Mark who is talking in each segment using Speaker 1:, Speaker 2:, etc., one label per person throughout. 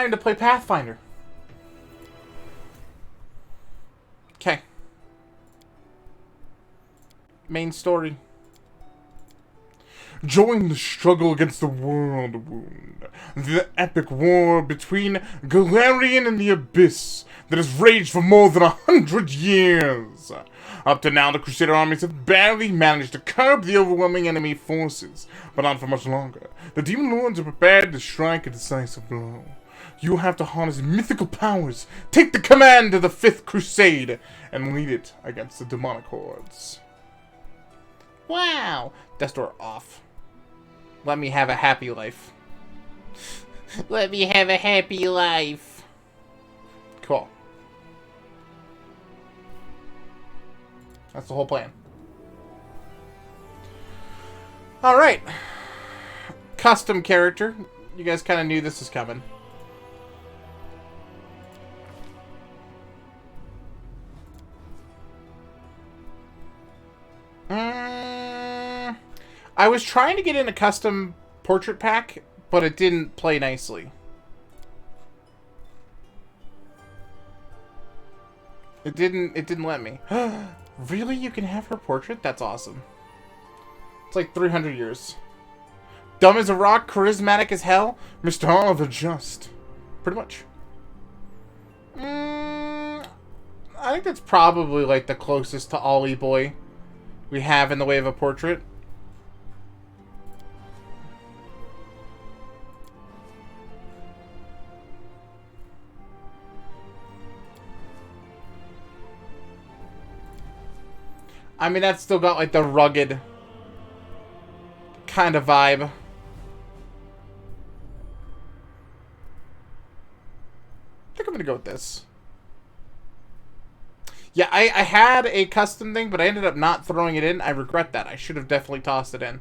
Speaker 1: time to play Pathfinder. Okay. Main story. Join the struggle against the world wound. The epic war between Galarian and the Abyss that has raged for more than 100 years. Up to now, the Crusader armies have barely managed to curb the overwhelming enemy forces, but not for much longer. The Demon Lords are prepared to strike a decisive blow. You have to harness mythical powers, take the command of the Fifth Crusade, and lead it against the demonic hordes. Wow! Death door off. Let me have a happy life. Let me have a happy life. Cool. That's the whole plan. Alright. Custom character. You guys kind of knew this was coming. I was trying to get in a custom portrait pack, but it didn't play nicely. It didn't let me. Really? You can have her portrait? That's awesome. It's like 300 years. Dumb as a rock, charismatic as hell, Mr. Oliver Just. Pretty much. I think that's probably like the closest to Ollie Boy we have in the way of a portrait. I mean, that's still got like the rugged kind of vibe. I think I'm gonna go with this. Yeah, I had a custom thing, but I ended up not throwing it in. I regret that. I should have definitely tossed it in.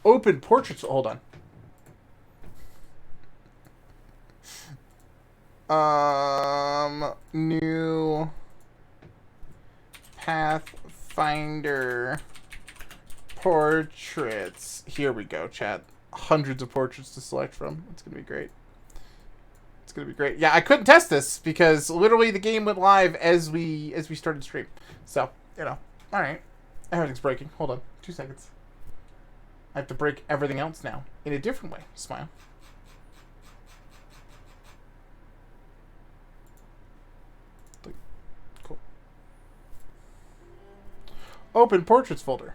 Speaker 1: Open portraits. Hold on. New Pathfinder portraits. Here we go, chat. Hundreds of portraits to select from. It's gonna be great. It's gonna be great. Yeah, I couldn't test this because literally the game went live as we started stream. So, you know. Alright. Everything's breaking. Hold on. 2 seconds. I have to break everything else now. In a different way. Smile. Cool. Open portraits folder.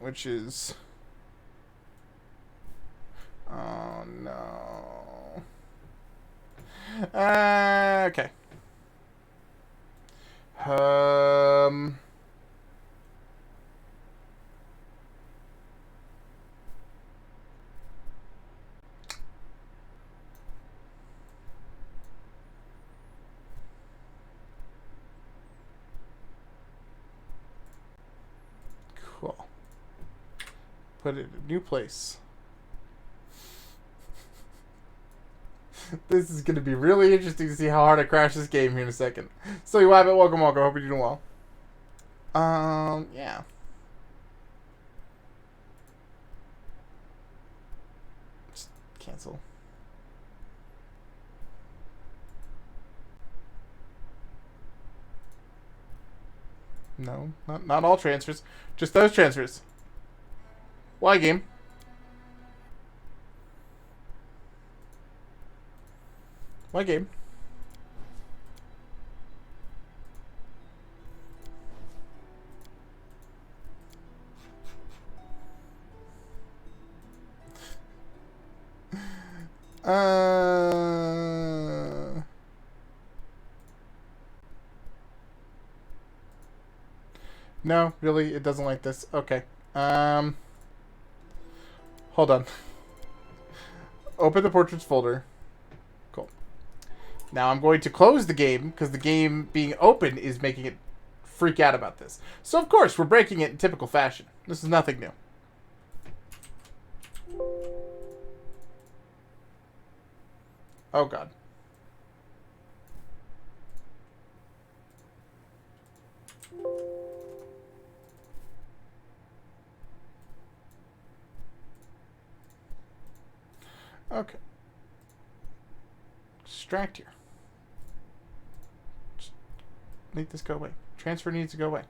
Speaker 1: Which is... Oh, no. Okay. Cool. Put it in a new place. This is going to be really interesting to see how hard I crash this game here in a second. So, you Wabbit, welcome. Hope you're doing well. Yeah. Just cancel. No, not all transfers. Just those transfers. Why, game? Why, game? No, really, it doesn't like this. Okay. Hold on. Open the portraits folder. Cool. Now I'm going to close the game because the game being open is making it freak out about this. So of course we're breaking it in typical fashion. This is nothing new. Oh god. Okay. Distract here. Just make this go away. Transfer needs to go away.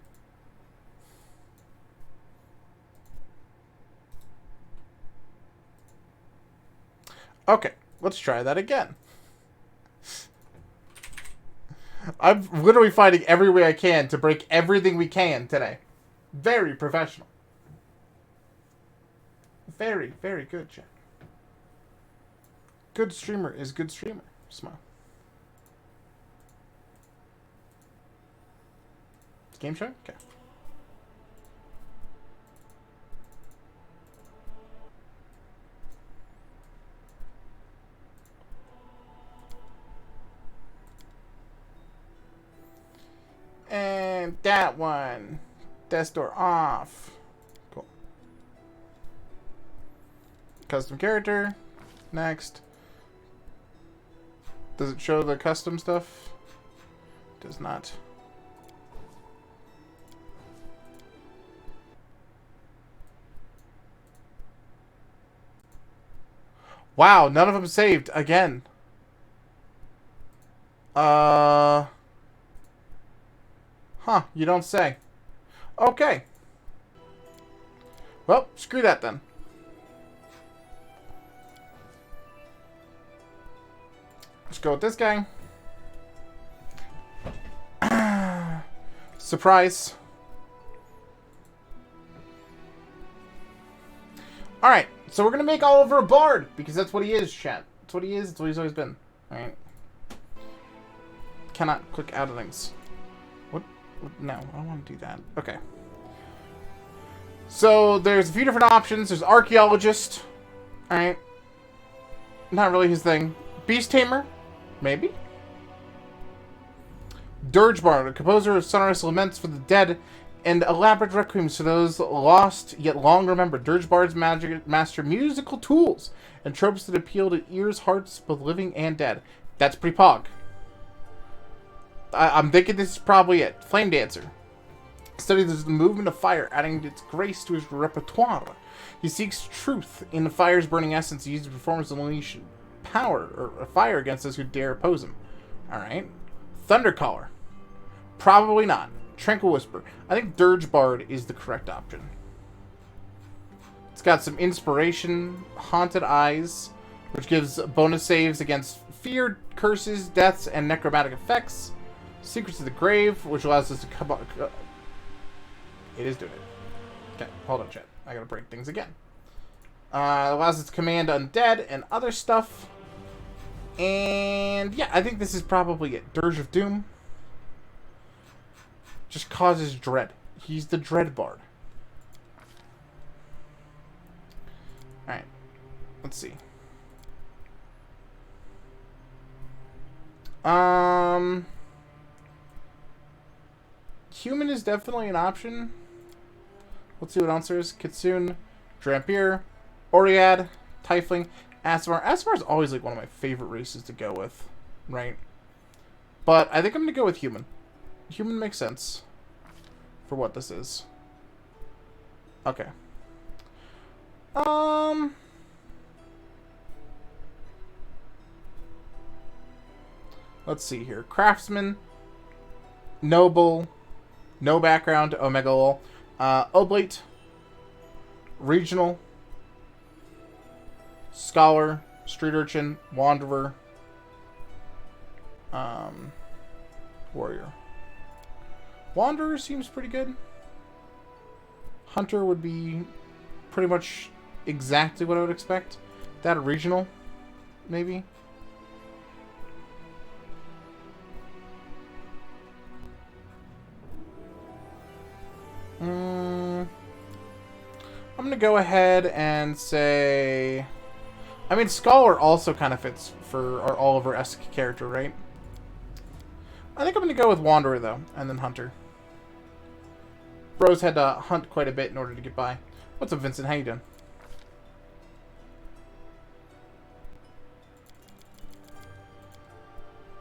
Speaker 1: Okay, let's try that again. I'm literally fighting every way I can to break everything we can today. Very professional. Very, very good, Jack. Good streamer is good streamer. Smile. Game show? Okay. And that one. Death door off. Cool. Custom character. Next. Does it show the custom stuff? Does not. Wow, none of them saved again. Huh, you don't say. Okay. Well, screw that then. Let's go with this guy. Surprise. Alright, so we're going to make Oliver a bard, because that's what he is, chat. That's what he is, that's what he's always been. Alright. Cannot click out of things. What? No, I don't want to do that. Okay. So, there's a few different options. There's Archaeologist. Alright. Not really his thing. Beast Tamer. Maybe. Dirge Bard, a composer of sonorous laments for the dead and elaborate requiems for those lost yet long remembered. Dirge Bards master musical tools and tropes that appeal to ears, hearts, both living and dead. That's pretty pog. I'm thinking this is probably it. Flame Dancer. Studies the movement of fire, adding its grace to his repertoire. He seeks truth in the fire's burning essence. He uses performance to unleash power or fire against those who dare oppose him. Alright. Thundercaller. Probably not. Tranquil Whisper. I think Dirge Bard is the correct option. It's got some inspiration. Haunted Eyes, which gives bonus saves against fear, curses, deaths, and necromantic effects. Secrets of the Grave, which allows us to come up... It is doing it. Okay, hold on, chat. I gotta break things again. Allows us to command undead and other stuff. And yeah, I think this is probably it. Dirge of Doom. Just causes dread. He's the Dread Bard. Alright. Let's see. Human is definitely an option. Let's see what answers. Kitsune, Drampier, Oriad, Tiefling, Aasimar. Aasimar is always like one of my favorite races to go with, right? But I think I'm going to go with Human. Human makes sense for what this is. Okay. Let's see here. Craftsman, Noble, no background, Omega Lol, Oblate, Regional, Scholar, Street Urchin, Wanderer, Warrior. Wanderer seems pretty good. Hunter would be pretty much exactly what I would expect. That Regional, maybe. I'm going to go ahead and say... I mean, Scholar also kind of fits for our Oliver-esque character, right? I think I'm going to go with Wanderer, though, and then Hunter. Bros had to hunt quite a bit in order to get by. What's up, Vincent? How you doing?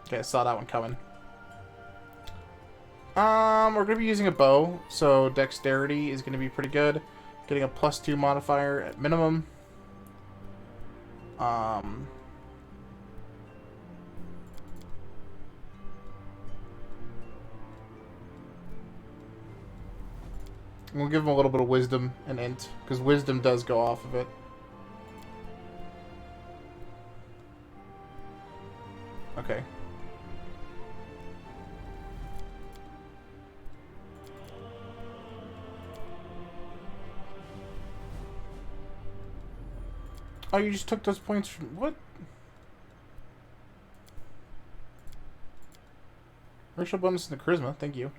Speaker 1: Okay, I saw that one coming. We're going to be using a bow, so dexterity is going to be pretty good. Getting a +2 modifier at minimum. We'll give him a little bit of wisdom and int, because wisdom does go off of it. Okay. Oh, you just took those points from... What? Racial bonus in the charisma, thank you.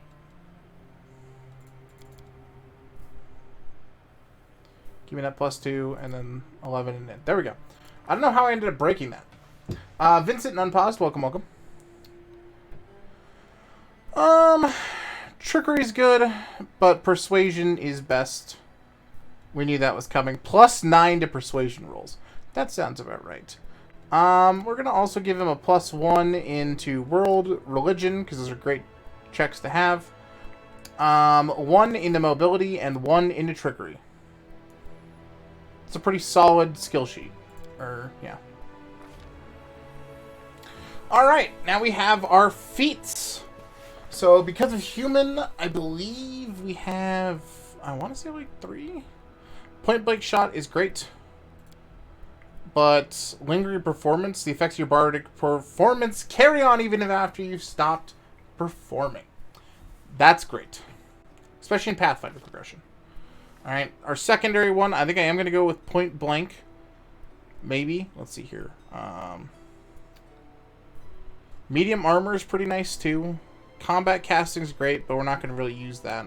Speaker 1: Give me that +2, and then 11 in it. There we go. I don't know how I ended up breaking that. Vincent and Unpaused, welcome. Trickery's good, but Persuasion is best. We knew that was coming. +9 to Persuasion rolls. That sounds about right. We're going to also give him a +1 into World, Religion, because those are great checks to have. 1 into Mobility, and 1 into Trickery. It's a pretty solid skill sheet. Yeah. Alright, now we have our feats. So, because of Human, I believe we have, I want to say like 3? Point Blank Shot is great. But Lingering Performance, the effects of your bardic performance carry on even if after you've stopped performing. That's great. Especially in Pathfinder progression. Alright, our secondary one, I think I am going to go with Point Blank. Maybe. Let's see here. Medium Armor is pretty nice too. Combat Casting is great, but we're not going to really use that.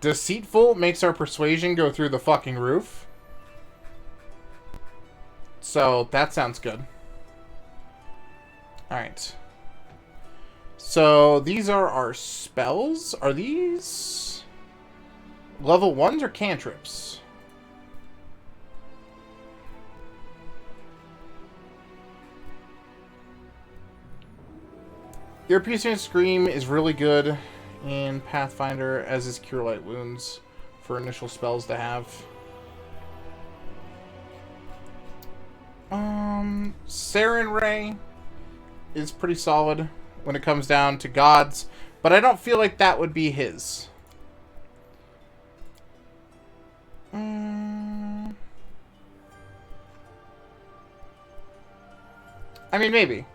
Speaker 1: Deceitful makes our Persuasion go through the fucking roof. So, that sounds good. Alright. So, these are our spells. Are these level 1s or cantrips? Your Piercing Scream is really good in Pathfinder, as is Cure Light Wounds for initial spells to have. Saren Ray is pretty solid when it comes down to gods, but I don't feel like that would be his. I mean, maybe.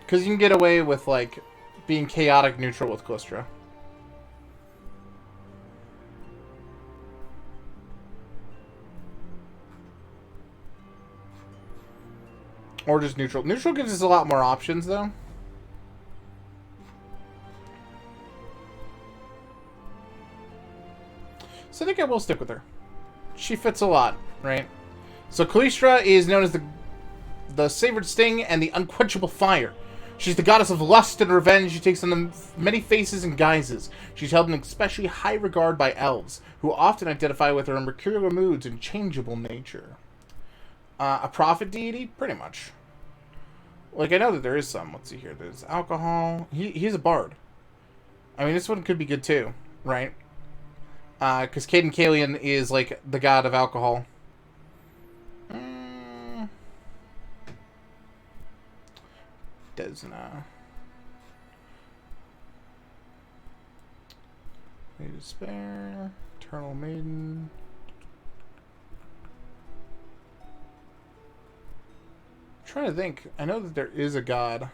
Speaker 1: Because you can get away with, like, being chaotic neutral with Kalistra. Or just neutral. Neutral gives us a lot more options, though. So I think I will stick with her. She fits a lot, right? So Kalistra is known as the Savored Sting and the Unquenchable Fire. She's the goddess of lust and revenge. She takes on the many faces and guises. She's held in especially high regard by elves, who often identify with her mercurial moods and changeable nature. A prophet deity? Pretty much. Like, I know that there is some. Let's see here. There's alcohol. He's a bard. I mean, this one could be good too, right? Because Caden Kalian is, like, the god of alcohol. Desna. May Despair. Eternal Maiden. I'm trying to think. I know that there is a god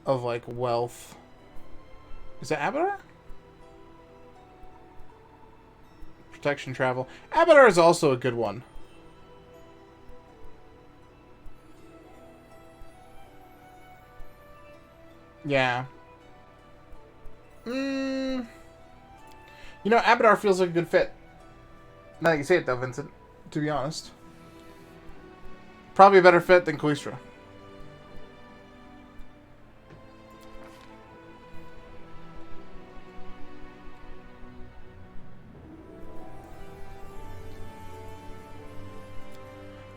Speaker 1: of, like, wealth. Is that Abadar? Protection travel. Abadar is also a good one. Yeah. You know, Abadar feels like a good fit. Now that you say it, though, Vincent. To be honest. Probably a better fit than Kalistra.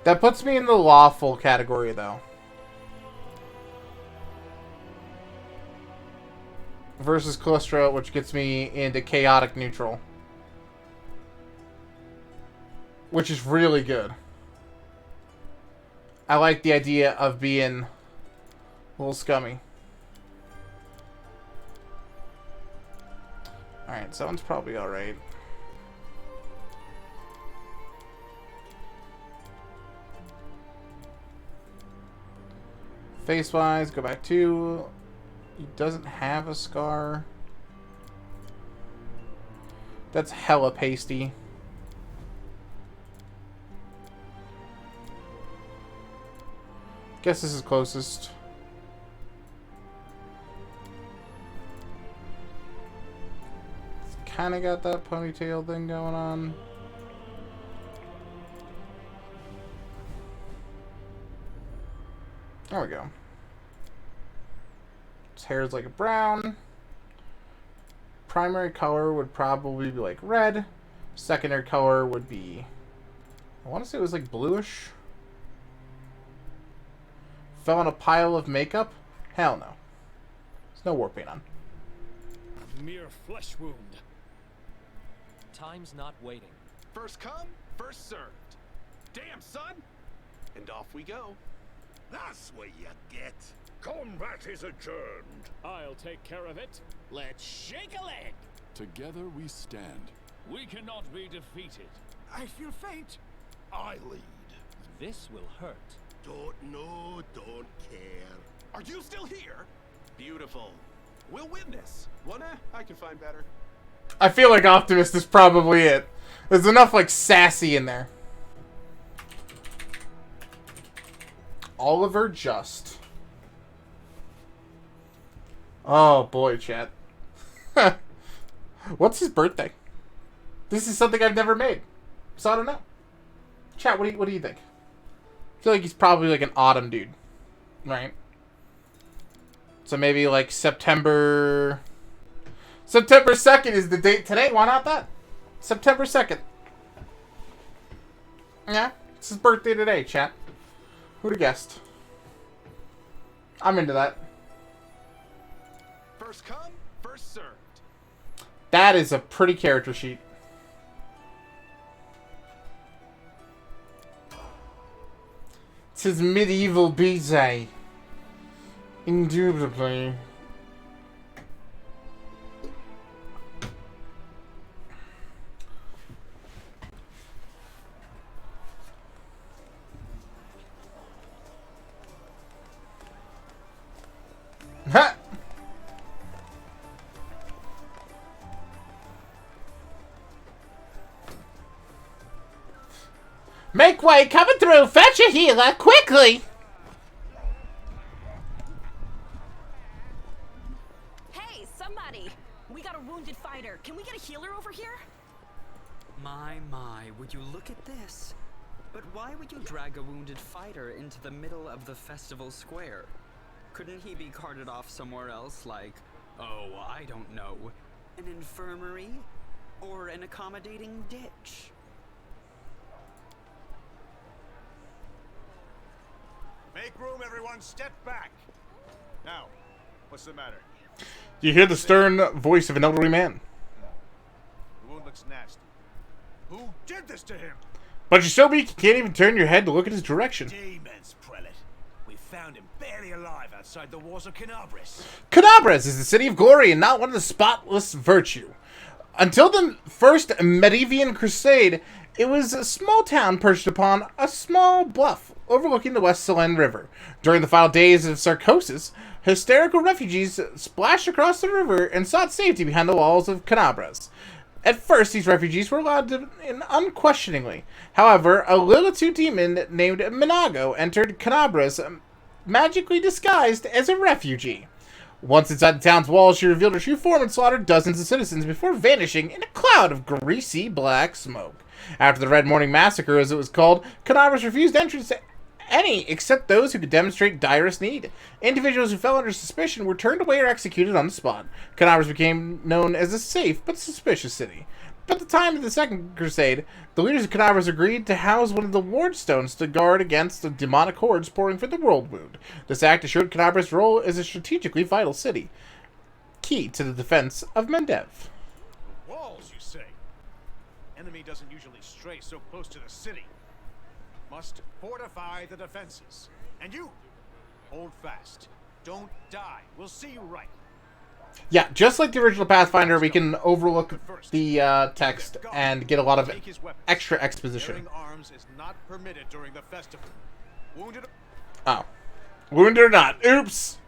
Speaker 1: That puts me in the lawful category, though. versus Kalistra, which gets me into chaotic neutral. Which is really good. I like the idea of being a little scummy. Alright, so that one's probably alright. Face-wise, go back 2. He doesn't have a scar. That's hella pasty. Guess this is closest. It's kind of got that ponytail thing going on. There we go. His hair is like a brown. Primary color would probably be like red. Secondary color would be, I want to say it was like bluish. Fell on a pile of makeup? Hell no. There's no war paint on.
Speaker 2: A mere flesh wound.
Speaker 3: Time's not waiting.
Speaker 4: First come, first served. Damn, son! And off we go.
Speaker 5: That's what you get. Combat is adjourned.
Speaker 2: I'll take care of it.
Speaker 3: Let's shake a leg.
Speaker 6: Together we stand.
Speaker 2: We cannot be defeated.
Speaker 5: I feel faint. I lead.
Speaker 3: This will hurt.
Speaker 5: Don't know, don't care.
Speaker 4: Are you still here? Beautiful. We'll win this. Wanna? I can find better.
Speaker 1: I feel like Optimist is probably it. There's enough like sassy in there. Oliver Just. Oh boy, chat. What's his birthday? This is something I've never made, so I don't know. Chat, what do you think? I feel like he's probably like an autumn dude, right? So maybe like September 2nd is the date today. Why not that? September 2nd. Yeah, it's his birthday today, chat. Who'd have guessed? I'm into that.
Speaker 4: First come, first served.
Speaker 1: That is a pretty character sheet. It's his medieval BJ. Indubitably. Ha! Make way, coming through! Fetch a healer, quickly!
Speaker 7: Hey, somebody! We got a wounded fighter. Can we get a healer over here?
Speaker 8: My, would you look at this? But why would you drag a wounded fighter into the middle of the festival square? Couldn't he be carted off somewhere else, like, oh, I don't know, an infirmary? Or an accommodating ditch?
Speaker 5: Make room, everyone. Step back. Now, what's the matter?
Speaker 1: You hear the stern voice of an elderly man.
Speaker 5: The wound looks nasty. Who did this to him?
Speaker 1: But you're so weak you can't even turn your head to look in his direction.
Speaker 5: Demons, prelate. We found him barely alive outside the walls of Canabris.
Speaker 1: Canabras is the city of glory and not one of the spotless virtue. Until the first Medieval Crusade, it was a small town perched upon a small bluff overlooking the West Selene River. During the final days of Sarcosis, hysterical refugees splashed across the river and sought safety behind the walls of Canabras. At first, these refugees were allowed in unquestioningly. However, a Lilitu demon named Minago entered Canabras magically disguised as a refugee. Once inside the town's walls, she revealed her true form and slaughtered dozens of citizens before vanishing in a cloud of greasy black smoke. After the Red Morning Massacre, as it was called, Canabras refused entrance to any except those who could demonstrate direst need. Individuals who fell under suspicion were turned away or executed on the spot. Canabras became known as a safe but suspicious city. At the time of the Second Crusade, the leaders of Canabras agreed to house one of the wardstones to guard against the demonic hordes pouring from the world wound. This act assured Canabras' role as a strategically vital city. key to the defense of Mendev.
Speaker 5: The walls, you say? Enemy doesn't usually stray so close to the city. Must fortify the defenses. And you, hold fast. Don't die. We'll see you right.
Speaker 1: Yeah, just like the original Pathfinder, we can overlook the text and get a lot of extra exposition.
Speaker 5: Bearing arms is not permitted during the festival. Wounded.
Speaker 1: Oh. Wounded or not. Oops!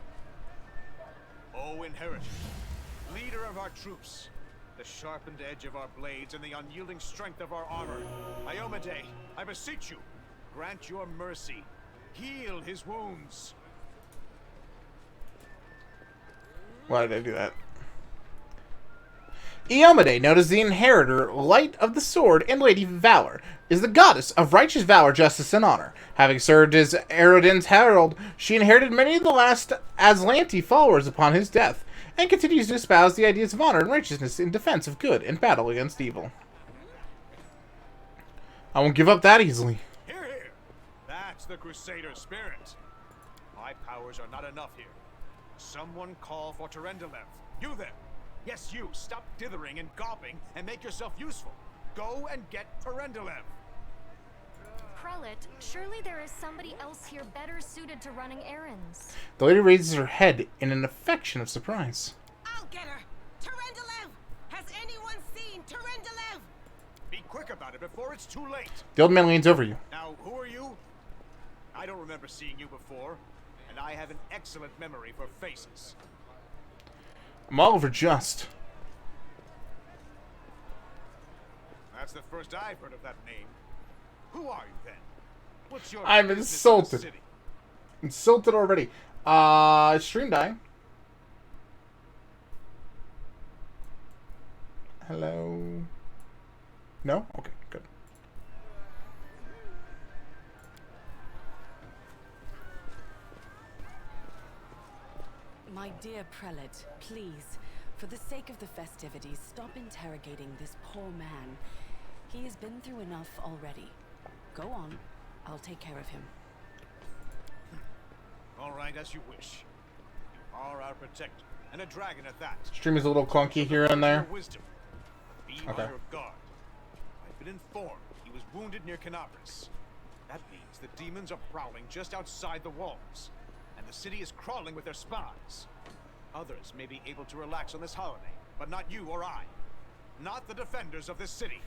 Speaker 5: O inheritor, leader of our troops, the sharpened edge of our blades and the unyielding strength of our armor, Iomade, I beseech you, grant your mercy. Heal his wounds.
Speaker 1: Why did I do that? Iomade, known as the Inheritor, Light of the Sword, and Lady of Valor, is the goddess of righteous valor, justice, and honor. Having served as Eredin's herald, she inherited many of the last Aslanti followers upon his death, and continues to espouse the ideas of honor and righteousness in defense of good and battle against evil. I won't give up that easily.
Speaker 5: Hear, hear. That's the Crusader spirit. My powers are not enough here. Someone call for Terendelev. You there. Yes, you. Stop dithering and gawping and make yourself useful. Go and get Terendelev.
Speaker 9: Prelate, surely there is somebody else here better suited to running errands.
Speaker 1: The lady raises her head in an affection of surprise.
Speaker 10: I'll get her! Terendelev! Has anyone seen Terendelev?
Speaker 5: Be quick about it before it's too late.
Speaker 1: The old man leans over you.
Speaker 5: Now, who are you? I don't remember seeing you before, and I have an excellent memory for faces.
Speaker 1: I'm Oliver Just.
Speaker 5: That's the first I've heard of that name. Who are you then? What's your
Speaker 1: I'm
Speaker 5: business in the
Speaker 1: insulted.
Speaker 5: city?
Speaker 1: Insulted already. Stream dying. Hello? No? Okay, good.
Speaker 11: My dear prelate, please, for the sake of the festivities, stop interrogating this poor man. He has been through enough already. Go on. I'll take care of him.
Speaker 5: All right, as you wish. You are our protector, and a dragon at that.
Speaker 1: Stream is a little clunky here and there.
Speaker 5: Your wisdom. Be
Speaker 1: Okay.
Speaker 5: on your guard. I've been informed he was wounded near Canabris. That means the demons are prowling just outside the walls, and the city is crawling with their spies. Others may be able to relax on this holiday, but not you or I. Not the defenders of this city.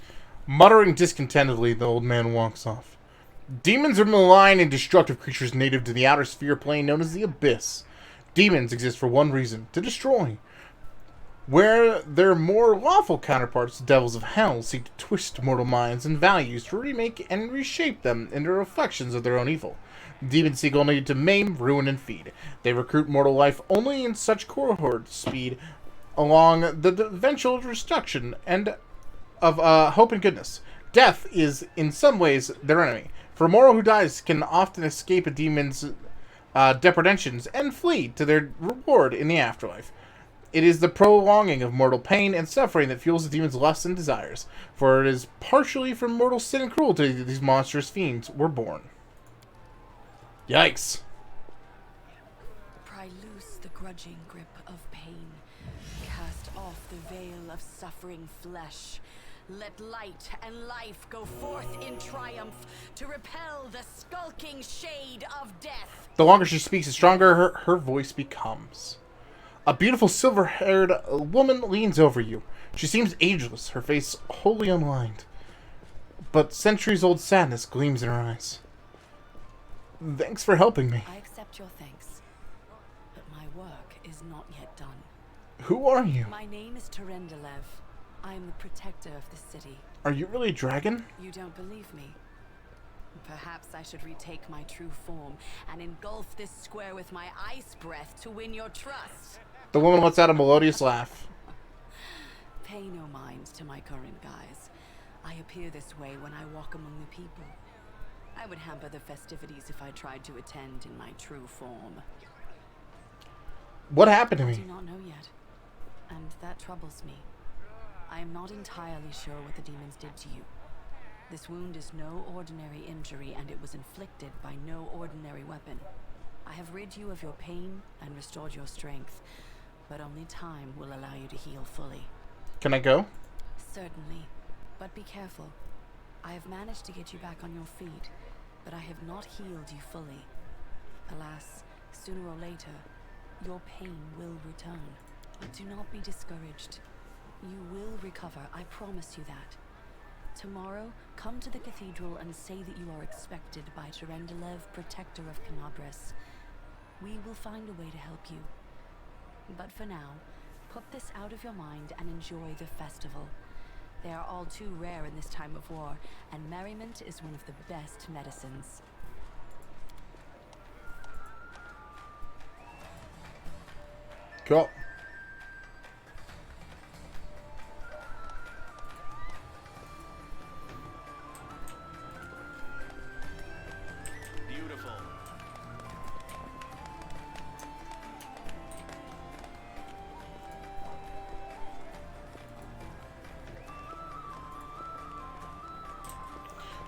Speaker 1: Muttering discontentedly, the old man walks off. Demons are malign and destructive creatures native to the outer sphere plane known as the Abyss. Demons exist for one reason, to destroy. Where their more lawful counterparts, the devils of hell, seek to twist mortal minds and values to remake and reshape them into reflections of their own evil. Demons seek only to maim, ruin, and feed. They recruit mortal life only in such cohort speed along the eventual destruction and of hope and goodness. Death is, in some ways, their enemy. For a mortal who dies can often escape a demon's depredations and flee to their reward in the afterlife. It is the prolonging of mortal pain and suffering that fuels the demon's lusts and desires, for it is partially from mortal sin and cruelty that these monstrous fiends were born. Yikes.
Speaker 11: Pry loose the grudging grip of pain. Cast off the veil of suffering flesh. Let light and life go forth in triumph to repel the skulking shade of death.
Speaker 1: The longer she speaks, the stronger her voice becomes. A beautiful silver-haired woman leans over you. She seems ageless, her face wholly unlined. But centuries-old sadness gleams in her eyes. Thanks for helping me.
Speaker 11: I accept your thanks, but my work is not yet done.
Speaker 1: Who are you?
Speaker 11: My name is Terendelev. I am the protector of the city.
Speaker 1: Are you really a dragon?
Speaker 11: You don't believe me? Perhaps I should retake my true form and engulf this square with my ice breath to win your trust.
Speaker 1: The woman lets out a melodious laugh.
Speaker 11: Pay no mind to my current guise. I appear this way when I walk among the people. I would hamper the festivities if I tried to attend in my true form.
Speaker 1: What happened to
Speaker 11: I
Speaker 1: me?
Speaker 11: do not know yet, and that troubles me. I am not entirely sure what the demons did to you. This wound is no ordinary injury, and it was inflicted by no ordinary weapon. I have rid you of your pain and restored your strength, but only time will allow you to heal fully.
Speaker 1: Can I go?
Speaker 11: Certainly, but be careful. I have managed to get you back on your feet, but I have not healed you fully. Alas, sooner or later, your pain will return. Do not be discouraged. You will recover, I promise you that. Tomorrow, come to the cathedral and say that you are expected by Terendelev, protector of Canabris. We will find a way to help you. But for now, put this out of your mind and enjoy the festival. They are all too rare in this time of war, and merriment is one of the best medicines.
Speaker 1: Cool.
Speaker 4: Beautiful.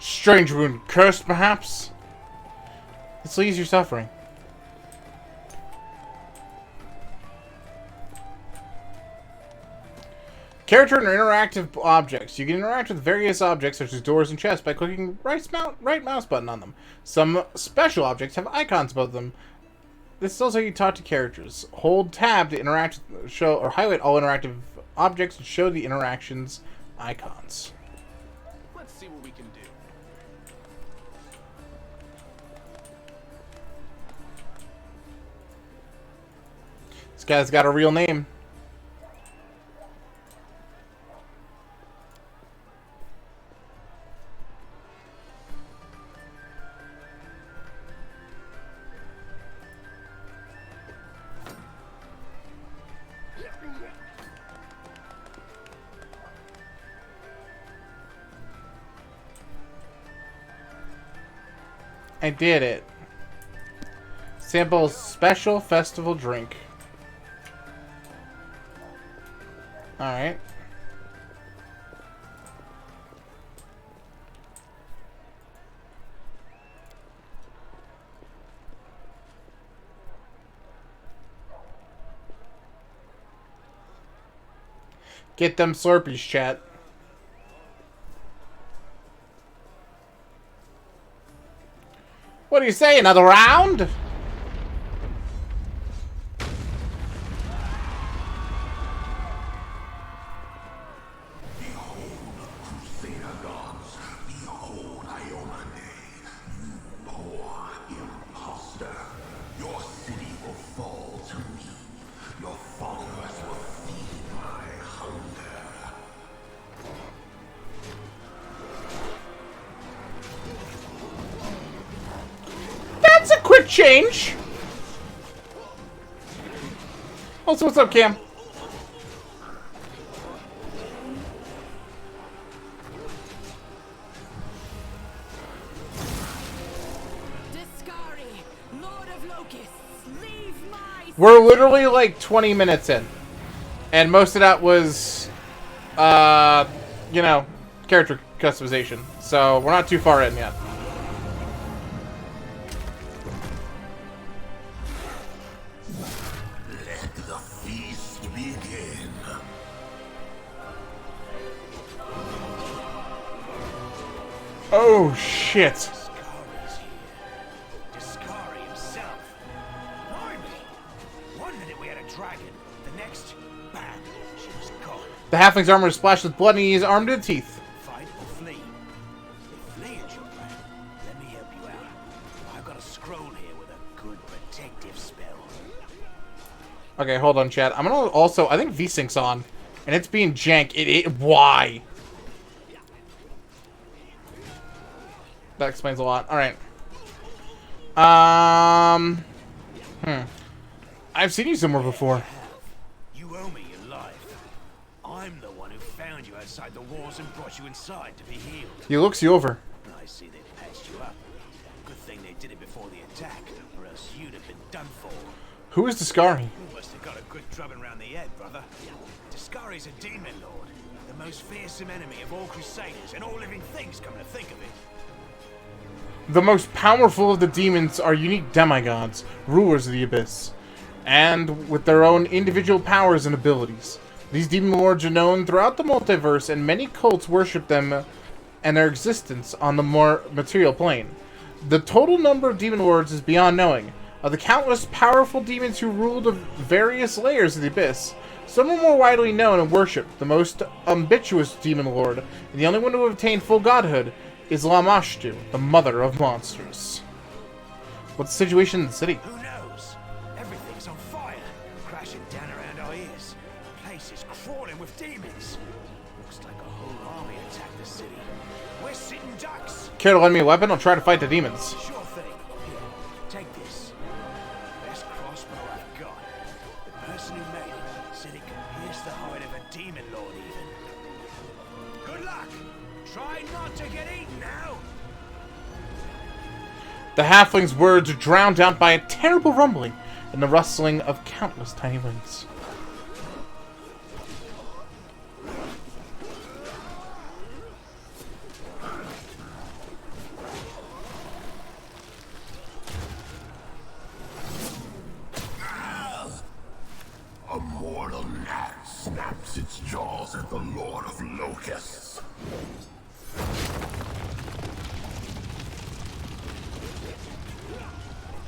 Speaker 1: Strange wound. Cursed, perhaps? Let's ease your suffering. Character and interactive objects. You can interact with various objects such as doors and chests by clicking right mouse button on them. Some special objects have icons above them. This is also how you talk to characters. Hold tab to interact, show, or highlight all interactive objects and show the interactions icons.
Speaker 4: Let's see what we can do.
Speaker 1: This guy's got a real name. I did it. Sample special festival drink. Alright. Get them Slurpees, chat. What do you say, another round? That's a quick change. Also, what's up, Cam? We're literally like 20 minutes in. And most of that was, you know, character customization. So we're not too far in yet.
Speaker 12: Let the feast begin.
Speaker 1: Oh, shit. The halfling's armor is splashed with blood and he is armed to the teeth.
Speaker 5: Fight or flee? If flee is your plan, let me help you out. I've got a scroll here with a good protective spell.
Speaker 1: Okay, hold on, chat. I'm gonna also... I think V-Sync's on. And it's being jank. Why? That explains a lot. Alright. I've seen you somewhere before.
Speaker 5: You owe me your life. I'm the one who found you outside the walls and brought you inside to be healed.
Speaker 1: He looks you over.
Speaker 5: I see they patched you up. Good thing they did it before the attack, or else you'd have been done for.
Speaker 1: Who is Discari?
Speaker 5: You must have got a good drubbing around the head, brother. Discari's a demon lord, the most fearsome enemy of all Crusaders and all living things, come to think of it.
Speaker 1: The most powerful of the demons are unique demigods, rulers of the abyss. and with their own individual powers and abilities. These demon lords are known throughout the multiverse, and many cults worship them and their existence on the more material plane. The total number of demon lords is beyond knowing. Of the countless powerful demons who rule the various layers of the abyss, some are more widely known and worshipped. The most ambitious demon lord, and the only one to have attained full godhood, is Lamashtu, the mother of monsters. What's the situation in the city?
Speaker 5: Who knows? Everything's on fire, crashing down around our ears. The place is crawling with demons. Looks like a whole army attacked the city. We're sitting ducks.
Speaker 1: Care to lend me a weapon? I'll try to fight the demons.
Speaker 5: Sure thing. Here, take this. Best crossbow I've got. The person who made it said it can pierce the hide of a demon lord even. Good luck. Try not to get eaten now.
Speaker 1: The halfling's words are drowned out by a terrible rumbling and the rustling of countless tiny wings.
Speaker 12: A mortal gnat snaps its jaws at the Lord of Locusts.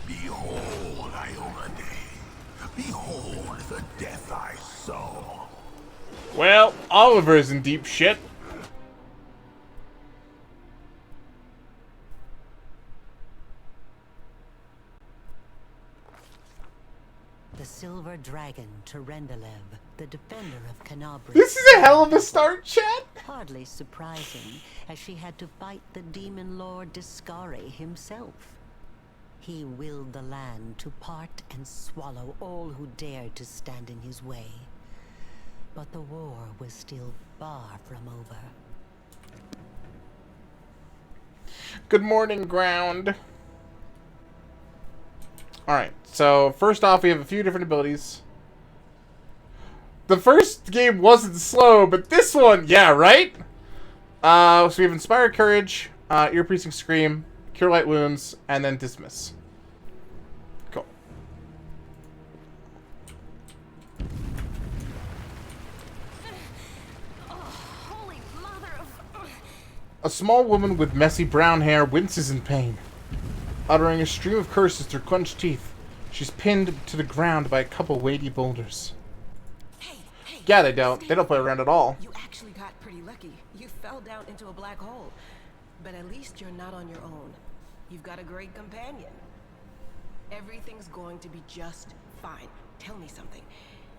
Speaker 12: Behold, Iomade. Behold the death I sow.
Speaker 1: Well, Oliver's in deep shit.
Speaker 13: The silver dragon, Terendelev, the defender of Canabria.
Speaker 1: This is a hell of a start, chat.
Speaker 13: Hardly surprising, as she had to fight the demon lord Discari himself. He willed the land to part and swallow all who dared to stand in his way. But the war was still far from over.
Speaker 1: Good morning, ground. Alright, so first off, we have a few different abilities. The first game wasn't slow, but this one, yeah, right? So we have Inspire Courage, Ear-Piercing Scream, Cure Light Wounds, and then Dismiss. Cool.
Speaker 9: Holy mother of...
Speaker 1: A small woman with messy brown hair winces in pain. Uttering a stream of curses through clenched teeth, she's pinned to the ground by a couple weighty boulders.
Speaker 10: Hey,
Speaker 1: Yeah, they don't play around at all.
Speaker 10: You actually got pretty lucky. You fell down into a black hole. But at least you're not on your own. You've got a great companion. Everything's going to be just fine. Tell me something.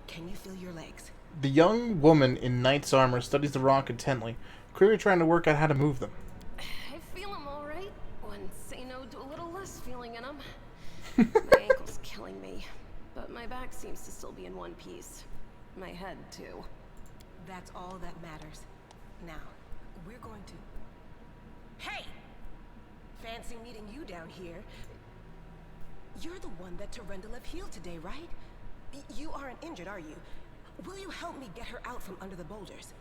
Speaker 10: Can you feel your legs?
Speaker 1: The young woman in knight's armor studies the rock intently, clearly trying to work out how to move them.
Speaker 9: I feel him all right. When say no to a little less feeling in him. My ankle's killing me, but my back seems to still be in one piece. My head, too.
Speaker 10: That's all that matters. Now, we're going to... Hey! Fancy meeting you down here. You're the one that Terendelev healed today, right? You aren't injured, are you? Will you help me get her out from under the boulders?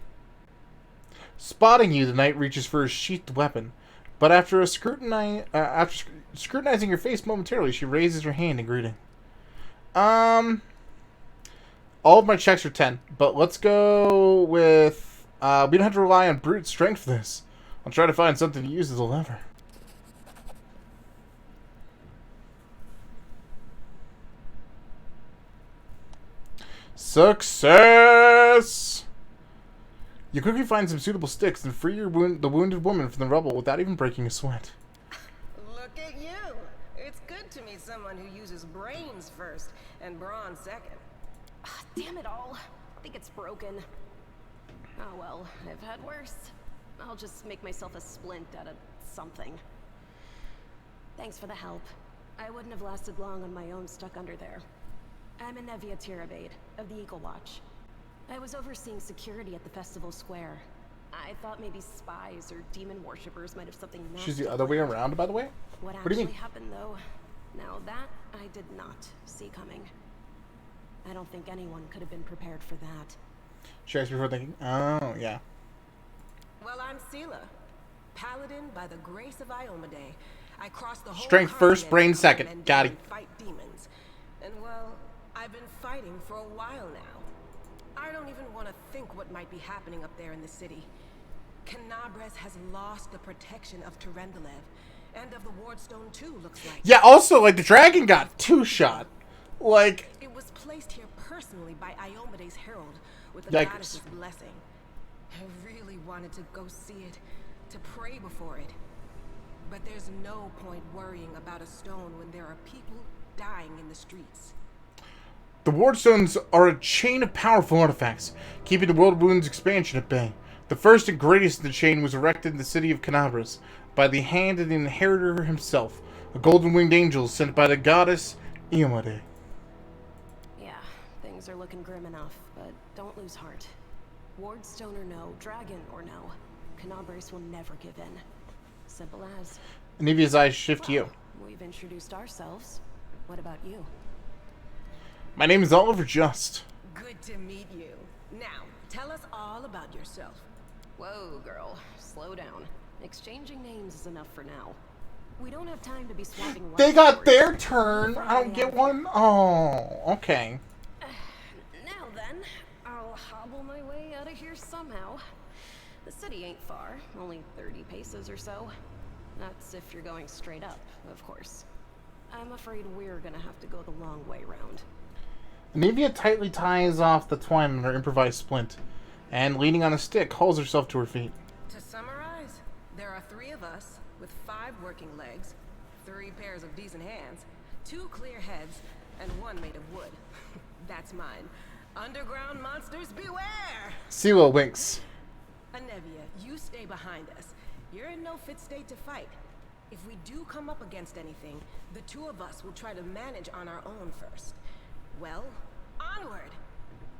Speaker 1: Spotting you, the knight reaches for his sheathed weapon, but after scrutinizing your face momentarily, she raises her hand in greeting. All of my checks are 10, but let's go with... we don't have to rely on brute strength for this. I'll try to find something to use as a lever. Success! You quickly find some suitable sticks and free the wounded woman from the rubble without even breaking a sweat.
Speaker 10: Look at you! It's good to meet someone who uses brains first and brawn second.
Speaker 9: Damn it all. I think it's broken. Oh well, I've had worse. I'll just make myself a splint out of something. Thanks for the help. I wouldn't have lasted long on my own stuck under there. I'm Anevia Tirabade, of the Eagle Watch. I was overseeing security at the festival square. I thought maybe spies or demon worshippers might have something nasty.
Speaker 1: She's the other way around, by the way?
Speaker 9: What
Speaker 1: do you mean?
Speaker 9: actually happened, though? Now that I did not see coming. I don't think anyone could have been prepared for that.
Speaker 1: She asked before thinking, oh, yeah.
Speaker 10: Well, I'm Sela, paladin by the grace of Iomade. I crossed the whole
Speaker 1: Strength first,
Speaker 10: continent
Speaker 1: brain
Speaker 10: to
Speaker 1: second.
Speaker 10: and
Speaker 1: Got it.
Speaker 10: fight demons. And well, I've might be happening up there in the city. Canabres has lost the protection of Terendelev, and of the Wardstone too, looks like.
Speaker 1: Yeah, also, like, the dragon got two-shot. Like...
Speaker 10: It was placed here personally by Iomede's herald, with the
Speaker 1: Yikers.
Speaker 10: goddess's blessing. I really wanted to go see it, to pray before it. But there's no point worrying about a stone when there are people dying in the streets.
Speaker 1: The Wardstones are a chain of powerful artifacts, keeping the World Wound's expansion at bay. The first and greatest in the chain was erected in the city of Canabres by the hand of the inheritor himself, a golden-winged angel sent by the goddess Iomade.
Speaker 9: Yeah, things are looking grim enough, but don't lose heart. Wardstone or no, dragon or no, Canabres will never give in. Simple as.
Speaker 1: Anivia's eyes shift to you.
Speaker 9: We've introduced ourselves. What about you?
Speaker 1: My name is Oliver Just.
Speaker 10: Good to meet you. Now, tell us all about yourself.
Speaker 9: Whoa, girl. Slow down. Exchanging names is enough for now. We don't have time to be swapping life
Speaker 1: They got
Speaker 9: stories.
Speaker 1: their turn. I don't get one. Oh, okay.
Speaker 9: Now then, I'll hobble my way out of here somehow. The city ain't far, only 30 paces or so. That's if you're going straight up, of course. I'm afraid we're gonna have to go the long way round.
Speaker 1: Anivia tightly ties off the twine on her improvised splint, and leaning on a stick, hauls herself to her feet.
Speaker 10: To summarize, there are 3 of us with 5 working legs, 3 pairs of decent hands, 2 clear heads, and 1 made of wood. That's mine. Underground monsters beware!
Speaker 1: Silo winks.
Speaker 10: Anevia, you stay behind us. You're in no fit state to fight. If we do come up against anything, the 2 of us will try to manage on our own first. Well, onward!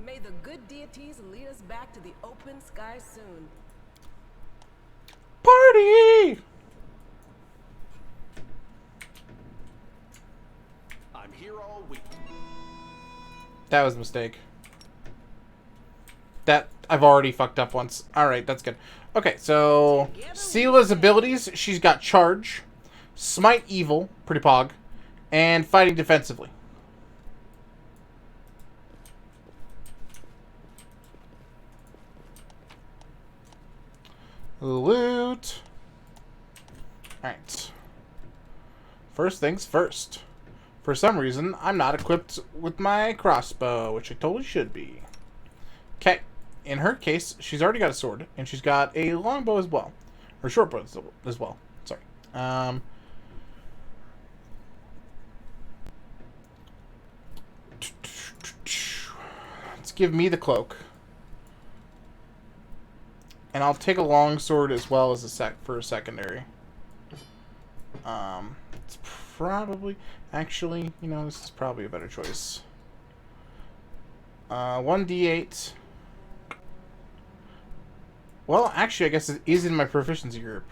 Speaker 10: May the good deities lead us back to the open sky soon.
Speaker 1: Party!
Speaker 4: I'm here all week.
Speaker 1: That was a mistake. That I've already fucked up once. Alright, that's good. Okay, so Sela's abilities, she's got Charge, Smite Evil, pretty pog, and Fighting Defensively. Loot. Alright. First things first. For some reason, I'm not equipped with my crossbow, which I totally should be. Okay. In her case, she's already got a sword, and she's got a longbow as well. Or short bow as well. Sorry. Let's give me the cloak. And I'll take a longsword as well as for a secondary. It's probably... Actually, you know, this is probably a better choice. 1d8... Well, actually, I guess it is in my proficiency group.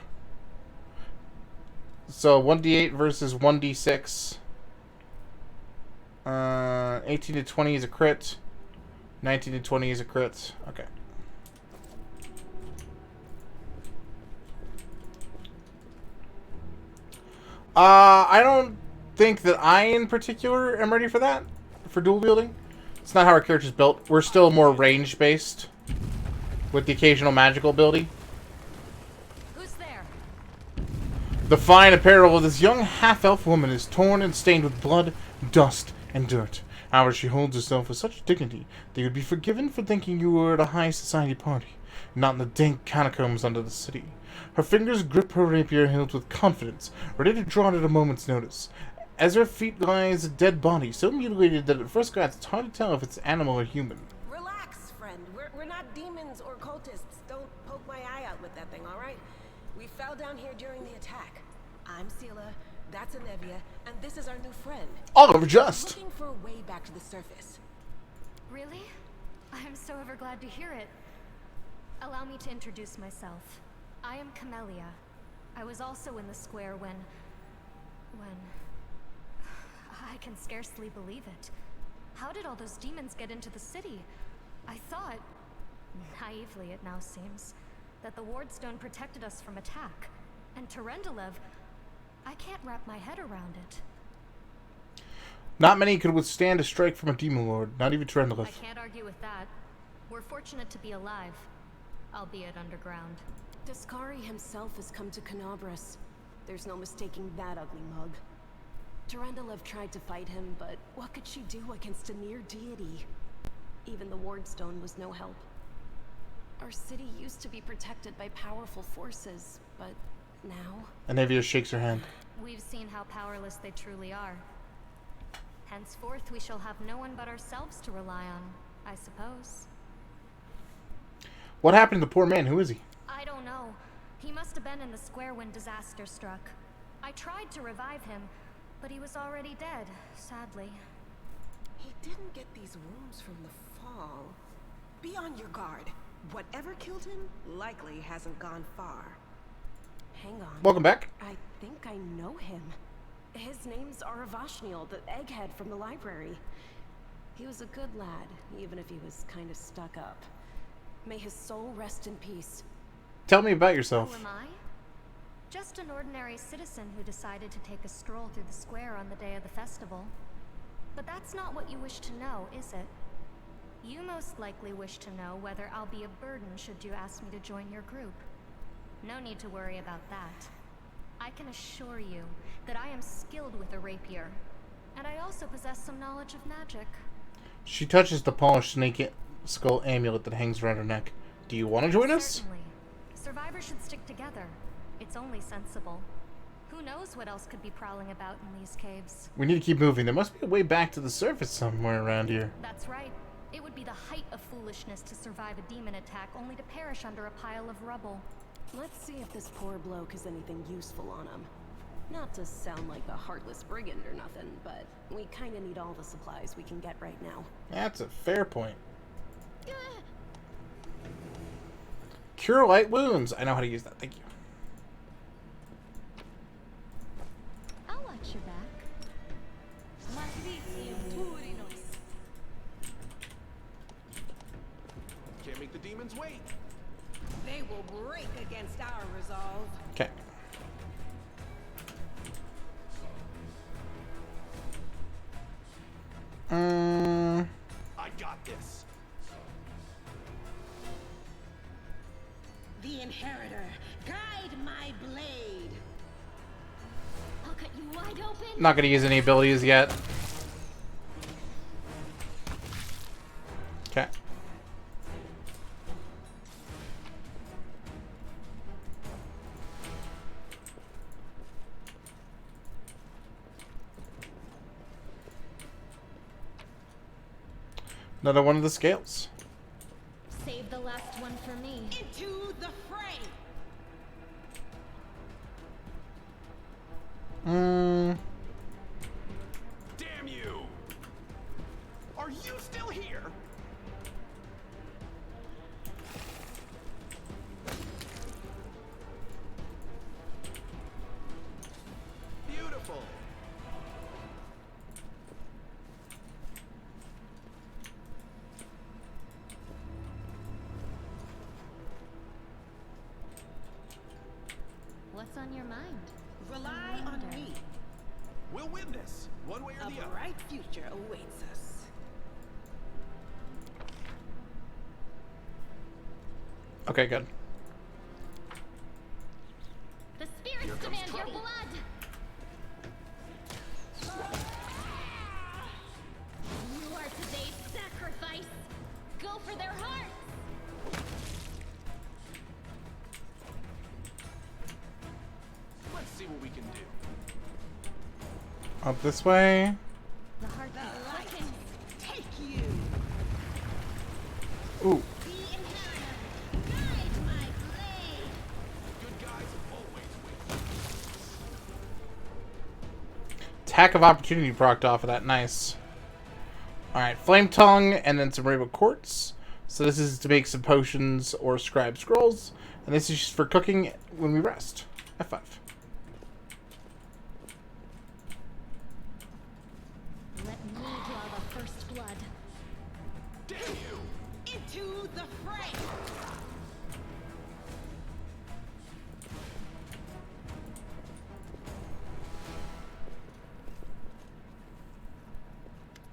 Speaker 1: So, 1d8 versus 1d6. 18 to 20 is a crit. 19 to 20 is a crit. Okay. I don't think that I, in particular, am ready for that. For dual wielding. It's not how our character's built. We're still more range-based. With the occasional magical ability.
Speaker 7: Who's there?
Speaker 1: The fine apparel of this young half-elf woman is torn and stained with blood, dust, and dirt. However, she holds herself with such dignity that you would be forgiven for thinking you were at a high society party, not in the dank catacombs under the city. Her fingers grip her rapier hilt with confidence, ready to draw it at a moment's notice. As her feet lies a dead body, so mutilated that at first glance it's hard to tell if it's animal or human.
Speaker 10: Relax, friend. We're not demons or cultists. Don't poke my eye out with that thing, alright? We fell down here during the attack. I'm Sela, that's Anevia, and this is our new friend.
Speaker 1: Oliver Just!
Speaker 10: Looking for a way back to the surface.
Speaker 14: Really? I'm so ever glad to hear it. Allow me to introduce myself. I am Camellia. I was also in the square when... I can scarcely believe it. How did all those demons get into the city? I thought, naively it now seems, that the Wardstone protected us from attack. And Terendelev, I can't wrap my head around it.
Speaker 1: Not many could withstand a strike from a demon lord, not even Terendelev.
Speaker 14: I can't argue with that. We're fortunate to be alive, albeit underground.
Speaker 9: Discari himself has come to Canabras. There's no mistaking that ugly mug. Durendalev tried to fight him, but what could she do against a near deity? Even the Wardstone was no help. Our city used to be protected by powerful forces, but now...
Speaker 1: Anavia shakes her hand.
Speaker 14: We've seen how powerless they truly are. Henceforth, we shall have no one but ourselves to rely on, I suppose.
Speaker 1: What happened to the poor man? Who is he?
Speaker 14: I don't know. He must have been in the square when disaster struck. I tried to revive him, but he was already dead, sadly.
Speaker 10: He didn't get these wounds from the fall. Be on your guard. Whatever killed him likely hasn't gone far.
Speaker 9: Hang on.
Speaker 1: Welcome back.
Speaker 9: I think I know him. His name's Aravashniel, the egghead from the library. He was a good lad, even if he was kind of stuck up. May his soul rest in peace.
Speaker 1: Tell me about yourself.
Speaker 14: Who am I? Just an ordinary citizen who decided to take a stroll through the square on the day of the festival. But that's not what you wish to know, is it? You most likely wish to know whether I'll be a burden should you ask me to join your group. No need to worry about that. I can assure you that I am skilled with a rapier, and I also possess some knowledge of magic.
Speaker 1: She touches the polished snake skull amulet that hangs around her neck. Do you want to join us?
Speaker 14: Certainly. Survivors should stick together. It's only sensible. Who knows what else could be prowling about in these caves?
Speaker 1: We need to keep moving. There must be a way back to the surface somewhere around here.
Speaker 14: That's right. It would be the height of foolishness to survive a demon attack only to perish under a pile of rubble.
Speaker 9: Let's see if this poor bloke has anything useful on him. Not to sound like a heartless brigand or nothing, but we kinda need all the supplies we can get right now.
Speaker 1: That's a fair point. Cure light wounds. I know how to use that. Thank you.
Speaker 14: I'll watch your back.
Speaker 4: Can't make the demons wait.
Speaker 10: They will break against our resolve.
Speaker 1: Okay.
Speaker 4: I got this.
Speaker 10: The Inheritor, guide my blade.
Speaker 14: I'll cut you wide open.
Speaker 1: Not going to use any abilities yet. Okay. Another one of the scales.
Speaker 14: Save the last one for me.
Speaker 10: Into the fray.
Speaker 4: Damn you! Are you still here? Beautiful.
Speaker 14: What's on your mind?
Speaker 10: Rely on me.
Speaker 4: We'll win this, one way or the
Speaker 10: A
Speaker 4: other.
Speaker 10: bright future awaits us.
Speaker 1: Okay, good.
Speaker 14: The spirits demand your blood. You are today's sacrifice. Go for their hearts.
Speaker 4: Let's see what we can do.
Speaker 1: Up this way.
Speaker 14: The heart
Speaker 10: Light, take you.
Speaker 1: Ooh.
Speaker 10: The Inheritor, guide my blade.
Speaker 4: Good guys always win.
Speaker 1: Attack of opportunity procced off of that. Nice. Alright, flame tongue and then some rainbow quartz. So this is to make some potions or scribe scrolls. And this is just for cooking when we rest. F5.
Speaker 14: Let me draw the first blood.
Speaker 4: Damn you!
Speaker 10: Into the fray.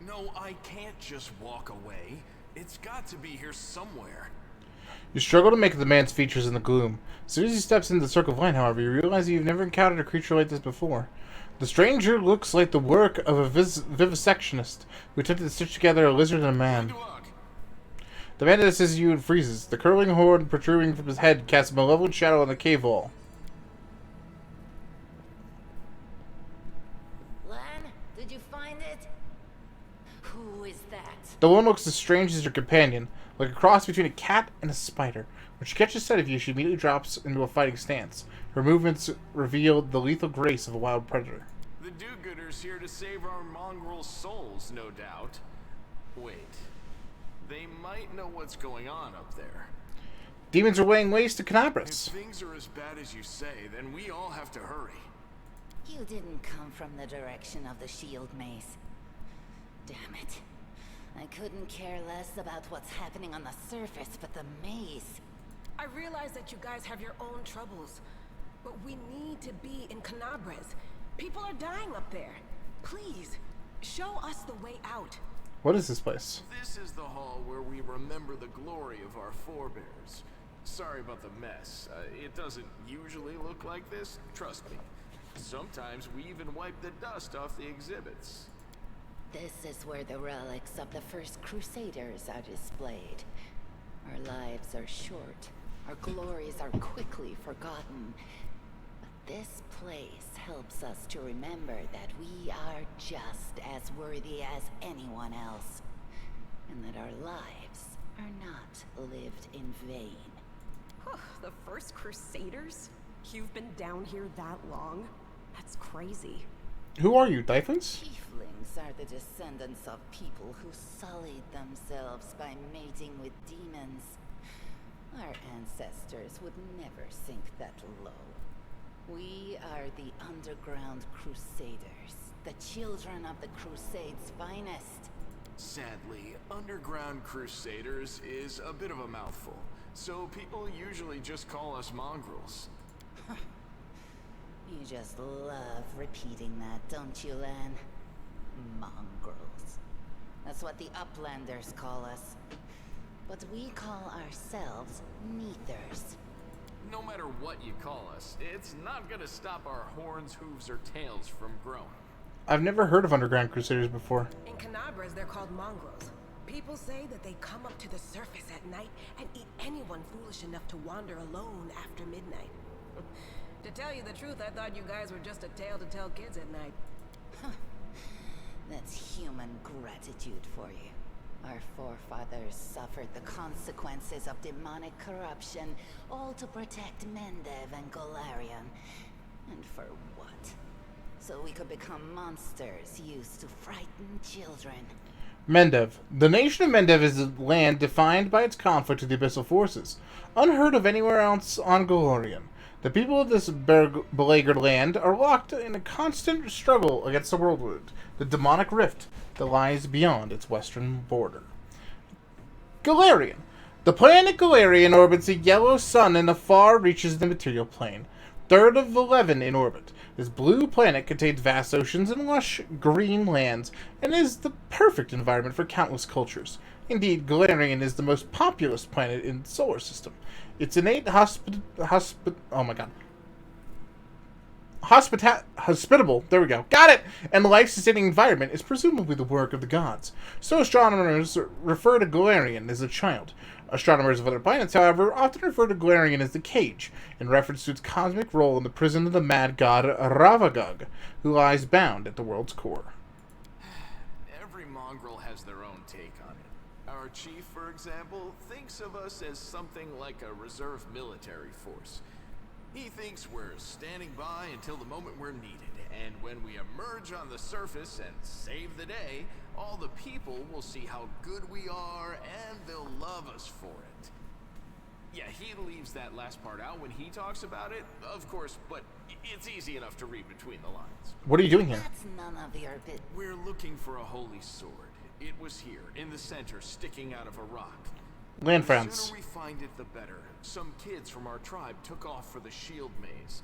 Speaker 3: No, I can't just walk away.
Speaker 6: It's got to be here somewhere.
Speaker 1: You struggle to make the man's features in the gloom. As soon as he steps into the circle of light, however, you realize you've never encountered a creature like this before. The stranger looks like the work of a vivisectionist who attempted to stitch together a lizard and a man. The man assesses you and freezes. The curling horn protruding from his head casts a malevolent shadow on the cave wall.
Speaker 15: Lan, did you find it? Who is that?
Speaker 1: The one looks as strange as your companion, like a cross between a cat and a spider. When she catches sight of you, she immediately drops into a fighting stance. Her movements reveal the lethal grace of a wild predator.
Speaker 6: The do-gooders here to save our mongrel souls, no doubt. Wait. They might know what's going on up there.
Speaker 1: Demons are laying waste to Canabras.
Speaker 6: If things are as bad as you say, then we all have to hurry.
Speaker 15: You didn't come from the direction of the shield maze. Damn it. I couldn't care less about what's happening on the surface, but the maze.
Speaker 10: I realize that you guys have your own troubles, but we need to be in Canabras. People are dying up there. Please, show us the way out.
Speaker 1: What is this place?
Speaker 6: This is the hall where we remember the glory of our forebears. Sorry about the mess. It doesn't usually look like this, trust me. Sometimes we even wipe the dust off the exhibits.
Speaker 15: This is where the relics of the First Crusaders are displayed. Our lives are short. Our glories are quickly forgotten. But this place helps us to remember that we are just as worthy as anyone else. And that our lives are not lived in vain.
Speaker 9: The First Crusaders? You've been down here that long? That's crazy.
Speaker 1: Who are you, Typhons?
Speaker 15: Tieflings are the descendants of people who sullied themselves by mating with demons. Our ancestors would never sink that low. We are the Underground Crusaders, the children of the Crusade's finest.
Speaker 6: Sadly, Underground Crusaders is a bit of a mouthful, so people usually just call us mongrels.
Speaker 15: You just love repeating that, don't you, Lan? Mongrels. That's what the Uplanders call us. But we call ourselves Neathers.
Speaker 6: No matter what you call us, it's not gonna stop our horns, hooves, or tails from growing.
Speaker 1: I've never heard of Underground Crusaders before.
Speaker 10: In Canabras, they're called mongrels. People say that they come up to the surface at night and eat anyone foolish enough to wander alone after midnight. To tell you the truth, I thought you guys were just a tale to tell kids at night.
Speaker 15: That's human gratitude for you. Our forefathers suffered the consequences of demonic corruption, all to protect Mendev and Golarion. And for what? So we could become monsters used to frighten children.
Speaker 1: Mendev. The nation of Mendev is a land defined by its conflict with the Abyssal Forces, unheard of anywhere else on Golarion. The people of this beleaguered land are locked in a constant struggle against the Worldwood, the demonic rift that lies beyond its western border. Golarion. The planet Golarion orbits a yellow sun in the far reaches of the material plane, third of 11 in orbit. This blue planet contains vast oceans and lush green lands, and is the perfect environment for countless cultures. Indeed, Golarion is the most populous planet in the solar system. Its innate hospitable, there we go, got it, and life-sustaining environment is presumably the work of the gods. So astronomers refer to Golarion as a child. Astronomers of other planets, however, often refer to Golarion as the Cage, in reference to its cosmic role in the prison of the mad god Ravagug, who lies bound at the world's core.
Speaker 6: Every mongrel has their own take on it. Our chief, for example, thinks of us as something like a reserve military force. He thinks we're standing by until the moment we're needed, and when we emerge on the surface and save the day, all the people will see how good we are, and they'll love us for it. Yeah, he leaves that last part out when he talks about it, of course, but it's easy enough to read between the lines.
Speaker 1: What are you doing here?
Speaker 15: That's none of your bit.
Speaker 6: We're looking for a holy sword. It was here, in the center, sticking out of a rock.
Speaker 1: Land
Speaker 6: The
Speaker 1: France.
Speaker 6: sooner we find it, the better. Some kids from our tribe took off for the shield maze.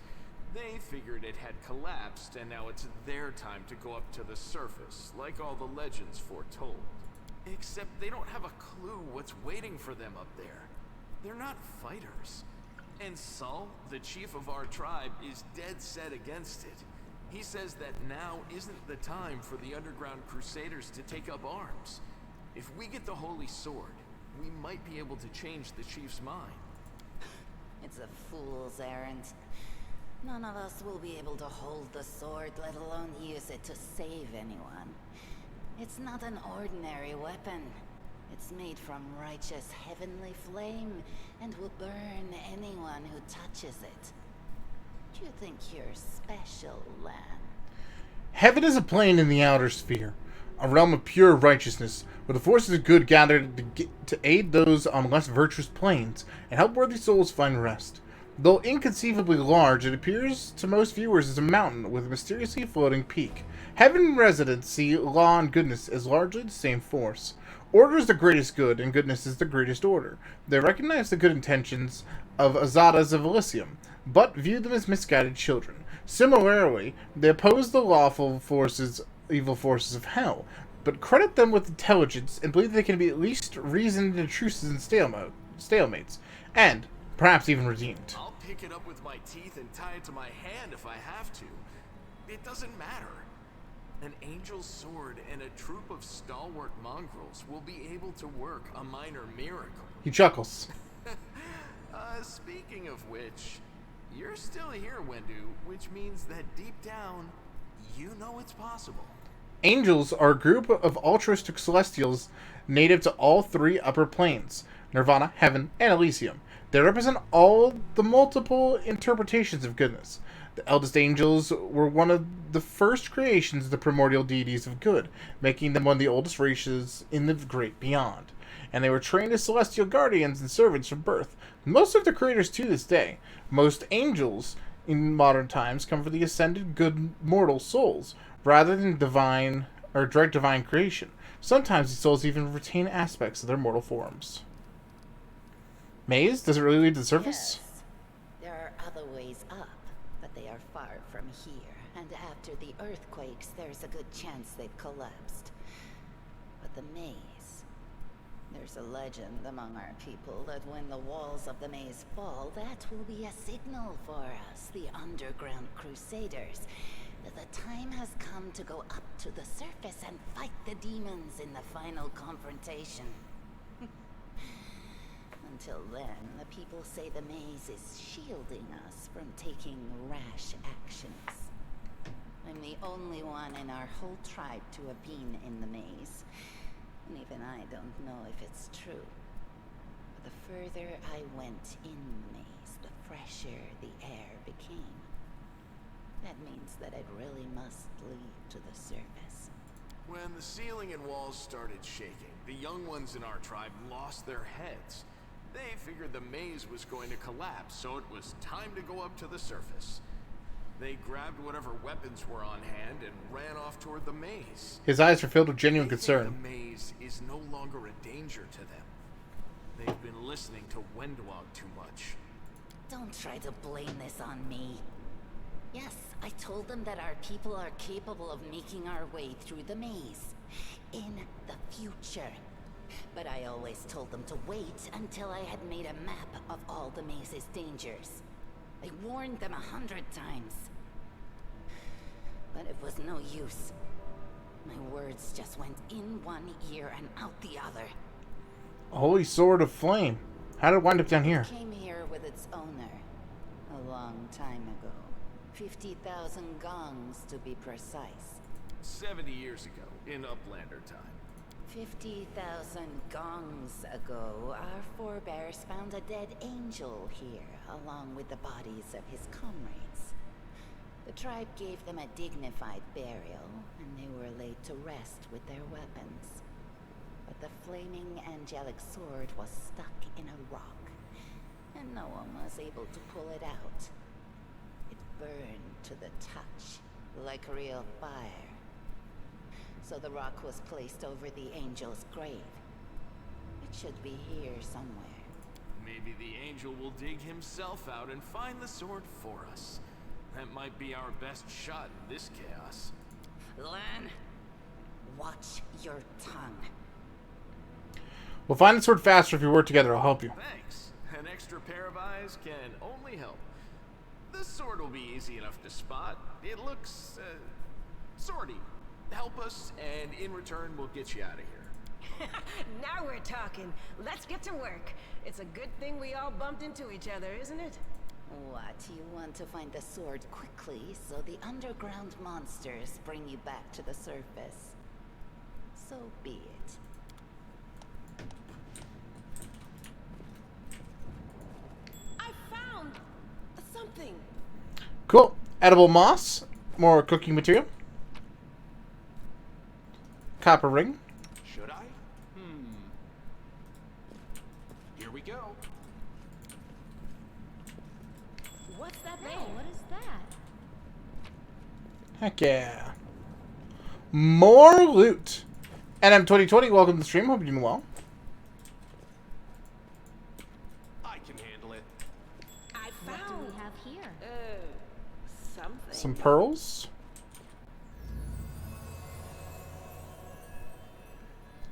Speaker 6: They figured it had collapsed, and now it's their time to go up to the surface, like all the legends foretold. Except they don't have a clue what's waiting for them up there. They're not fighters. And Saul, the chief of our tribe, is dead set against it. He says that now isn't the time for the underground Crusaders to take up arms. If we get the Holy Sword, we might be able to change the chief's mind.
Speaker 15: It's a fool's errand. None of us will be able to hold the sword, let alone use it to save anyone. It's not an ordinary weapon. It's made from righteous heavenly flame and will burn anyone who touches it. Do you think you're special, Lan?
Speaker 1: Heaven is a plane in the outer sphere, a realm of pure righteousness, where the forces of good gather to aid those on less virtuous planes and help worthy souls find rest. Though inconceivably large, it appears to most viewers as a mountain with a mysteriously floating peak. Heaven residents see law and goodness as largely the same force. Order is the greatest good, and goodness is the greatest order. They recognize the good intentions of Azadas of Elysium, but view them as misguided children. Similarly, they oppose the lawful forces, evil forces of hell, but credit them with intelligence and believe they can be at least reasoned into truces and stalemates, and perhaps even redeemed.
Speaker 6: I'll pick it up with my teeth and tie it to my hand if I have to. It doesn't matter. An angel's sword and a troop of stalwart mongrels will be able to work a minor miracle.
Speaker 1: He chuckles.
Speaker 6: Speaking of which, you're still here, Wendu, which means that deep down, you know it's possible.
Speaker 1: Angels are a group of altruistic celestials native to all three upper planes, Nirvana, Heaven, and Elysium. They represent all the multiple interpretations of goodness. The eldest angels were one of the first creations of the primordial deities of good, making them one of the oldest races in the great beyond. And they were trained as celestial guardians and servants from birth. Most of the creators to this day. Most angels in modern times come from the ascended good mortal souls, rather than divine or direct divine creation. Sometimes these souls even retain aspects of their mortal forms. Maze, does it really lead to the surface?
Speaker 15: Yes. There are other ways up, but they are far from here. And after the earthquakes, there's a good chance they've collapsed. But the maze... There's a legend among our people that when the walls of the maze fall, that will be a signal for us, the underground Crusaders, that the time has come to go up to the surface and fight the demons in the final confrontation. Until then, the people say the maze is shielding us from taking rash actions. I'm the only one in our whole tribe to have been in the maze. And even I don't know if it's true. But the further I went in the maze, the fresher the air became. That means that it really must lead to the surface.
Speaker 6: When the ceiling and walls started shaking, the young ones in our tribe lost their heads. They figured the maze was going to collapse, so it was time to go up to the surface. They grabbed whatever weapons were on hand and ran off toward the maze.
Speaker 1: His eyes are filled with genuine concern.
Speaker 6: The maze is no longer a danger to them. They've been listening to Wendwog too much.
Speaker 15: Don't try to blame this on me. Yes, I told them that our people are capable of making our way through the maze. In the future. But I always told them to wait until I had made a map of all the maze's dangers. I warned them 100 times. But it was no use. My words just went in one ear and out the other.
Speaker 1: A holy sword of flame. How did it wind up down here?
Speaker 15: It came here with its owner. A long time ago. 50,000 gongs to be precise.
Speaker 6: 70 years ago, in Uplander time.
Speaker 15: 50,000 gongs ago, our forebears found a dead angel here, along with the bodies of his comrades. The tribe gave them a dignified burial, and they were laid to rest with their weapons. But the flaming angelic sword was stuck in a rock, and no one was able to pull it out. It burned to the touch, like real fire. So the rock was placed over the angel's grave. It should be here somewhere.
Speaker 6: Maybe the angel will dig himself out and find the sword for us. That might be our best shot in this chaos.
Speaker 15: Lan, watch your tongue.
Speaker 1: We'll find the sword faster if we work together. I'll help you.
Speaker 6: Thanks. An extra pair of eyes can only help. This sword will be easy enough to spot. It looks, sorty. Help us, and in return, we'll get you out of here.
Speaker 10: Now we're talking. Let's get to work. It's a good thing we all bumped into each other, isn't it?
Speaker 15: What, you want to find the sword quickly so the underground monsters bring you back to the surface? So be it.
Speaker 10: I found something.
Speaker 1: Cool. Edible moss. More cooking material. Copper ring.
Speaker 4: Should I? Here we go.
Speaker 10: What's that
Speaker 14: Hey,
Speaker 10: there?
Speaker 14: what is that?
Speaker 1: Heck yeah. More loot. NM2020, welcome to the stream. Hope you're doing well.
Speaker 4: I can handle it.
Speaker 10: I
Speaker 14: What
Speaker 10: found
Speaker 14: do we have here?
Speaker 10: something.
Speaker 1: Some pearls.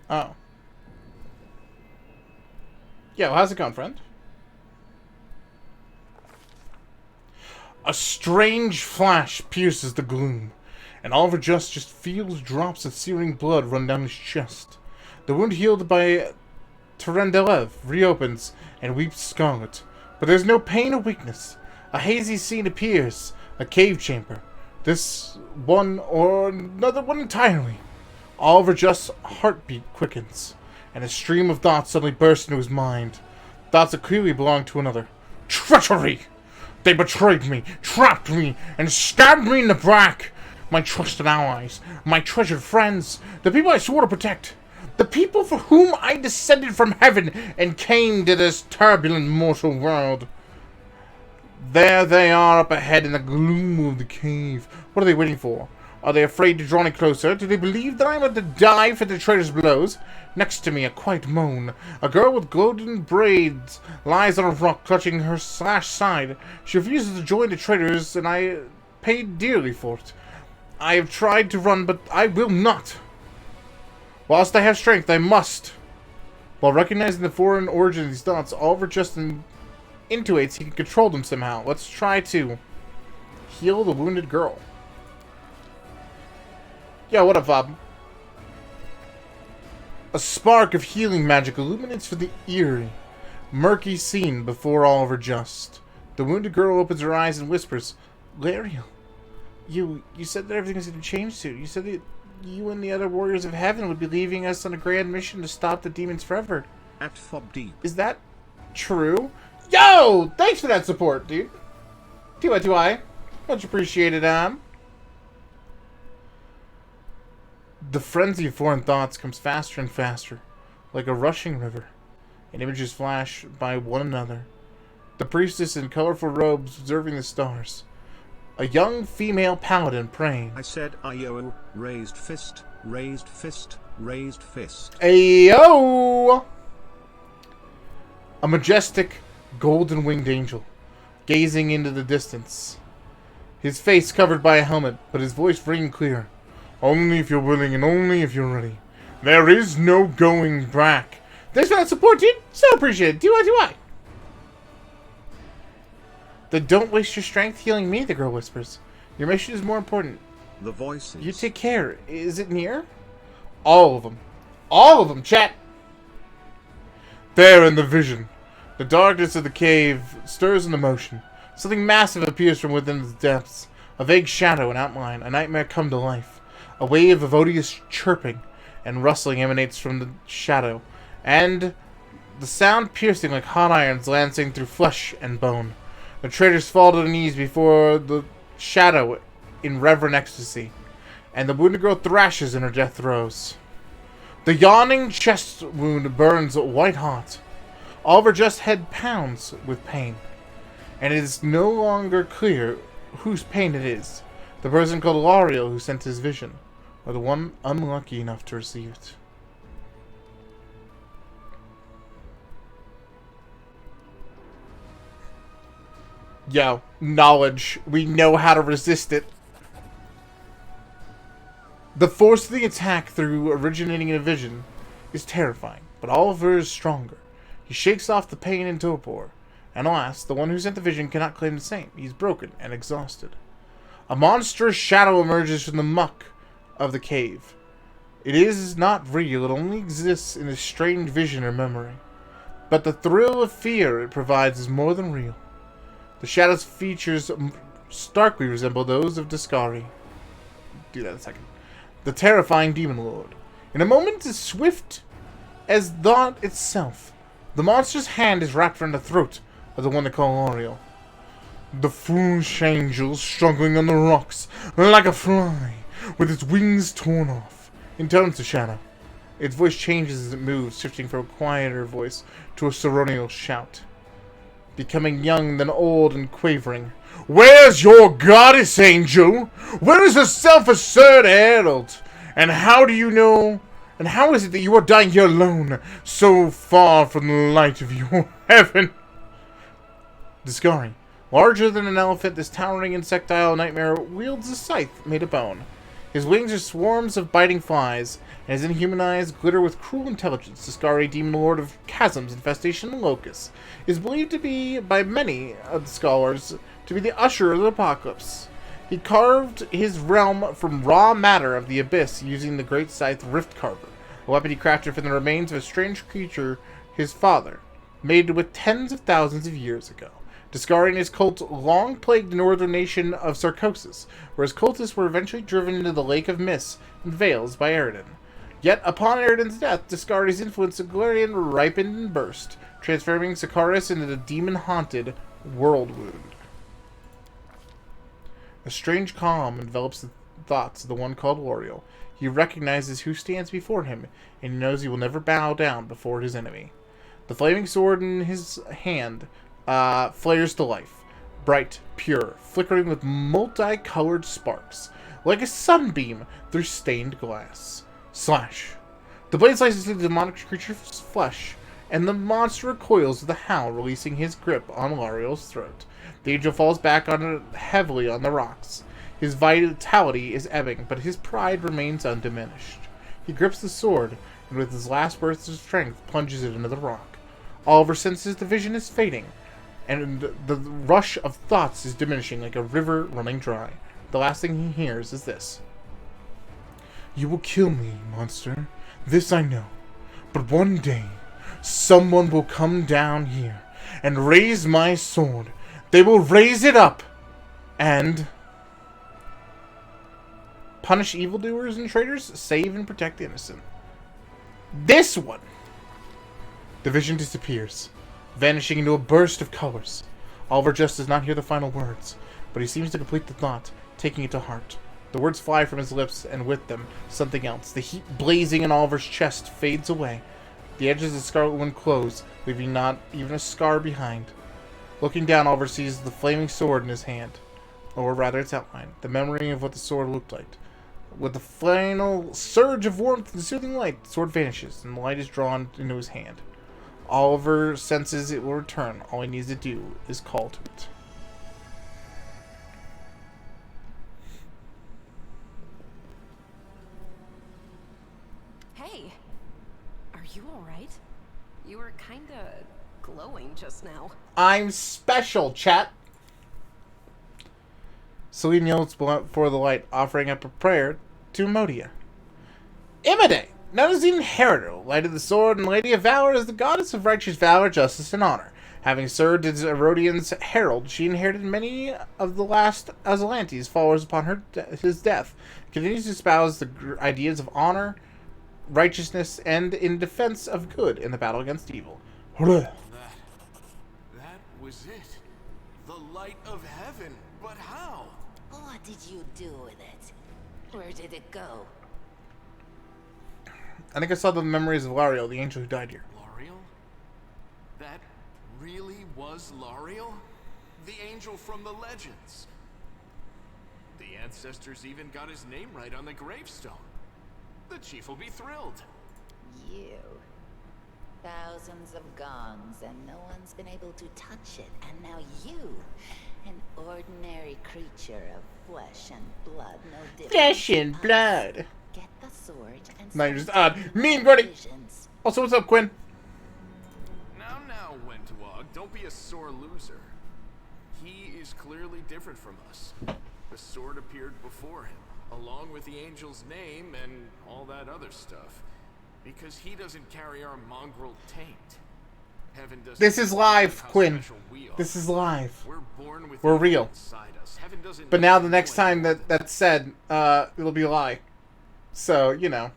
Speaker 1: Oh. Yo, how's it going, friend? A strange flash pierces the gloom, and Oliver just feels drops of searing blood run down his chest. The wound healed by Terendelev reopens and weeps scarlet, but there's no pain or weakness. A hazy scene appears, a cave chamber. This one or another one entirely. Oliver Just's heartbeat quickens, and a stream of thoughts suddenly bursts into his mind. Thoughts that clearly belong to another. Treachery! They betrayed me, trapped me, and stabbed me in the back. My trusted allies, my treasured friends, the people I swore to protect, the people for whom I descended from heaven and came to this turbulent mortal world. There they are up ahead in the gloom of the cave. What are they waiting for? Are they afraid to draw any closer? Do they believe that I am about to die for the traitor's blows? Next to me, a quiet moan. A girl with golden braids lies on a rock, clutching her slashed side. She refuses to join the traitors, and I paid dearly for it. I have tried to run, but I will not. Whilst I have strength, I must. While recognizing the foreign origin of these thoughts, Oliver just intuits he can control them somehow. Let's try to heal the wounded girl. Yo, what up, Bob? A spark of healing magic illuminates for the eerie, murky scene before Oliver Just. The wounded girl opens her eyes and whispers, Lariel, you said that everything was going to change soon. You said that you and the other warriors of heaven would be leaving us on a grand mission to stop the demons forever.
Speaker 16: At Fob Deep.
Speaker 1: Is that true? Yo! Thanks for that support, dude. Do I? Much appreciated, The frenzy of foreign thoughts comes faster and faster, like a rushing river, and images flash by one another. The priestess in colorful robes observing the stars. A young female paladin praying.
Speaker 16: I said Ayo, raised fist, raised fist, raised fist.
Speaker 1: Ayo! A majestic, golden-winged angel, gazing into the distance. His face covered by a helmet, but his voice ringing clear. Only if you're willing and only if you're ready. There is no going back. Thanks for that support, dude. So appreciated. Do I? Then don't waste your strength healing me, the girl whispers. Your mission is more important.
Speaker 16: The voices.
Speaker 1: You take care. Is it near? All of them. All of them, chat. There in the vision. The darkness of the cave stirs into motion. Something massive appears from within the depths. A vague shadow, an outline, a nightmare come to life. A wave of odious chirping and rustling emanates from the shadow, and the sound piercing like hot irons lancing through flesh and bone. The traitors fall to their knees before the shadow in reverent ecstasy, and the wounded girl thrashes in her death throes. The yawning chest wound burns white hot. Oliver Just's head pounds with pain, and it is no longer clear whose pain it is. The person called Lariel who sent his vision, or the one unlucky enough to receive it. Yo, knowledge. We know how to resist it. The force of the attack through originating in a vision is terrifying, but Oliver is stronger. He shakes off the pain and torpor. And alas, the one who sent the vision cannot claim the same. He's broken and exhausted. A monstrous shadow emerges from the muck of the cave. It is not real. It only exists in a strange vision or memory. But the thrill of fear it provides is more than real. The shadow's features starkly resemble those of Discari. Do that in a second. The terrifying demon lord. In a moment as swift as thought itself, the monster's hand is wrapped around the throat of the one they call Oriel. The foolish angel struggling on the rocks like a fly, with its wings torn off, intones the shadow. Its voice changes as it moves, shifting from a quieter voice to a ceremonial shout. Becoming young, then old and quavering. Where's your goddess, angel? Where is the self-asserted herald? And how do you know? And how is it that you are dying here alone, so far from the light of your heaven? Discari, larger than an elephant, this towering insectile nightmare wields a scythe made of bone. His wings are swarms of biting flies, and his inhuman eyes glitter with cruel intelligence. Discari, demon lord of chasms, infestation, and locusts, is believed to be, by many of the scholars, to be the usher of the apocalypse. He carved his realm from raw matter of the abyss using the great scythe Rift Carver, a weapon he crafted from the remains of a strange creature, his father, made with tens of thousands of years ago. Discari and his cult long plagued the northern nation of Sarcosis, where his cultists were eventually driven into the Lake of Mists and Veils by Eridan. Yet, upon Eridan's death, Discari's influence of Galarian ripened and burst, transforming Sakaris into the demon-haunted Worldwound. A strange calm envelops the thoughts of the one called Oriel. He recognizes who stands before him, and he knows he will never bow down before his enemy. The flaming sword in his hand flares to life, bright, pure, flickering with multicolored sparks, like a sunbeam through stained glass. Slash! The blade slices through the demonic creature's flesh, and the monster recoils with a howl, releasing his grip on Lariel's throat. The angel falls back heavily on the rocks. His vitality is ebbing, but his pride remains undiminished. He grips the sword, and with his last burst of strength, plunges it into the rock. Oliver senses the vision is fading, and the rush of thoughts is diminishing like a river running dry. The last thing he hears is this. You will kill me, monster. This I know. But one day, someone will come down here and raise my sword. They will raise it up and punish evildoers and traitors, save and protect the innocent. This one! The vision disappears, vanishing into a burst of colors. Oliver just does not hear the final words, but he seems to complete the thought, taking it to heart. The words fly from his lips, and with them, something else. The heat blazing in Oliver's chest fades away. The edges of the scarlet one close, leaving not even a scar behind. Looking down, Oliver sees the flaming sword in his hand, or rather its outline, the memory of what the sword looked like. With a final surge of warmth and soothing light, the sword vanishes, and the light is drawn into his hand. Oliver senses it will return. All he needs to do is call to it.
Speaker 9: Hey, are you alright? You were kinda glowing just now.
Speaker 1: I'm special, chat. Celine kneels before the light, offering up a prayer to Modia. Imade, known as the Inheritor, lighted the sword and Lady of Valor as the goddess of righteous valor, justice, and honor. Having served as Erodian's herald, she inherited many of the last Azalante's followers upon his death. Continues to espouse the ideas of honor, righteousness, and in defense of good in the battle against evil.
Speaker 6: That was it. The light of heaven. But how?
Speaker 15: What did you do with it? Where did it go?
Speaker 1: I think I saw the memories of Lariel, the angel who died here.
Speaker 6: Lariel? That really was Lariel? The angel from the legends. The ancestors even got his name right on the gravestone. The chief will be thrilled.
Speaker 15: You. Thousands of gongs, and no one's been able to touch it. And now you, an ordinary creature of flesh and blood, no different.
Speaker 1: Flesh and blood.
Speaker 15: Get the sword and
Speaker 1: now you're just odd. Mean Gordy. Also, what's up, Quinn?
Speaker 6: Now, Wentawag, don't be a sore loser. He is clearly different from us. The sword appeared before him, along with the angel's name and all that other stuff. Because he doesn't carry our mongrel taint. Heaven doesn't.
Speaker 1: This is live, Quinn. This is live. We're real. But now the next time that's said, it'll be a lie. So, you know.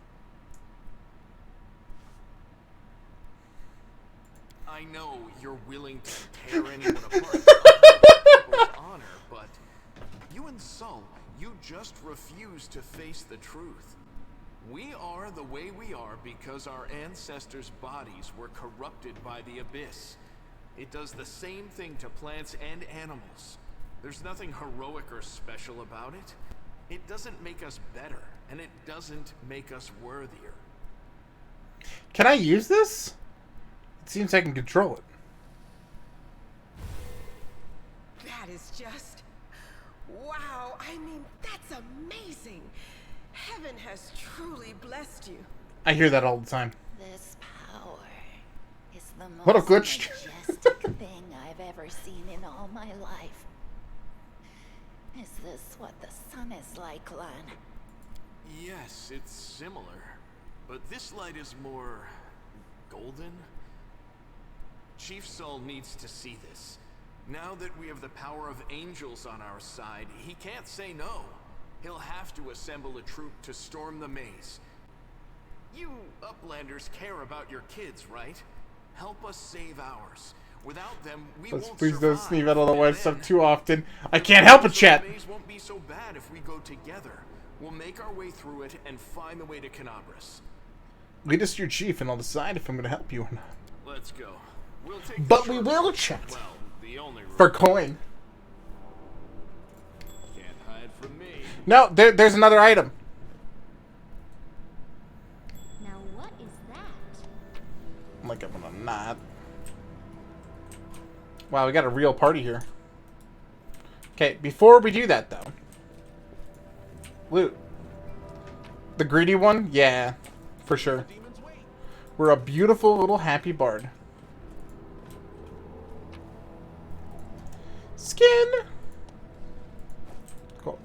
Speaker 6: I know you're willing to tear anyone apart for people's honor, but you and Sol, you just refuse to face the truth. We are the way we are because our ancestors' bodies were corrupted by the abyss. It does the same thing to plants and animals. There's nothing heroic or special about it. It doesn't make us better, and it doesn't make us worthier.
Speaker 1: Can I use this? It seems I can control it.
Speaker 10: That is just... wow, I mean, that's amazing. Heaven has truly blessed you.
Speaker 1: I hear that all the time.
Speaker 15: This power is the
Speaker 1: What a
Speaker 15: most
Speaker 1: glitch.
Speaker 15: majestic thing I've ever seen in all my life. Is this what the sun is like, Lan?
Speaker 6: Yes, it's similar, but this light is more golden. Chief Sol needs to see this. Now that we have the power of angels on our side, he can't say no. He'll have to assemble a troop to storm the maze. You Uplanders care about your kids, right? Help us save ours. Without them, we won't
Speaker 1: Please don't
Speaker 6: survive.
Speaker 1: sneeze out of the white stuff too often. I can't help it, chat.
Speaker 6: The maze won't be so bad if we go together. We'll make our way through it and find the way to Canabras.
Speaker 1: Lead us to your chief, and I'll decide if I'm going to help you or not.
Speaker 6: Let's go. We'll take
Speaker 1: But we will, chat.
Speaker 6: Well, the only
Speaker 1: For coin.
Speaker 6: Can't hide from me.
Speaker 1: No, there's another item.
Speaker 14: Now what is that?
Speaker 1: I'm like, I'm gonna not. Wow, we got a real party here. Okay, before we do that, though. Loot. The greedy one? Yeah, for sure. We're a beautiful little happy bard. Skin! Cool.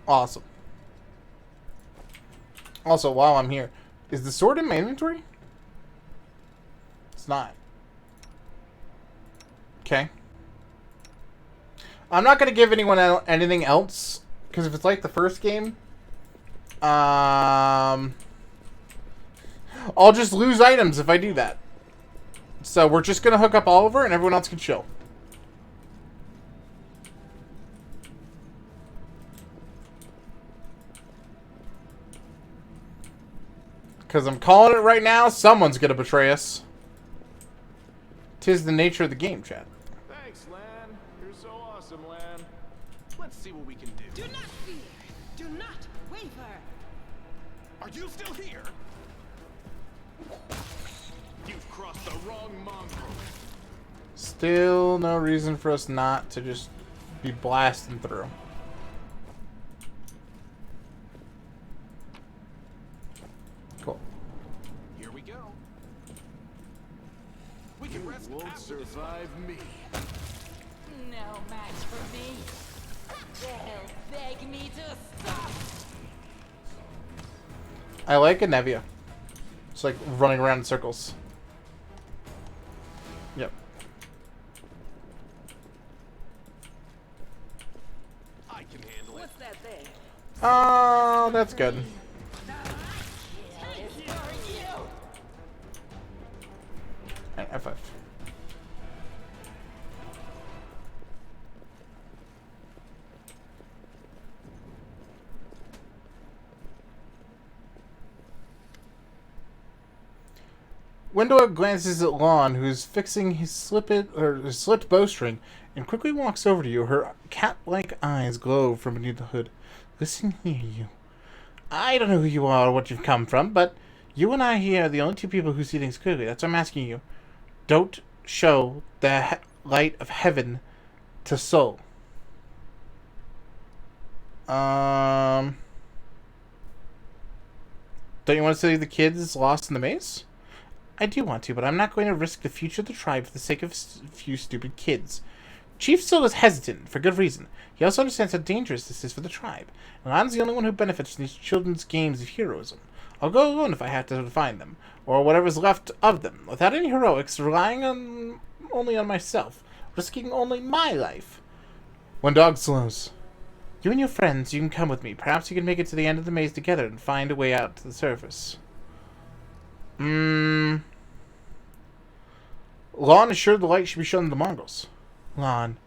Speaker 1: Awesome. Also, while I'm here, is the sword in my inventory? It's not. Okay. I'm not going to give anyone anything else, because if it's like the first game, I'll just lose items if I do that. So we're just going to hook up Oliver, and everyone else can chill. Because I'm calling it right now, someone's going to betray us. 'Tis the nature of the game, chat.
Speaker 4: Thanks, Lan. You're so awesome, Lan. Let's see what we can do.
Speaker 10: Do not fear. Do not waver.
Speaker 4: Are you still here? You've crossed the wrong mongrel.
Speaker 1: Still no reason for us not to just be blasting through. Cool.
Speaker 4: Here we go. We can rest
Speaker 6: won't
Speaker 4: after this
Speaker 6: survive me.
Speaker 11: No match for me. They'll beg me to stop.
Speaker 1: I like Anevia. It's like running around in circles. Yep.
Speaker 4: I can handle it.
Speaker 10: What's that thing?
Speaker 1: Oh, that's good. Alright, F5. Window glances at Lon, who's fixing his slipped bowstring, and quickly walks over to you. Her cat-like eyes glow from beneath the hood. Listen here, you. I don't know who you are or what you've come from, but you and I here are the only two people who see things clearly. That's why I'm asking you. Don't show the light of heaven to soul. Don't you want to save the kids lost in the maze? I do want to, but I'm not going to risk the future of the tribe for the sake of a few stupid kids. Chief Soul is hesitant, for good reason. He also understands how dangerous this is for the tribe. And Lan's the only one who benefits from these children's games of heroism. I'll go alone if I have to find them, or whatever's left of them, without any heroics, relying only on myself, risking only my life. When dog slows. You and your friends, you can come with me. Perhaps you can make it to the end of the maze together and find a way out to the surface. Lon is sure the light should be shown to the Mongols. Lon.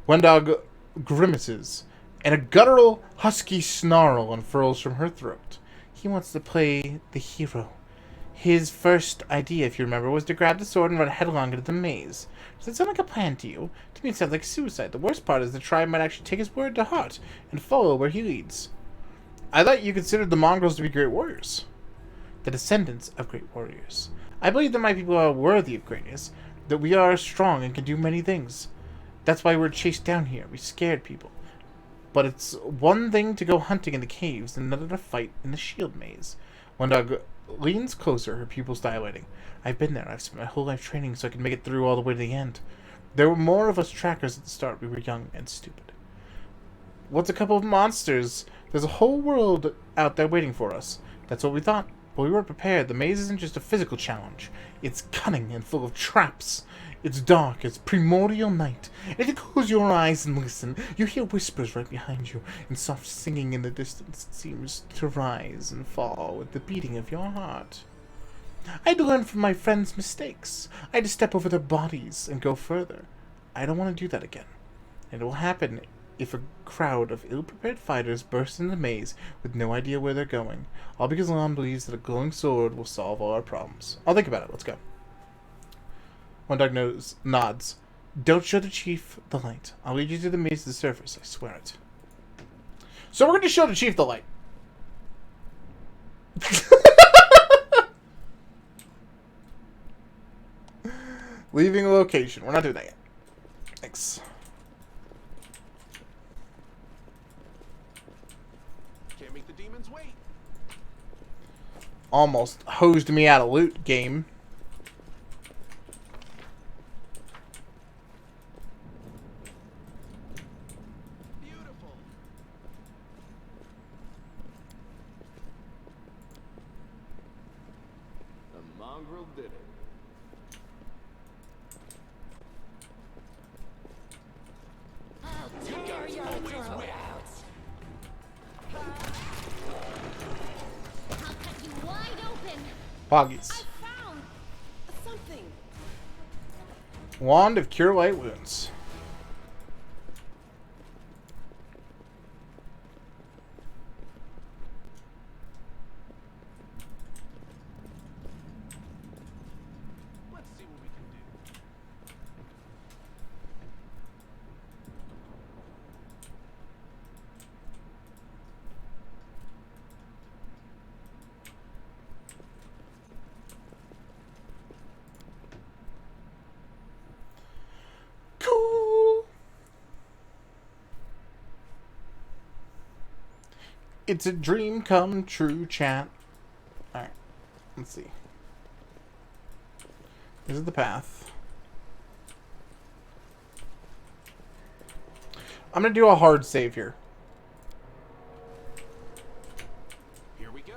Speaker 1: Wendog grimaces, and a guttural, husky snarl unfurls from her throat. He wants to play the hero. His first idea, if you remember, was to grab the sword and run headlong into the maze. Does that sound like a plan to you? To me it sounds like suicide. The worst part is the tribe might actually take his word to heart and follow where he leads. I thought you considered the Mongols to be great warriors. The descendants of great warriors. I believe that my people are worthy of greatness, that we are strong and can do many things. That's why we're chased down here. We scared people. But it's one thing to go hunting in the caves and another to fight in the shield maze. Wendog leans closer, her pupils dilating. I've been there. I've spent my whole life training so I can make it through all the way to the end. There were more of us trackers at the start. We were young and stupid. What's a couple of monsters? There's a whole world out there waiting for us. That's what we thought. But we weren't prepared. The maze isn't just a physical challenge. It's cunning and full of traps. It's dark. It's primordial night. And if you close your eyes and listen, you hear whispers right behind you, and soft singing in the distance seems to rise and fall with the beating of your heart. I had to learn from my friends' mistakes. I had to step over their bodies and go further. I don't want to do that again. And it will happen if a crowd of ill-prepared fighters burst into the maze with no idea where they're going. All because Lon believes that a glowing sword will solve all our problems. I'll think about it. Let's go. Wendog nods. Don't show the chief the light. I'll lead you to the maze to the surface. I swear it. So we're going to show the chief the light. Leaving a location. We're not doing that yet. Thanks.
Speaker 4: Can't make the demons wait.
Speaker 1: Almost hosed me out of loot, game.
Speaker 4: Beautiful.
Speaker 6: The mongrel did it.
Speaker 1: Poggies.
Speaker 10: I found something.
Speaker 1: Wand of Cure Light Wounds.
Speaker 4: Let's see what we can do.
Speaker 1: Cool. It's a dream come true, chat. Alright, let's see. This is the path. I'm gonna do a hard save here.
Speaker 4: Here we go.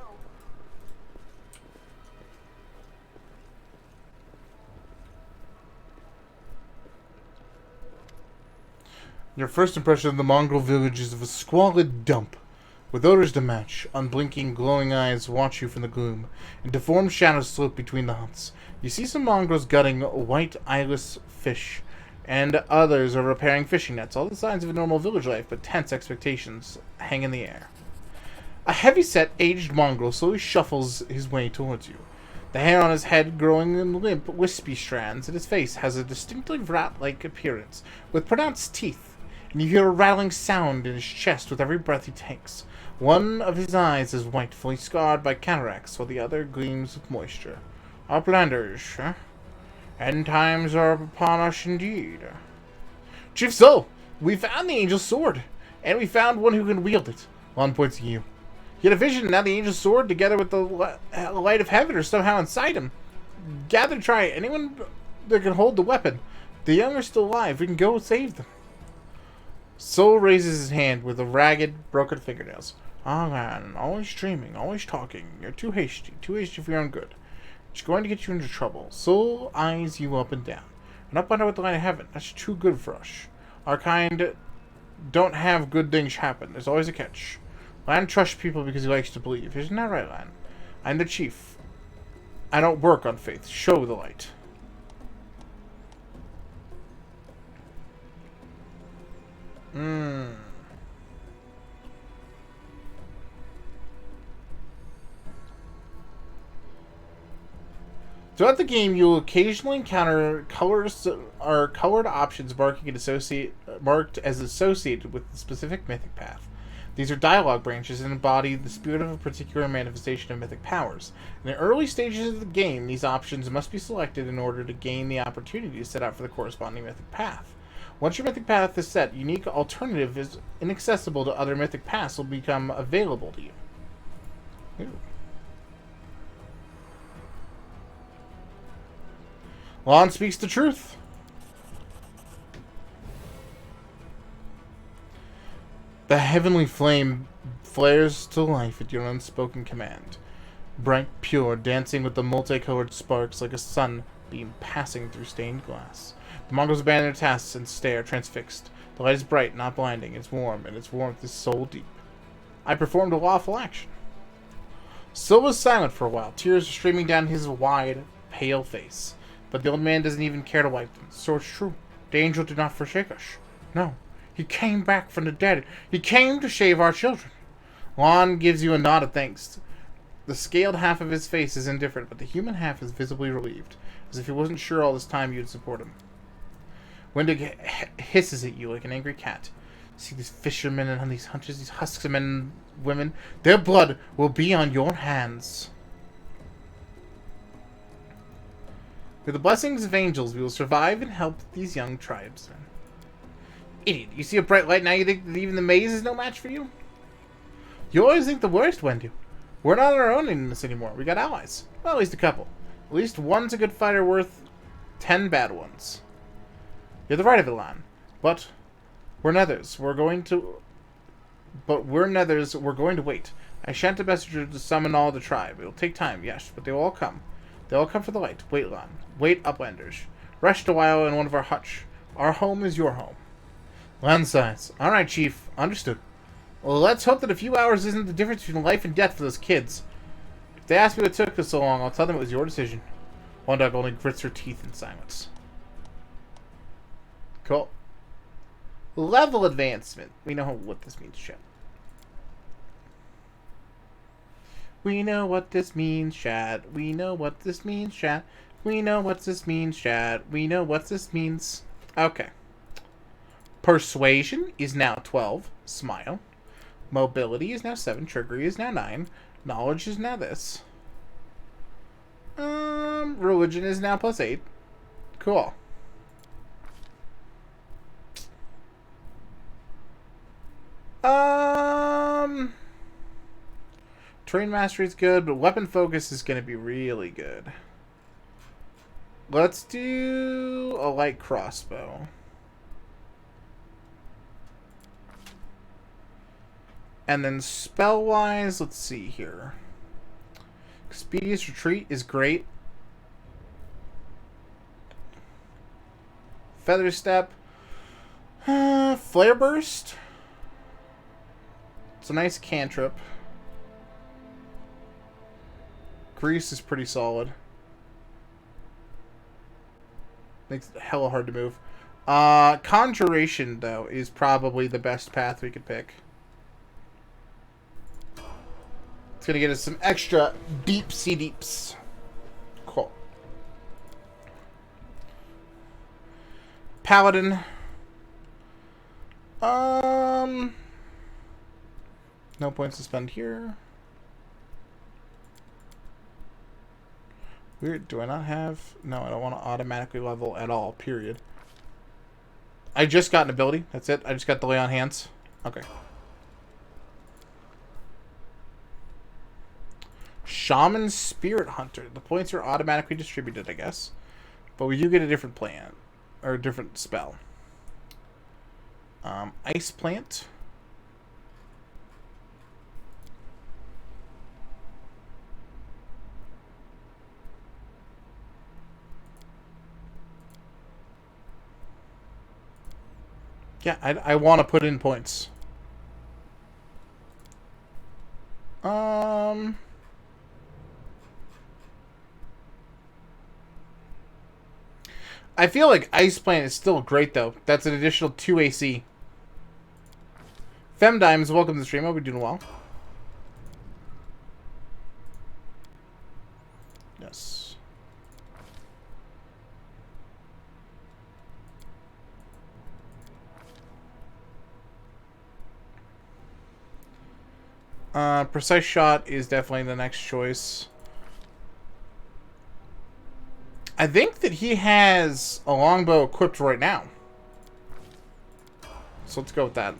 Speaker 1: Your first impression of the mongrel village is of a squalid dump, with odors to match. Unblinking, glowing eyes watch you from the gloom, and deformed shadows slope between the huts. You see some mongrels gutting white eyeless fish, and others are repairing fishing nets. All the signs of a normal village life, but tense expectations hang in the air. A heavy-set, aged mongrel slowly shuffles his way towards you. The hair on his head growing in limp, wispy strands, and his face has a distinctly rat-like appearance, with pronounced teeth, and you hear a rattling sound in his chest with every breath he takes. One of his eyes is white, fully scarred by cataracts, while the other gleams with moisture. Uplanders, huh? End times are upon us indeed. Chief Soul, we found the Angel's Sword, and we found one who can wield it. Lon points at you. He had a vision, and now the Angel's Sword, together with the light of heaven, are somehow inside him. Gather to try anyone that can hold the weapon. The young are still alive. We can go save them. Soul raises his hand with the ragged, broken fingernails. Ah, man, always dreaming, always talking. You're too hasty for your own good. It's going to get you into trouble. Soul eyes you up and down. And up under with the light of heaven. That's too good for us. Our kind don't have good things happen. There's always a catch. Lan trusts people because he likes to believe. Isn't that right, Lan? I'm the chief. I don't work on faith. Show the light. Throughout the game, you'll occasionally encounter colored options marked as associated with the specific mythic path. These are dialogue branches and embody the spirit of a particular manifestation of mythic powers. In the early stages of the game, these options must be selected in order to gain the opportunity to set out for the corresponding mythic path. Once your mythic path is set, unique alternative is inaccessible to other mythic paths will become available to you. Ooh. Lon speaks the truth. The heavenly flame flares to life at your unspoken command. Bright, pure, dancing with the multicolored sparks like a sunbeam passing through stained glass. The Mongols abandon their tasks and stare, transfixed. The light is bright, not blinding. It's warm, and its warmth is soul deep. I performed a lawful action. Syl was silent for a while, tears streaming down his wide, pale face. But the old man doesn't even care to wipe them. So it's true. The angel did not forsake us. No. He came back from the dead. He came to save our children. Lon gives you a nod of thanks. The scaled half of his face is indifferent, but the human half is visibly relieved, as if he wasn't sure all this time you'd support him. Wendig hisses at you like an angry cat. See these fishermen and these hunters, these husks of men and women? Their blood will be on your hands. With the blessings of angels, we will survive and help these young tribes. Idiot, you see a bright light, now you think that even the maze is no match for you? You always think the worst, Wendu. We're not on our own in this anymore. We got allies. Well, at least a couple. At least one's a good fighter worth 10 bad ones. You're the right of it, Lan. But we're Nethers. We're going to wait. I sent a messenger to summon all the tribe. It'll take time, yes, but they will all come. They'll all come for the light. Wait, Lan. Wait, Uplanders. Rest a while in one of our hutch. Our home is your home. Lan sighs. Alright, Chief. Understood. Well, let's hope that a few hours isn't the difference between life and death for those kids. If they ask me what took us so long, I'll tell them it was your decision. One dog only grits her teeth in silence. Cool. Level advancement. We know what this means, chat. We know what this means, chat. We know what this means, chat. We know what this means, chat. We know what this means. Okay. Persuasion is now 12. Smile. Mobility is now 7. Trickery is now 9. Knowledge is now this. Religion is now plus 8. Cool. Terrain mastery is good, but weapon focus is going to be really good. Let's do a light crossbow. And then spell-wise, let's see here. Expeditious Retreat is great. Feather Step. Flare Burst. It's a nice cantrip. Grease is pretty solid. Makes it hella hard to move. Conjuration, though, is probably the best path we could pick. It's going to get us some extra deep sea deeps. Cool. Paladin. No points to spend here. Weird. Do I not have... No, I don't want to automatically level at all, period. I just got an ability. That's it. I just got the lay on hands. Okay. Shaman Spirit Hunter. The points are automatically distributed, I guess. But we do get a different plant. Or a different spell. Ice Plant. Yeah, I want to put in points. I feel like Ice Plant is still great, though. That's an additional 2 AC. Femdimes, welcome to the stream. I'll be doing well. Yes. Precise Shot is definitely the next choice. I think that he has a longbow equipped right now. So let's go with that.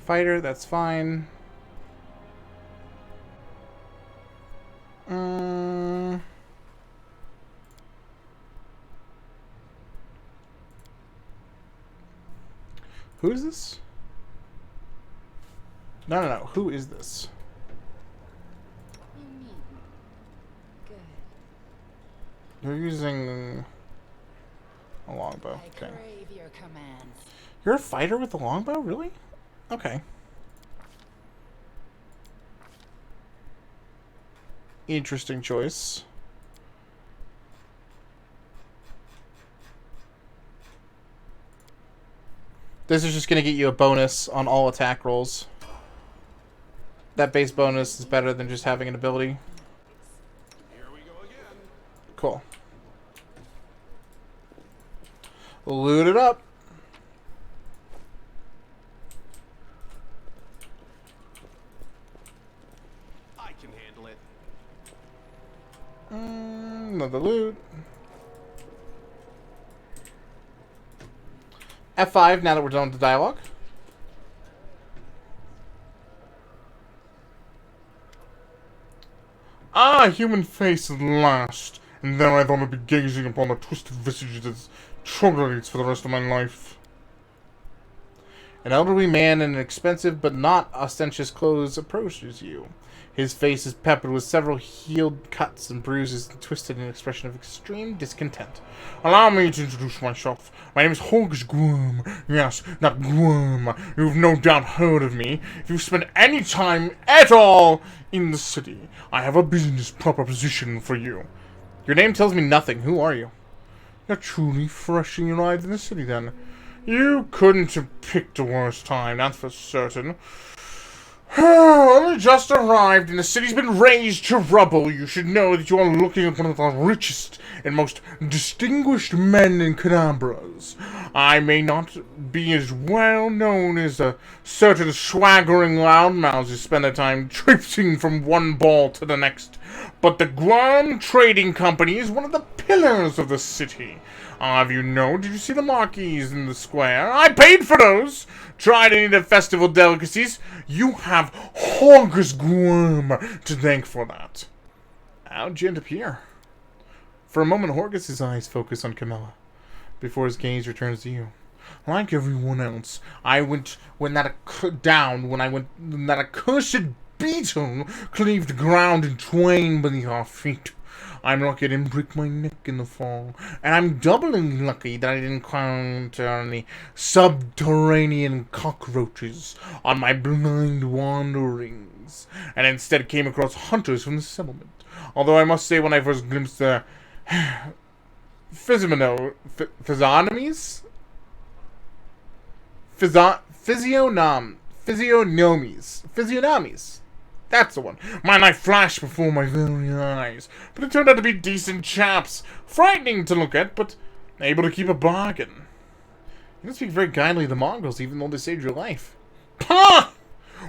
Speaker 1: Fighter, that's fine. Who is this? No. Who is this? You're using a longbow. Okay. You're a fighter with a longbow? Really? Okay. Interesting choice. This is just going to get you a bonus on all attack rolls. That base bonus is better than just having an ability.
Speaker 4: Here we go again.
Speaker 1: Cool. Loot it up.
Speaker 4: I can handle it.
Speaker 1: Another loot. F5 now that we're done with the dialogue. Ah, human face at last. And then I thought I'd be gazing upon the twisted visage that troglodytes for the rest of my life. An elderly man in expensive but not ostentatious clothes approaches you. His face is peppered with several healed cuts and bruises and twisted in an expression of extreme discontent. Allow me to introduce myself. My name is Horgus Gwurm. Yes, not Gwurm. You've no doubt heard of me. If you've spent any time at all in the city, I have a business proposition for you. Your name tells me nothing. Who are you? You're truly freshly arrived in the city, then. You couldn't have picked a worse time, that's for certain. Only just arrived and the city's been razed to rubble. You should know that you are looking at one of the richest and most distinguished men in Canabras. I may not be as well known as a certain swaggering loudmouths who spend their time traipsing from one ball to the next, but the Guam Trading Company is one of the pillars of the city. I'll have you know, did you see the marquees in the square? I paid for those! Tried any of the festival delicacies? You have Horgus Gwurm to thank for that. How'd you end up here? For a moment, Horgus's eyes focus on Camilla, before his gaze returns to you. Like everyone else, I went when that accursed beetle cleaved the ground in twain beneath our feet. I'm lucky I didn't break my neck in the fall, and I'm doubly lucky that I didn't encounter any subterranean cockroaches on my blind wanderings, and instead came across hunters from the settlement. Although I must say, when I first glimpsed their physiognomies, that's the one. My knife flashed before my very eyes, but it turned out to be decent chaps. Frightening to look at, but able to keep a bargain. You don't speak very kindly of the Mongols, even though they saved your life. Pah!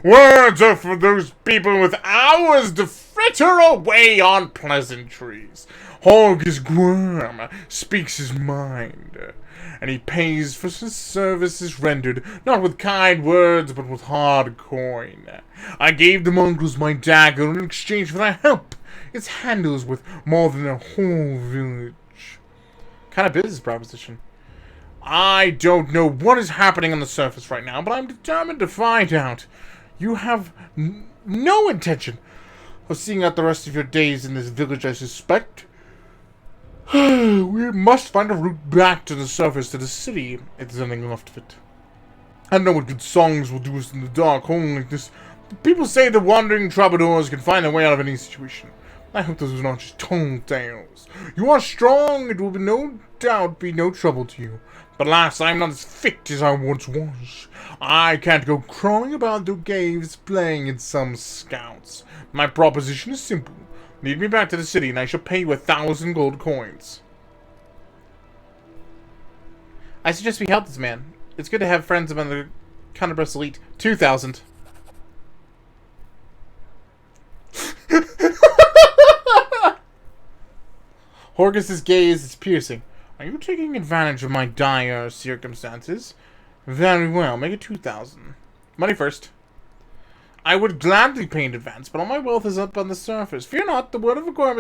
Speaker 1: Words are for those people with hours to fritter away on pleasantries. Horgus Gwyrm speaks his mind, and he pays for his services rendered not with kind words but with hard coin. I gave the mongrels my dagger in exchange for their help. Its handles worth more than a whole village. Kind of business proposition. I don't know what is happening on the surface right now, but I'm determined to find out. You have no intention of seeing out the rest of your days in this village, I suspect. We must find a route back to the surface, to the city, if there's anything left of it. I don't know what good songs will do us in the dark hole like this. But people say the wandering troubadours can find their way out of any situation. I hope those are not just tall tales. You are strong, it will be no doubt be no trouble to you. But alas, I am not as fit as I once was. I can't go crawling about the caves playing in some scouts. My proposition is simple. Lead me back to the city and I shall pay you 1,000 gold coins. I suggest we help this man. It's good to have friends among the Counterbreast elite. 2,000. Horgus's gaze is piercing. Are you taking advantage of my dire circumstances? Very well, make it 2,000. Money first. I would gladly pay in advance, but all my wealth is up on the surface. Fear not, the word of a Gwyrm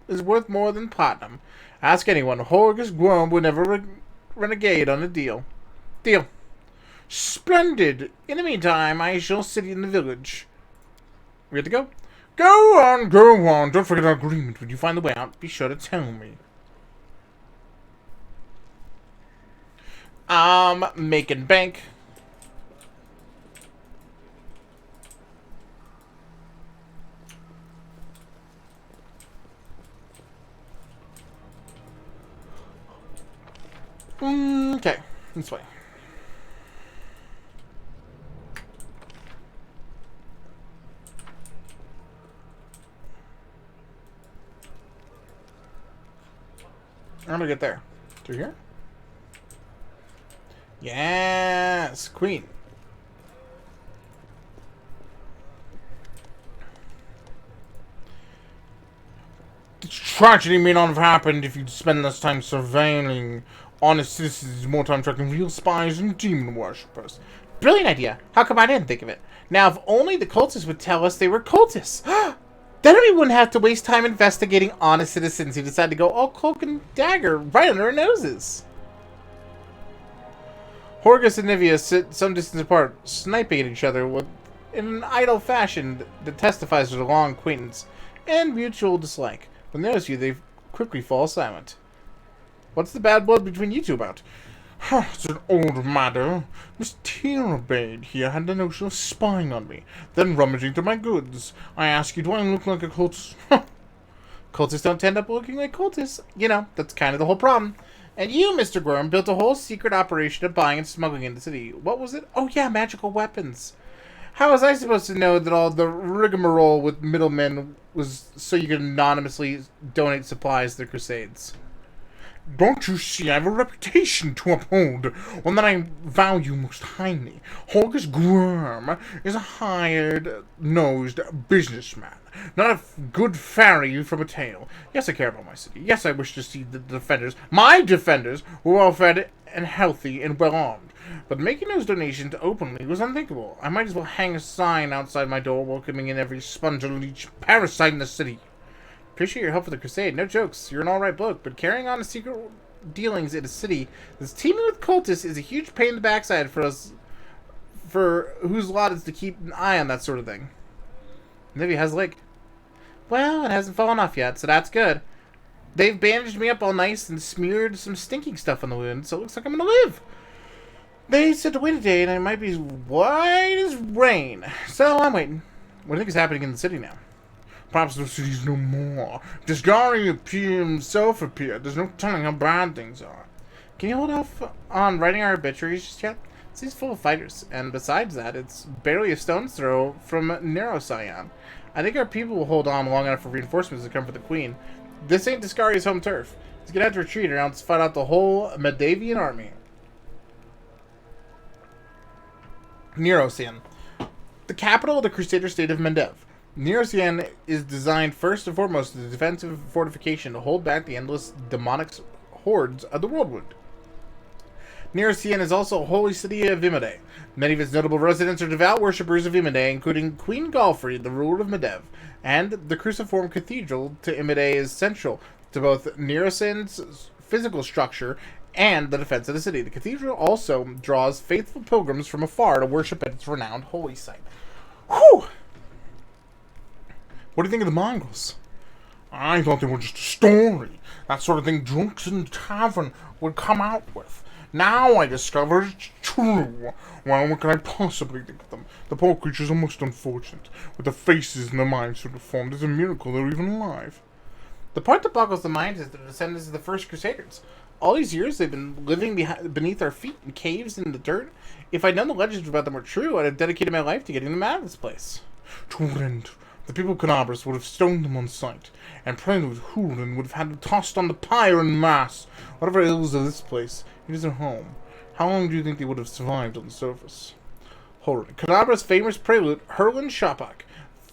Speaker 1: is worth more than platinum. Ask anyone. Horgus Gwyrm would never renegade on a deal. Deal. Splendid. In the meantime, I shall sit in the village. We good to go? Go on, go on. Don't forget our agreement. When you find the way out, be sure to tell me. Making bank. Okay, this way. I'm gonna get there. Through here? Yes, Queen. This tragedy may not have happened if you'd spend less time surveilling honest citizens, more time tracking real spies and demon worshippers. Brilliant idea. How come I didn't think of it? Now, if only the cultists would tell us they were cultists. Then we wouldn't have to waste time investigating honest citizens who decide to go all cloak and dagger right under our noses. Horgus and Nivea sit some distance apart, sniping at each other in an idle fashion that testifies to their long acquaintance and mutual dislike. When they notice you, they quickly fall silent. What's the bad blood between you two about? It's an old matter. Miss Tirabade here had the notion of spying on me, then rummaging through my goods. I ask you, do I look like a cultist? Cultists don't end up looking like cultists. You know, that's kind of the whole problem. And you, Mr. Gwyrm, built a whole secret operation of buying and smuggling in the city. What was it? Oh yeah, magical weapons. How was I supposed to know that all the rigmarole with middlemen was so you could anonymously donate supplies to the Crusades? Don't you see, I have a reputation to uphold, one that I value most highly. Horgus Gwyrm is a hired-nosed businessman, not a good fairy from a tale. Yes, I care about my city. Yes, I wish to see the defenders, my defenders, were well-fed and healthy and well-armed. But making those donations openly was unthinkable. I might as well hang a sign outside my door welcoming in every sponge and leech parasite in the city. Appreciate your help for the Crusade. No jokes. You're an alright bloke. But carrying on secret dealings in a city that's teeming with cultists is a huge pain in the backside for us, for whose lot is to keep an eye on that sort of thing. Maybe it has a leg. Well, it hasn't fallen off yet, so that's good. They've bandaged me up all nice and smeared some stinking stuff on the wound, so it looks like I'm gonna live. They said to wait a day, and I might be as white as rain. So I'm waiting. What do you think is happening in the city now? Perhaps the city's no more. Discari himself appeared. There's no telling how bad things are. Can you hold off on writing our obituaries just yet? The city's full of fighters, and besides that, it's barely a stone's throw from Neuroscion. I think our people will hold on long enough for reinforcements to come for the Queen. This ain't Discari's home turf. He's gonna have to retreat or else fight out the whole Medavian army. Neuroscion. the capital of the Crusader state of Mendev. Nerosian is designed first and foremost as a defensive fortification to hold back the endless demonic hordes of the Worldwood. Nerosian is also a holy city of Imade. Many of its notable residents are devout worshippers of Imade, including Queen Galfrey, the ruler of Mendev, and the cruciform cathedral to Imade is central to both Nerosian's physical structure and the defense of the city. The cathedral also draws faithful pilgrims from afar to worship at its renowned holy site. Whew! What do you think of the Mongols? I thought they were just a story. That sort of thing drunks in the tavern would come out with. Now I discover it's true. Well, what can I possibly think of them? The poor creatures are most unfortunate, with their faces and their minds so deformed. It's a miracle they're even alive. The part that boggles the mind is the descendants of the First Crusaders. All these years they've been living beneath our feet in caves in the dirt. If I'd known the legends about them were true, I'd have dedicated my life to getting them out of this place. Torrent. The people of Canabras would have stoned them on sight, and Prelude Hoolan would have had them tossed on the pyre en masse. Whatever ills of this place, it is their home. How long do you think they would have survived on the surface? Horan. Canabras' famous prelude, Herlin Shapak,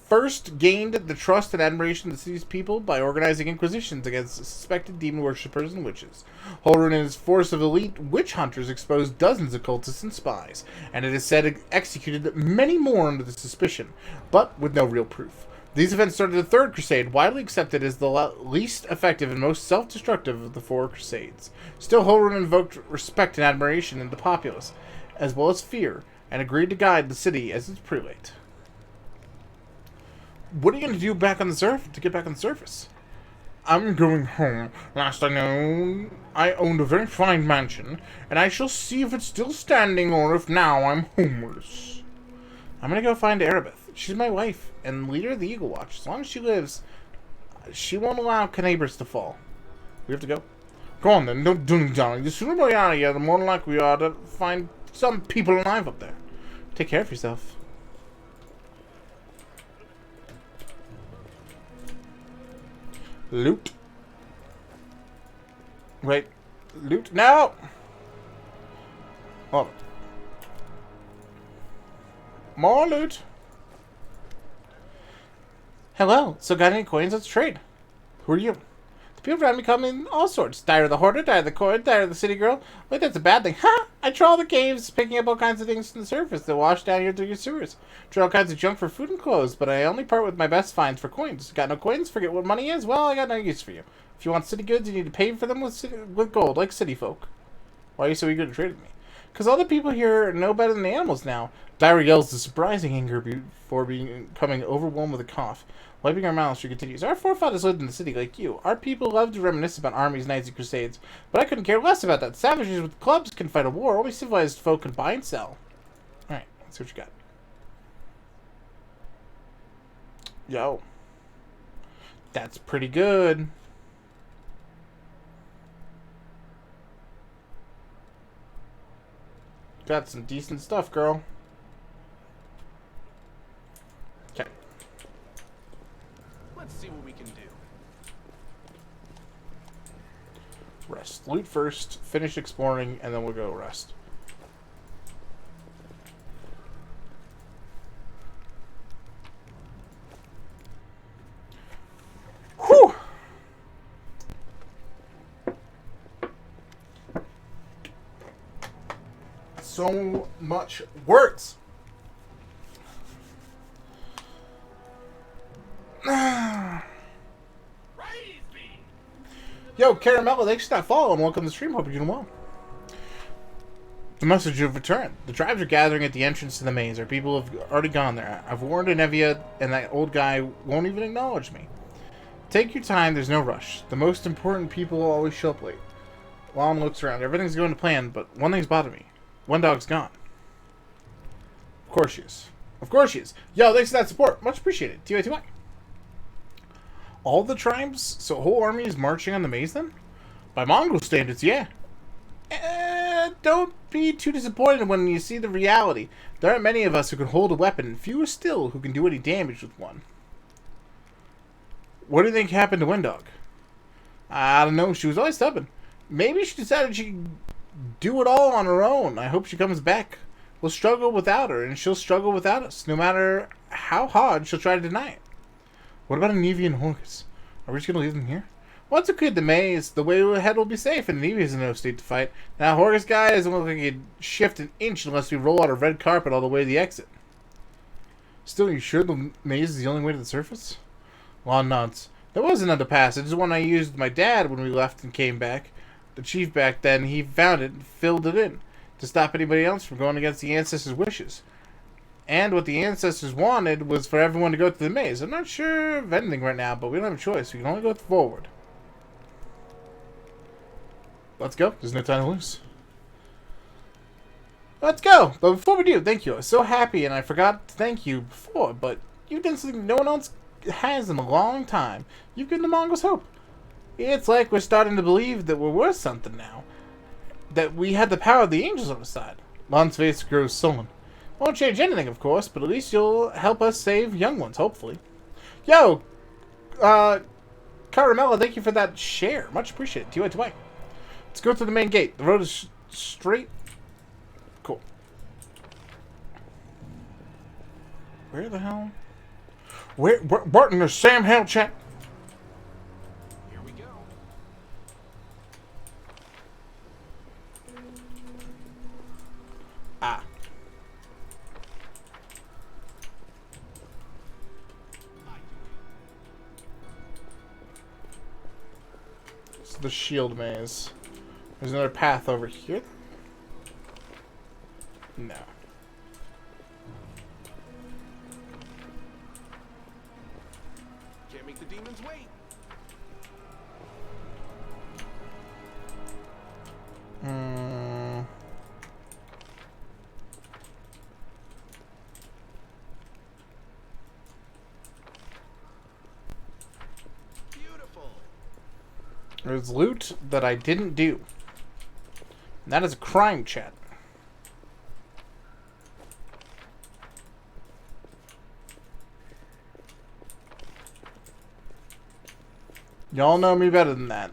Speaker 1: first gained the trust and admiration of the city's people by organizing inquisitions against suspected demon worshippers and witches. Horan and his force of elite witch hunters exposed dozens of cultists and spies, and it is said executed many more under the suspicion, but with no real proof. These events started the Third Crusade, widely accepted as the least effective and most self-destructive of the four Crusades. Still, Horan invoked respect and admiration in the populace, as well as fear, and agreed to guide the city as its prelate. What are you going to do back on the to get back on the surface? I'm going home. Last I know, I owned a very fine mansion, and I shall see if it's still standing or if now I'm homeless. I'm going to go find Erebeth. She's my wife and leader of the Eagle Watch. As long as she lives, she won't allow Canabras to fall. We have to go. Go on then, don't do it, darling. The sooner we're out of here, the more likely we are to find some people alive up there. Take care of yourself. Loot. Wait. Loot. No! Hold on. More loot. Hello. So got any coins? Let's trade. Who are you? The people around me come in all sorts. Dire of the hoarder, dire of the coin, dire of the city girl. Wait, that's a bad thing. Ha! I trawl the caves, picking up all kinds of things from the surface that wash down here through your sewers. Trade all kinds of junk for food and clothes, but I only part with my best finds for coins. Got no coins? Forget what money is? Well, I got no use for you. If you want city goods, you need to pay for them with gold, like city folk. Why are you so eager to trade with me? Because all the people here know better than the animals now. Dire yells with surprising anger before becoming overwhelmed with a cough. Wiping our mouths, she continues. Our forefathers lived in the city like you. Our people loved to reminisce about armies, knights, and crusades. But I couldn't care less about that. Savages with clubs can fight a war. Only civilized folk can buy and sell. Alright, let's see what you got. Yo. That's pretty good. Got some decent stuff, girl. Okay.
Speaker 4: Let's see what we can do.
Speaker 1: Rest. Loot first, finish exploring, and then we'll go rest. Whew! So much words. Yo, Caramella, thanks for that follow and welcome to the stream. Hope you're doing well. The message of return. The tribes are gathering at the entrance to the maze. Our people have already gone there. I've warned Anevia, and that old guy won't even acknowledge me. Take your time, there's no rush. The most important people will always show up late. Lon looks around. Everything's going to plan, but one thing's bothering me. One dog's gone. Of course she is. Of course she is. Yo, thanks for that support. Much appreciated. TY2Y. All the tribes? So a whole army is marching on the maze then? By Mongol standards, yeah. Don't be too disappointed when you see the reality. There aren't many of us who can hold a weapon, and fewer still who can do any damage with one. What do you think happened to Windog? I don't know. She was always stubborn. Maybe she decided she could do it all on her own. I hope she comes back. we'll struggle without her, and she'll struggle without us, no matter how hard she'll try to deny it. What about Anivia and Horgus? Are we just going to leave them here? Once we cleared the maze, the way ahead will be safe, and Anivia's in no state to fight. Now, Horgus guy doesn't look like he'd shift an inch unless we roll out a red carpet all the way to the exit. Still, you sure the maze is the only way to the surface? Well, nuts. There was another passage, the one I used with my dad when we left and came back. The chief back then, he found it and filled it in to stop anybody else from going against the ancestors' wishes. And what the ancestors wanted was for everyone to go through the maze. I'm not sure of anything right now, but we don't have a choice. We can only go forward. Let's go. There's no time to lose. Let's go. But before we do, thank you. I was so happy, and I forgot to thank you before, but you've done something no one else has in a long time. You've given the Mongols hope. It's like we're starting to believe that we're worth something now. That we had the power of the angels on our side. Lon's face grows sullen. Won't change anything, of course, but at least you'll help us save young ones, hopefully. Yo, Caramella, thank you for that share. Much appreciated. TY. Let's go through the main gate. The road is straight. Cool. Where the hell? What in the Sam Hell chat?
Speaker 4: Here we go.
Speaker 1: Ah. It's the shield maze. There's another path over here. No.
Speaker 4: Can't make the demons wait. Beautiful.
Speaker 1: There's loot that I didn't do. And that is a crime, chat. Y'all know me better than that.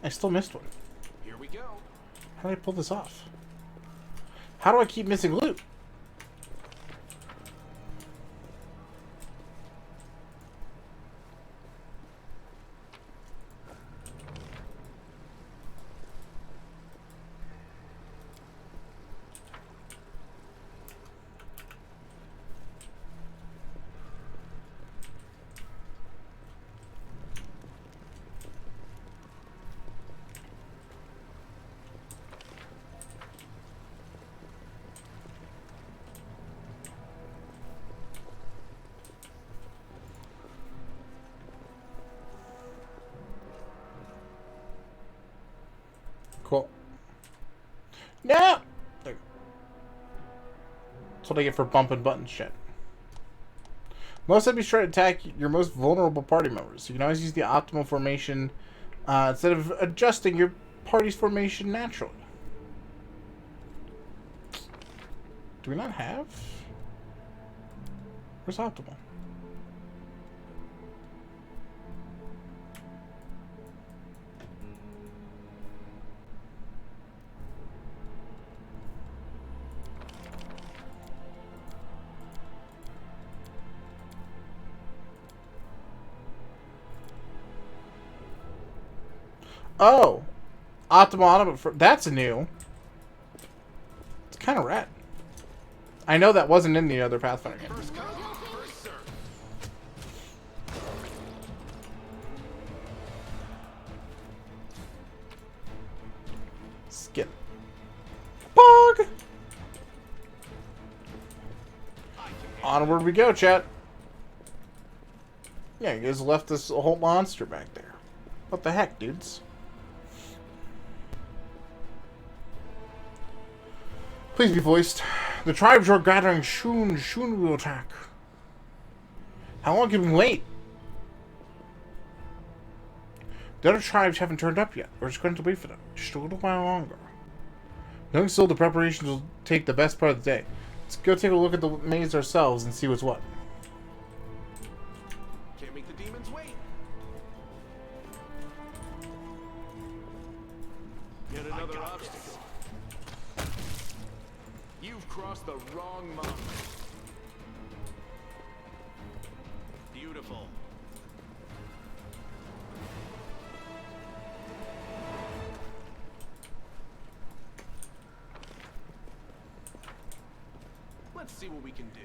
Speaker 1: I still missed one.
Speaker 4: Here we go.
Speaker 1: How do I pull this off? How do I keep missing loot? Cool. No! There. That's what I get for bumping buttons, shit. Most enemies try to attack your most vulnerable party members. You can always use the optimal formation instead of adjusting your party's formation naturally. Do we not have? Where's optimal? Oh, optimal auto. That's new. It's kind of rad. I know that wasn't in the other Pathfinder game.
Speaker 4: First come, first serve.
Speaker 1: Skin. Bog. Onward we go, chat. Yeah, you guys left this whole monster back there. What the heck, dudes? Please be voiced. The tribes are gathering soon. Soon we will attack. How long can we wait? The other tribes haven't turned up yet. We're just going to wait for them. Just a little while longer. Knowing so, the preparations will take the best part of the day. Let's go take a look at the maze ourselves and see what's what.
Speaker 4: Can't make the demons wait.
Speaker 6: Yet another obstacle. You've crossed the wrong mountain.
Speaker 4: Beautiful. Let's see what we can do.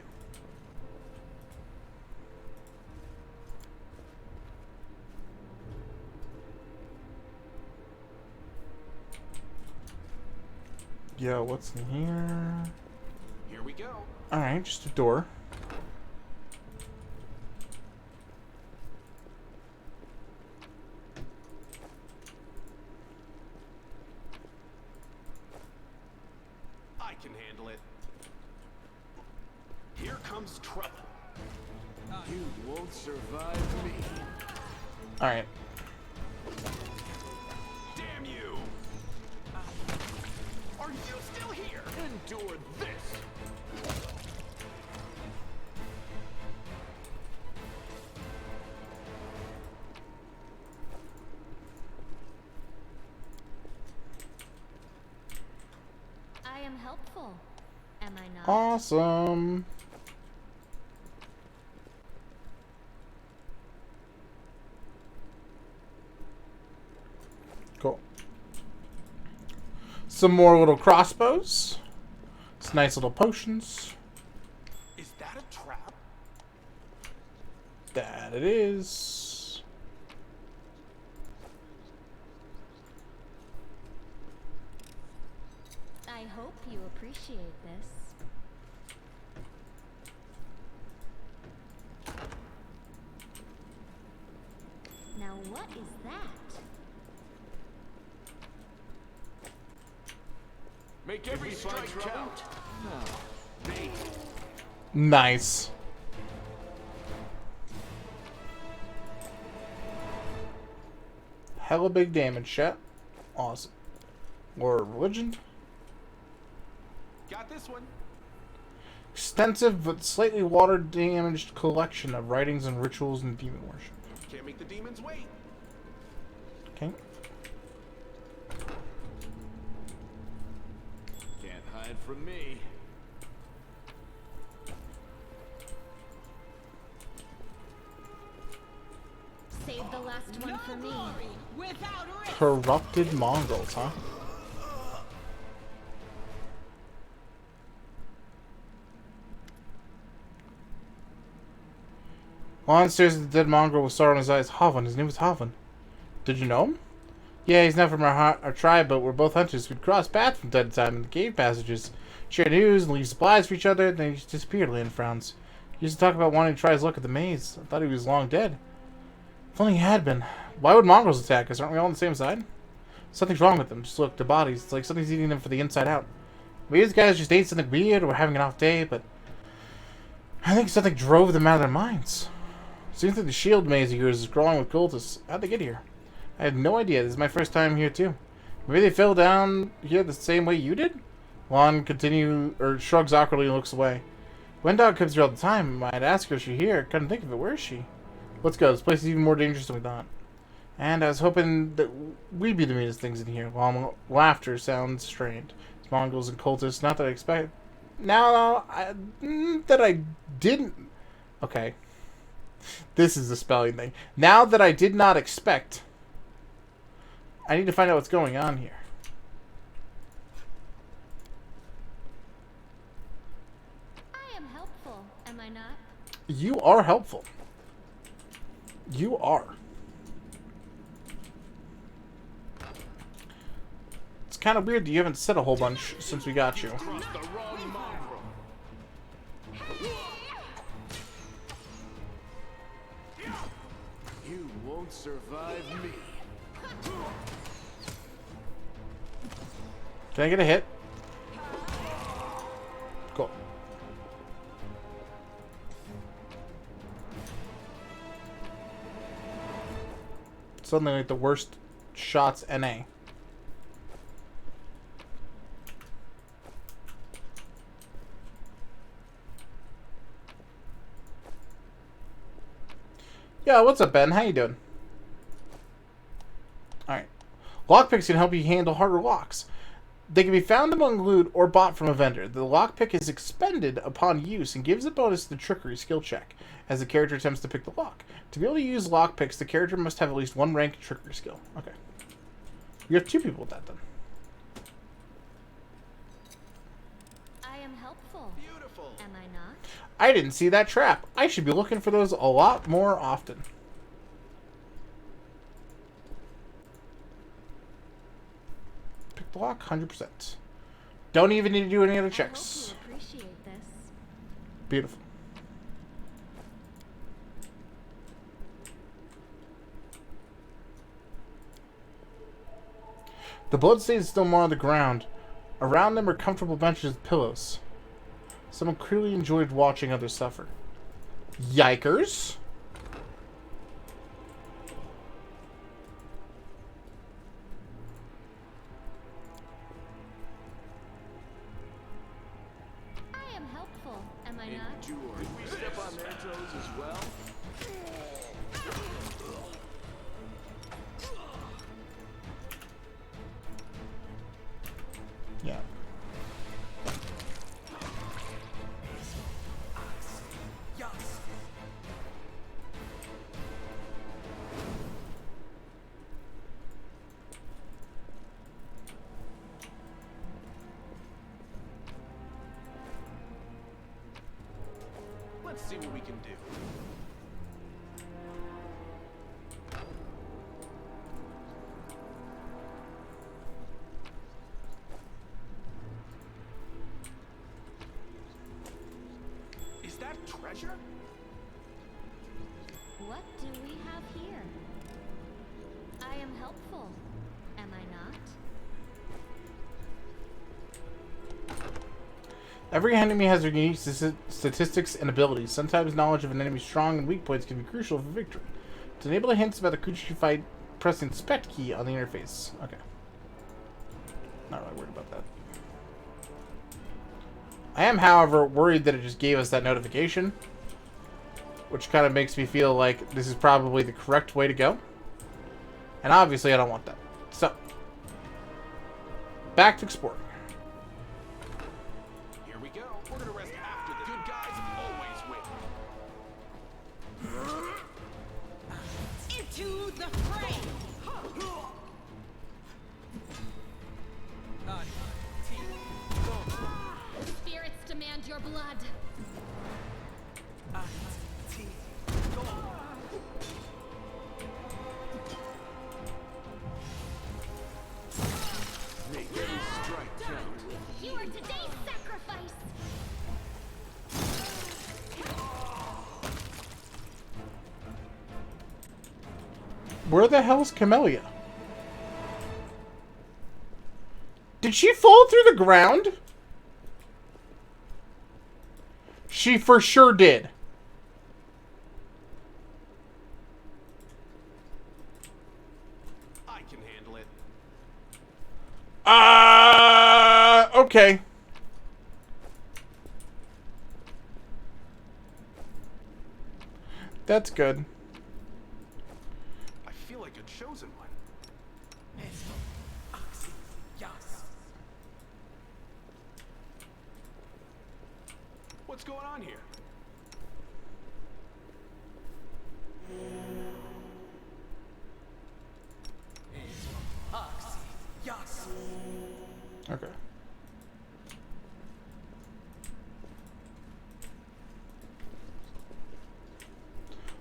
Speaker 1: Yo, what's in here?
Speaker 4: Here we go.
Speaker 1: Alright, just a door.
Speaker 4: I can handle it. Here comes trouble.
Speaker 6: You won't survive me.
Speaker 1: Alright.
Speaker 4: Damn you! Are you still here?
Speaker 6: Endure this.
Speaker 14: I am helpful, am I not?
Speaker 1: Awesome. Cool. Some more little crossbows. Some nice little potions.
Speaker 4: Is that a trap?
Speaker 1: That it is.
Speaker 14: I hope you appreciate this. Now what is that?
Speaker 6: Make every strike count. No. Bait.
Speaker 1: Nice. Hella big damage, chat. Awesome. Or religion.
Speaker 4: Got this one.
Speaker 1: Extensive but slightly water-damaged collection of writings and rituals and demon worship.
Speaker 4: Can't make the demons wait.
Speaker 1: Okay.
Speaker 6: Can't hide from me.
Speaker 14: Save the last one for me.
Speaker 1: Corrupted Mongols, huh? Juan stares at the dead mongrel with sorrow in his eyes. Havan, his name was Havan. Did you know him? Yeah, he's not from our tribe, but we're both hunters. We'd cross paths from time to time in the cave passages, share news, and leave supplies for each other, then he just disappeared, Land frowns. He used to talk about wanting to try his luck at the maze. I thought he was long dead. If only he had been. Why would mongrels attack us? Aren't we all on the same side? Something's wrong with them. Just look, their bodies. It's like something's eating them from the inside out. Maybe these guys just ate something weird or were having an off day, but I think something drove them out of their minds. Seems like the shield maze of yours is crawling with cultists. How'd they get here? I have no idea. This is my first time here too. Maybe they fell down here the same way you did? Lon shrugs awkwardly and looks away. Wendog comes here all the time. I'd ask her if she's here. Couldn't think of it. Where is she? Let's go. This place is even more dangerous than we thought. And I was hoping that we'd be the meanest things in here. Laughter sounds strained. It's Mongols and cultists. Not that I expect. That I didn't. Okay. This is the spelling thing. Now that I did not expect. I need to find out what's going on here.
Speaker 14: I am helpful, am I not?
Speaker 1: You are helpful. You are. It's kind of weird that you haven't said a whole bunch since we got you.
Speaker 6: You won't survive me.
Speaker 1: Can I get a hit? Cool. Suddenly like the worst shots NA. Yo, what's up, Ben? How you doing? Alright. Lockpicks can help you handle harder locks. They can be found among loot or bought from a vendor. The lockpick is expended upon use and gives a bonus to the trickery skill check as the character attempts to pick the lock. To be able to use lockpicks, the character must have at least one rank in trickery skill. Okay. You have 2 people with that then.
Speaker 14: I am helpful.
Speaker 4: Beautiful.
Speaker 14: Am I not?
Speaker 1: I didn't see that trap. I should be looking for those a lot more often. Pick the lock, 100%. Don't even need to do any other checks.
Speaker 14: I hope you appreciate this.
Speaker 1: Beautiful. The bloodstains still more on the ground. Around them are comfortable benches with pillows. Someone clearly enjoyed watching others suffer. Yikers!
Speaker 14: I am helpful. Am I not?
Speaker 6: Did we step on their toes as well?
Speaker 1: Yeah.
Speaker 4: Let's see what we can do. Is that treasure?
Speaker 14: What do we have here? I am helpful. Am I not?
Speaker 1: Every enemy has their unique statistics and abilities. Sometimes knowledge of an enemy's strong and weak points can be crucial for victory. To enable the hints about the creature you fight, press the inspect key on the interface. Okay. Not really worried about that. I am, however, worried that it just gave us that notification, which kind of makes me feel like this is probably the correct way to go. And obviously I don't want that. So, back to exploring.
Speaker 4: Here we go. We're gonna rest after the good guys always win.
Speaker 10: Into the fray!
Speaker 14: Spirits demand your blood.
Speaker 6: Make every strike count.
Speaker 14: You are today's sacrifice.
Speaker 1: Where the hell's Camellia? Did she fall through the ground? She for sure did.
Speaker 4: I can handle it.
Speaker 1: Okay. That's good.
Speaker 4: I feel like a chosen one. What's going on here?
Speaker 1: Okay.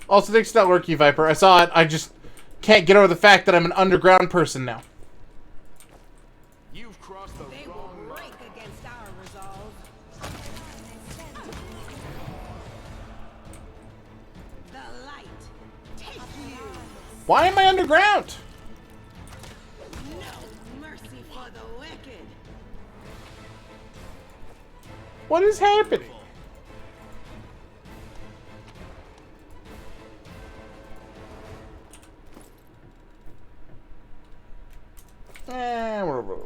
Speaker 1: Also, thanks for that lurky, Viper. I saw it. I just can't get over the fact that I'm an underground person now.
Speaker 4: You've crossed the
Speaker 10: They
Speaker 4: wrong
Speaker 10: will
Speaker 4: line.
Speaker 10: break against our resolve. The light, take you.
Speaker 1: Why am I underground?
Speaker 10: No mercy for the wicked.
Speaker 1: What is happening?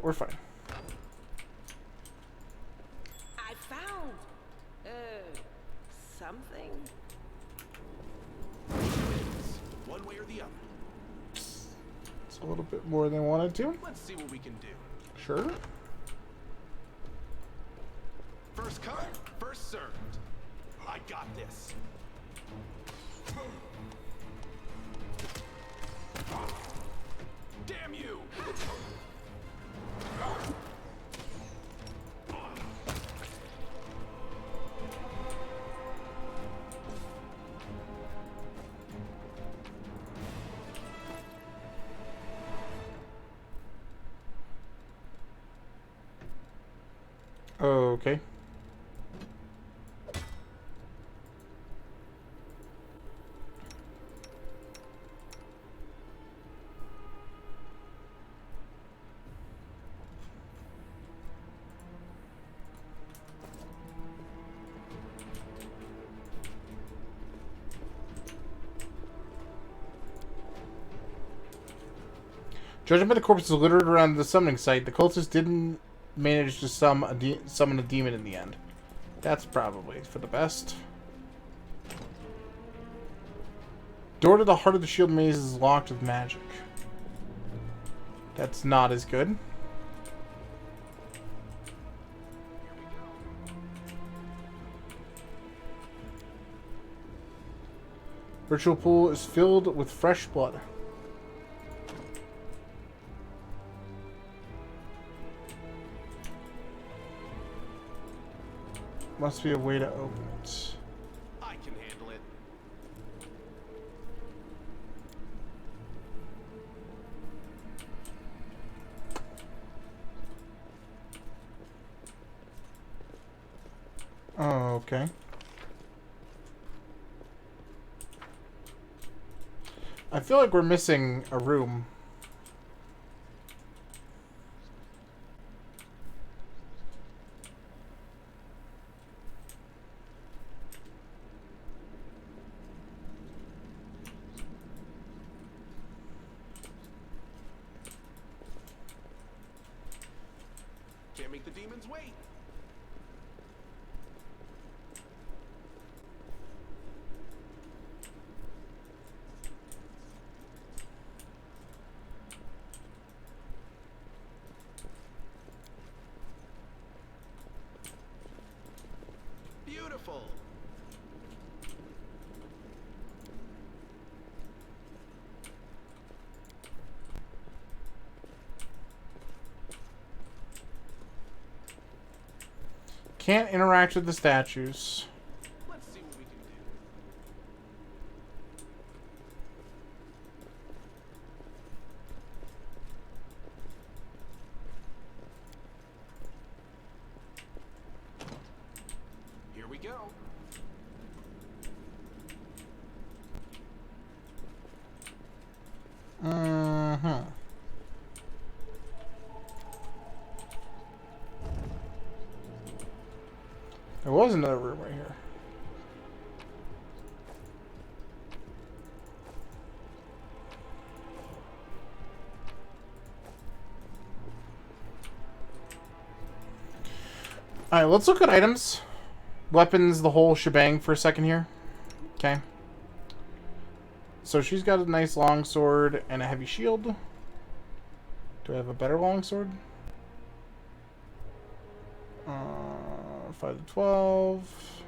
Speaker 1: We're fine.
Speaker 10: I found, something.
Speaker 1: It's a little bit more than I wanted to.
Speaker 4: Let's see what we can do.
Speaker 1: Sure.
Speaker 4: First come, first served. I got this. Damn you!
Speaker 1: Okay. Judging by the corpses littered around the summoning site, the cultists didn't manage to summon a demon in the end. That's probably for the best. Door to the heart of the shield maze is locked with magic. That's not as good. Ritual pool is filled with fresh blood. Must be a way to open it.
Speaker 4: I can handle it.
Speaker 1: Oh, okay. I feel like we're missing a room.
Speaker 4: Can't make the demons wait. Beautiful.
Speaker 1: Can't interact with the statues.
Speaker 4: Let's see what we can do. Here we go.
Speaker 1: There was another room right here. Alright, let's look at items. Weapons, the whole shebang for a second here. Okay. So she's got a nice longsword and a heavy shield. Do I have a better longsword? 5 to 12.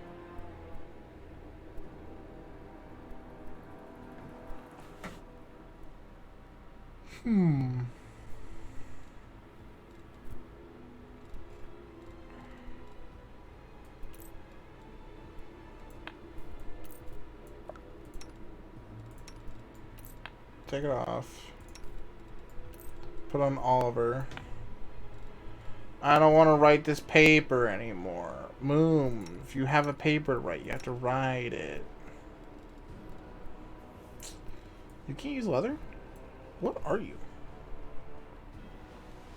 Speaker 1: Take it off. Put on Oliver. I don't want to write this paper anymore. Moon, if you have a paper to write, you have to write it. You can't use leather? What are you?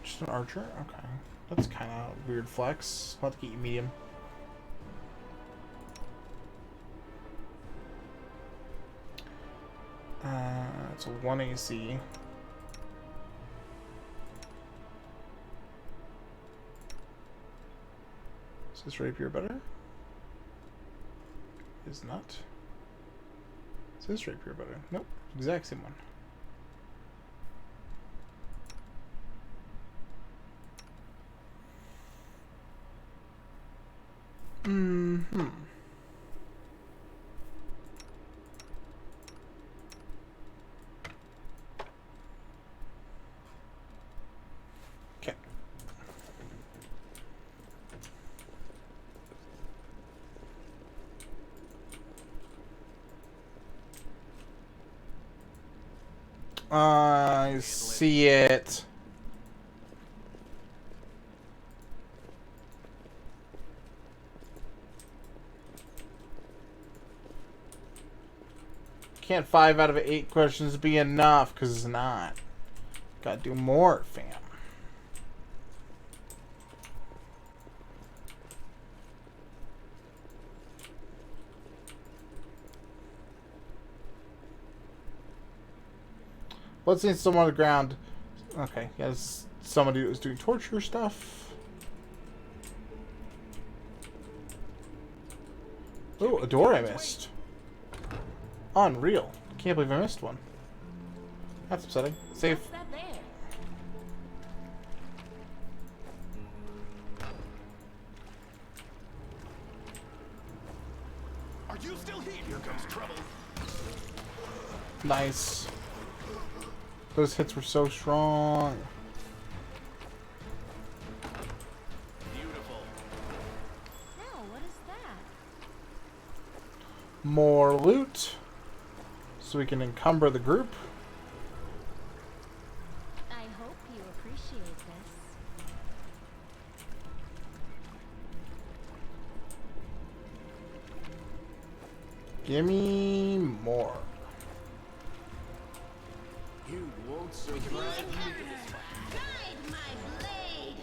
Speaker 1: Just an archer? Okay. That's kind of weird flex. I'll have to get you medium. It's a 1 AC. Is this rapier better? Is not. Is this rapier better? Nope. Exact same one. Mm-hmm. Okay. I see it. Can't 5 out of 8 questions be enough? Because it's not. Gotta do more, fam. Let's see someone on the ground. Okay, yes, somebody who was doing torture stuff. Oh, a door I missed. Unreal. Can't believe I missed one. That's upsetting. Save.
Speaker 15: What's that there?
Speaker 4: Are you still here? Here comes trouble.
Speaker 1: Nice. Those hits were so strong.
Speaker 4: Beautiful.
Speaker 14: Now, what is that?
Speaker 1: More loot. So we can encumber the group.
Speaker 14: I hope you appreciate this.
Speaker 1: Gimme more.
Speaker 6: You won't survive.
Speaker 15: Guide my blade.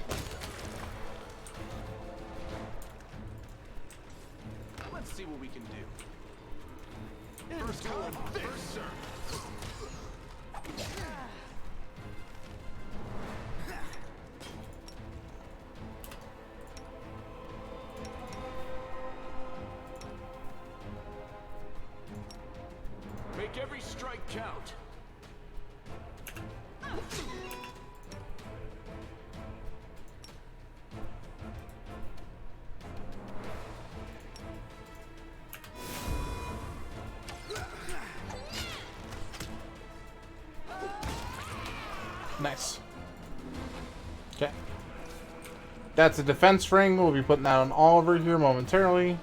Speaker 4: Let's see what we can do. First come, first serve.
Speaker 6: Make every strike count.
Speaker 1: Nice. Okay. That's a defense ring. We'll be putting that on Oliver here momentarily.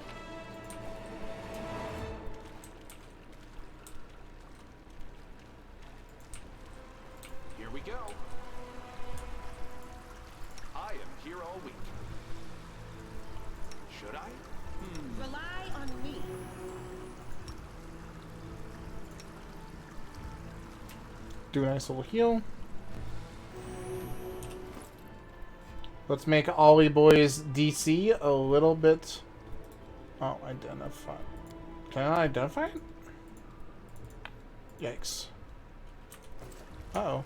Speaker 4: Here we go. I am here all week. Should I?
Speaker 10: Rely on me.
Speaker 1: Do a nice little heal. Let's make Ollie Boy's DC a little bit... Oh, identify. Can I identify it? Yikes. Uh-oh.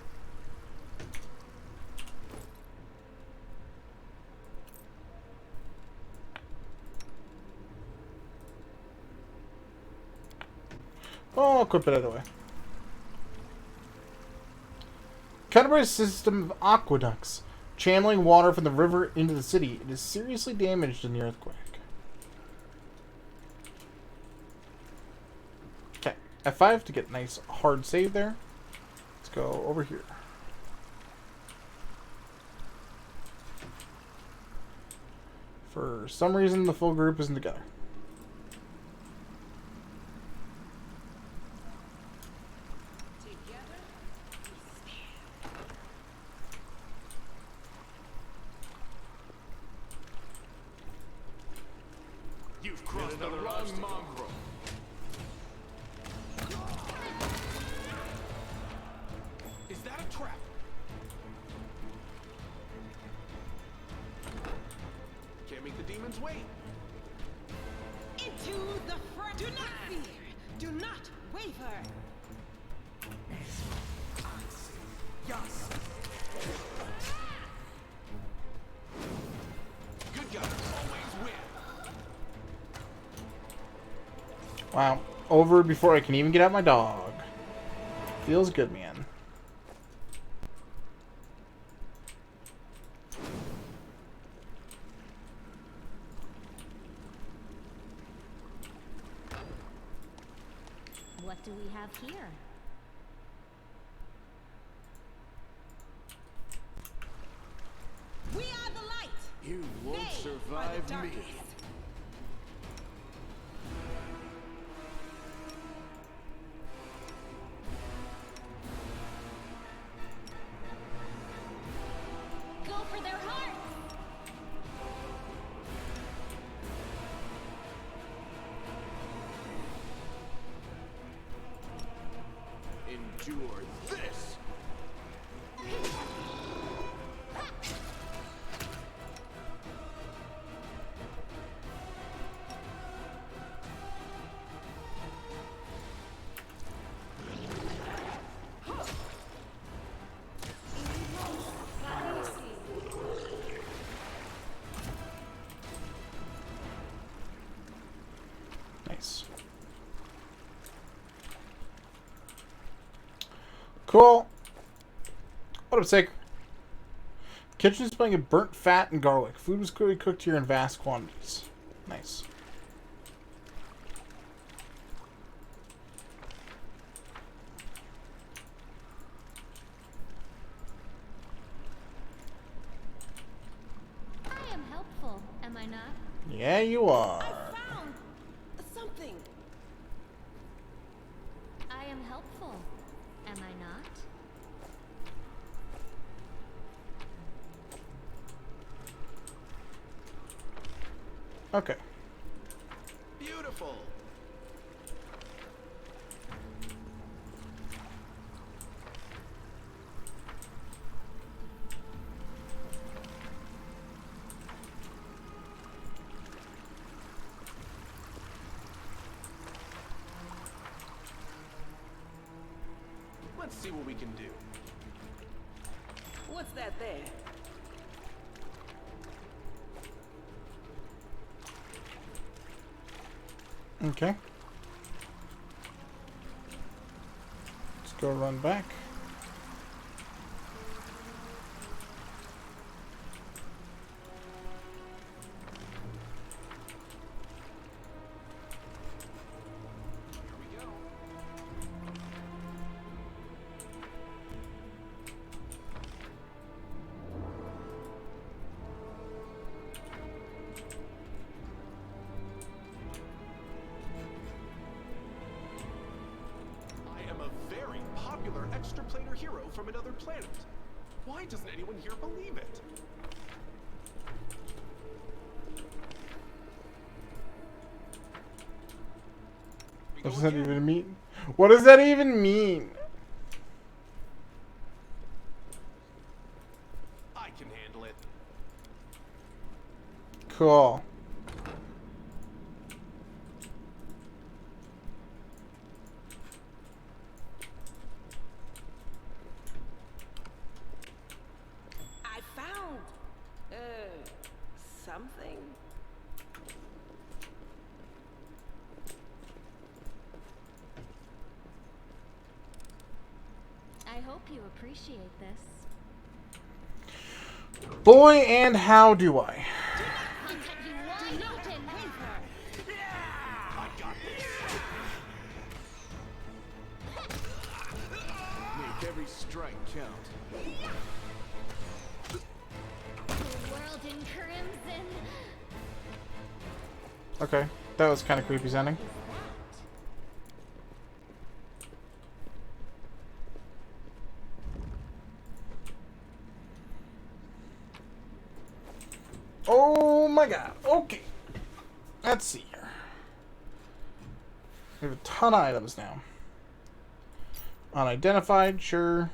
Speaker 1: Oh, I'll equip it either way. Canterbury's system of aqueducts, channeling water from the river into the city. It is seriously damaged in the earthquake. Okay, F5 to get a nice hard save there. Let's go over here. For some reason, the full group isn't together.
Speaker 4: You've crossed the wrong mongrel. Is that a trap? Can't make the demons wait.
Speaker 10: Into the front. Do not fear. Do not waver.
Speaker 4: Yes. Good guys always win.
Speaker 1: Wow. Over before I can even get out my dog. Feels good, man.
Speaker 14: have here?
Speaker 10: We are the light.
Speaker 6: You won't
Speaker 10: They are
Speaker 6: survive
Speaker 10: the
Speaker 6: me.
Speaker 10: darkness.
Speaker 14: Go for their hearts!
Speaker 6: Endure this.
Speaker 1: Nice. Cool. What up, Sig? Kitchen is smelling of burnt fat and garlic. Food was clearly cooked here in vast quantities. Nice.
Speaker 14: I am helpful, am I not?
Speaker 1: Yeah, you are.
Speaker 10: I found something.
Speaker 14: I am helpful, am I not?
Speaker 1: Okay.
Speaker 4: Beautiful. Let's see what we can do.
Speaker 10: What's that there?
Speaker 1: Okay. Let's go run back.
Speaker 4: I am a very popular extra planar hero from another planet. Why doesn't anyone here believe it?
Speaker 1: What does that even mean? What does that even mean?
Speaker 4: I can handle it.
Speaker 1: Cool.
Speaker 10: I found something.
Speaker 14: I hope you appreciate this.
Speaker 1: Boy, and how do I?
Speaker 14: I'll cut you wide open!
Speaker 4: I got this.
Speaker 6: Make every strike count.
Speaker 14: The world in crimson!
Speaker 1: Okay, that was kind of creepy sounding. Oh my god. Okay. Let's see here. We have a ton of items now. Unidentified, sure.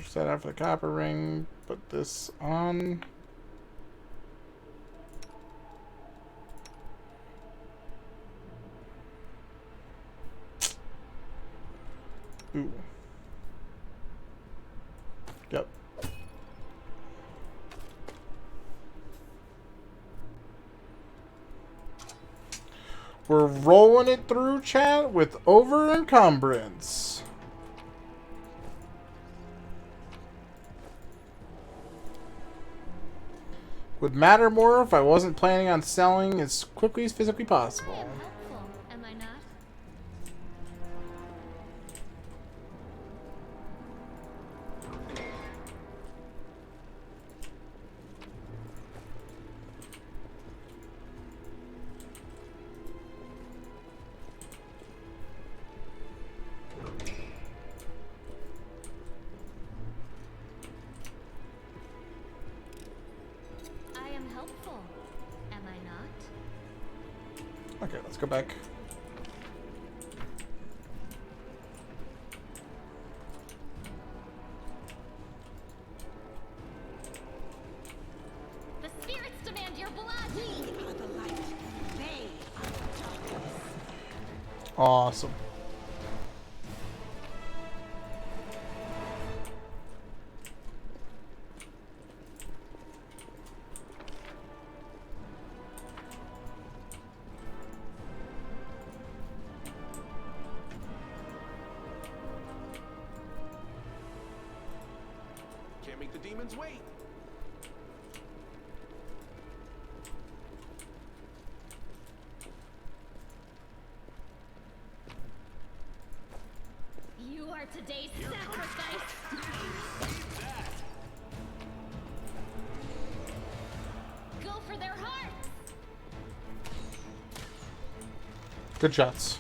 Speaker 1: Set out for the copper ring. Put this on. Ooh. Yep. We're rolling it through, chat, with over encumbrance. Would matter more if I wasn't planning on selling as quickly as physically possible.
Speaker 14: I am helpful, am I not?
Speaker 1: Okay, let's go back.
Speaker 14: The spirits demand your blood.
Speaker 10: We are the light. They are the darkness.
Speaker 1: Awesome.
Speaker 4: Can't make the demons wait.
Speaker 14: You are today's sacrifice. Go for their hearts.
Speaker 1: Good shots.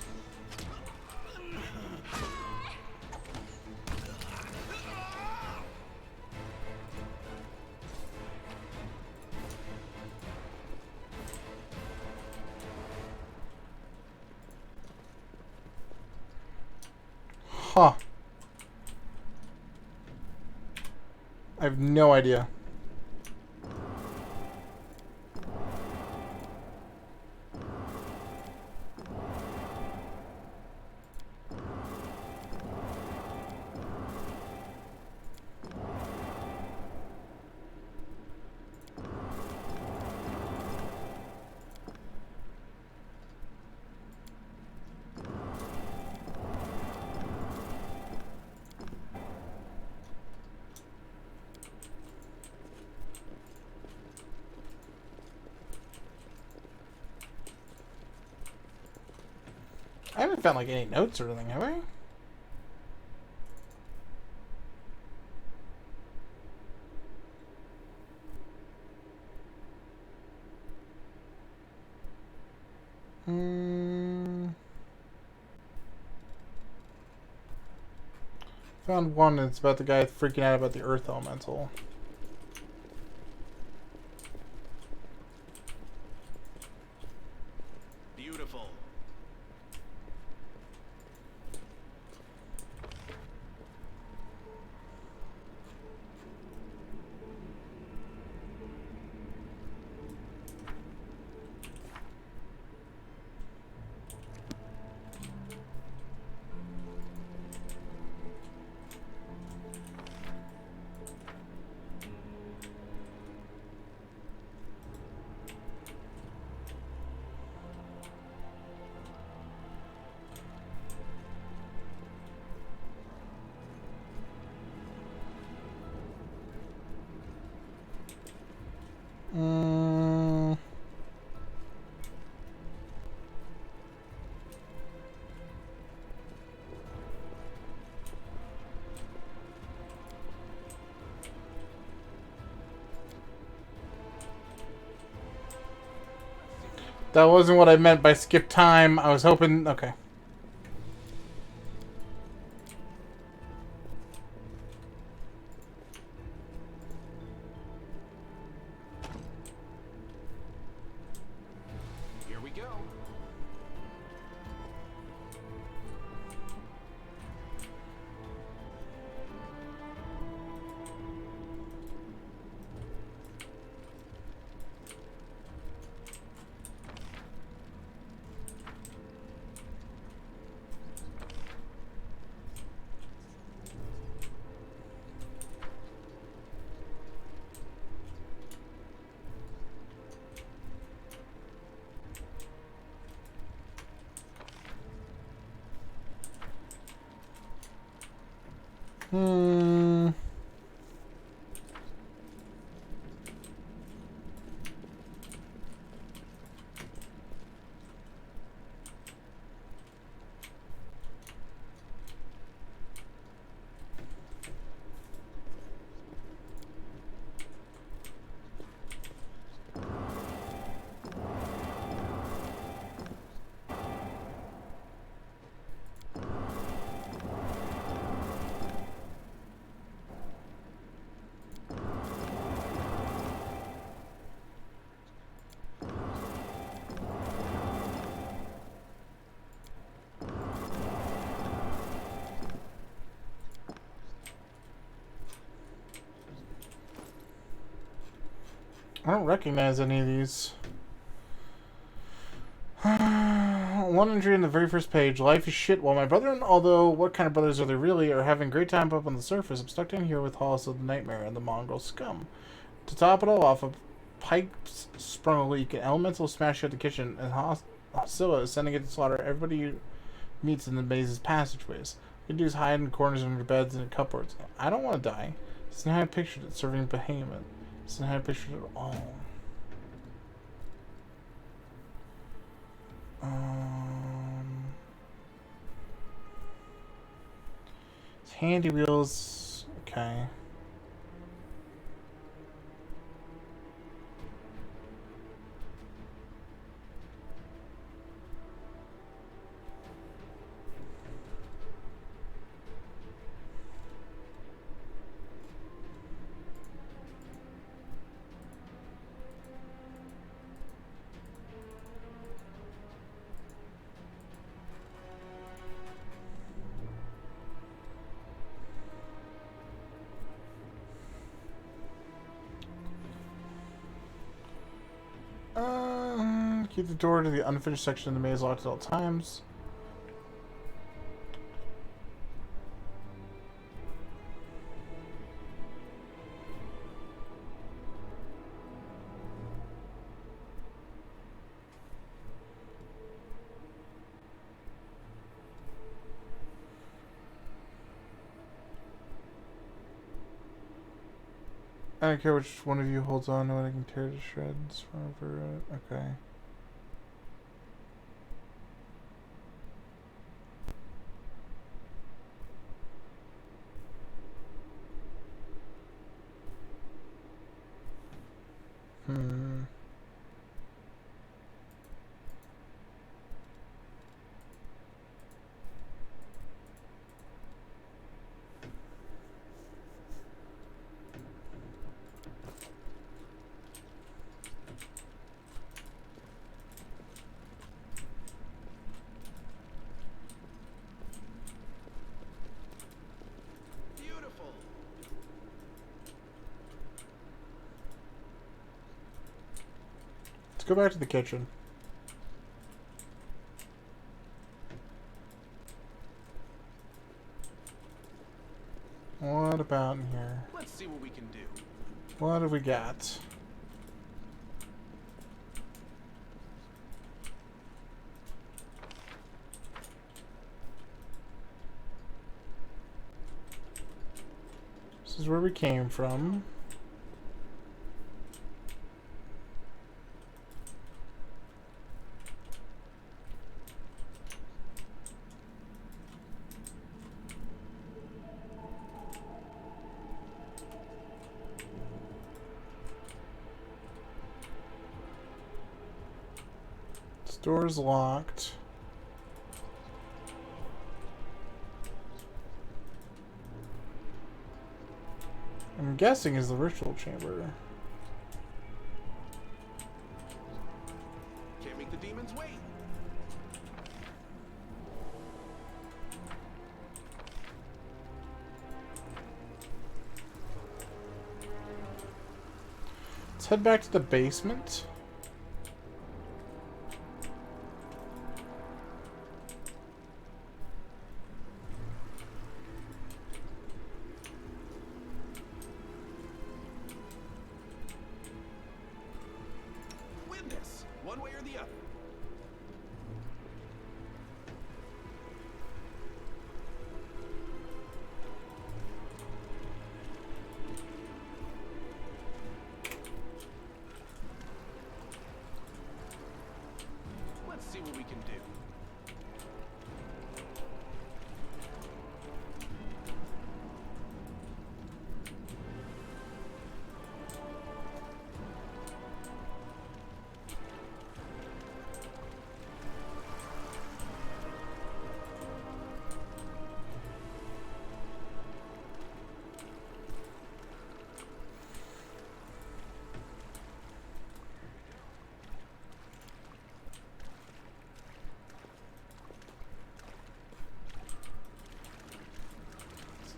Speaker 1: Huh. I have no idea. I haven't found like any notes or anything, have I? Found one, and it's about the guy freaking out about the earth elemental.
Speaker 4: Beautiful.
Speaker 1: That wasn't what I meant by skip time. I was hoping... Okay.
Speaker 4: Here we go.
Speaker 1: I don't recognize any of these. One entry in the very first page. Life is shit while my brethren, although what kind of brothers are they really, are having a great time up on the surface. I'm stuck down here with Hollis of the Nightmare and the mongrel scum. To top it all off, a pipe sprung a leak, an elemental smashed out the kitchen, and Hosilla is sending it to slaughter everybody meets in the maze's passageways. You do is hide in corners under beds and in cupboards. I don't want to die. It's not how I pictured it, serving behemoth. It's not how I pictured it at all. It's handy wheels. Okay. Keep the door to the unfinished section of the maze locked at all times. I don't care which one of you holds on to it, I can tear it to shreds forever. Okay. Let's go back to the kitchen. What about in here?
Speaker 4: Let's see what we can do.
Speaker 1: What have we got? This is where we came from. Door's locked. I'm guessing is the ritual chamber.
Speaker 4: Can't make the demons wait.
Speaker 1: Let's head back to the basement.
Speaker 4: One way or the other. Let's see what we can do.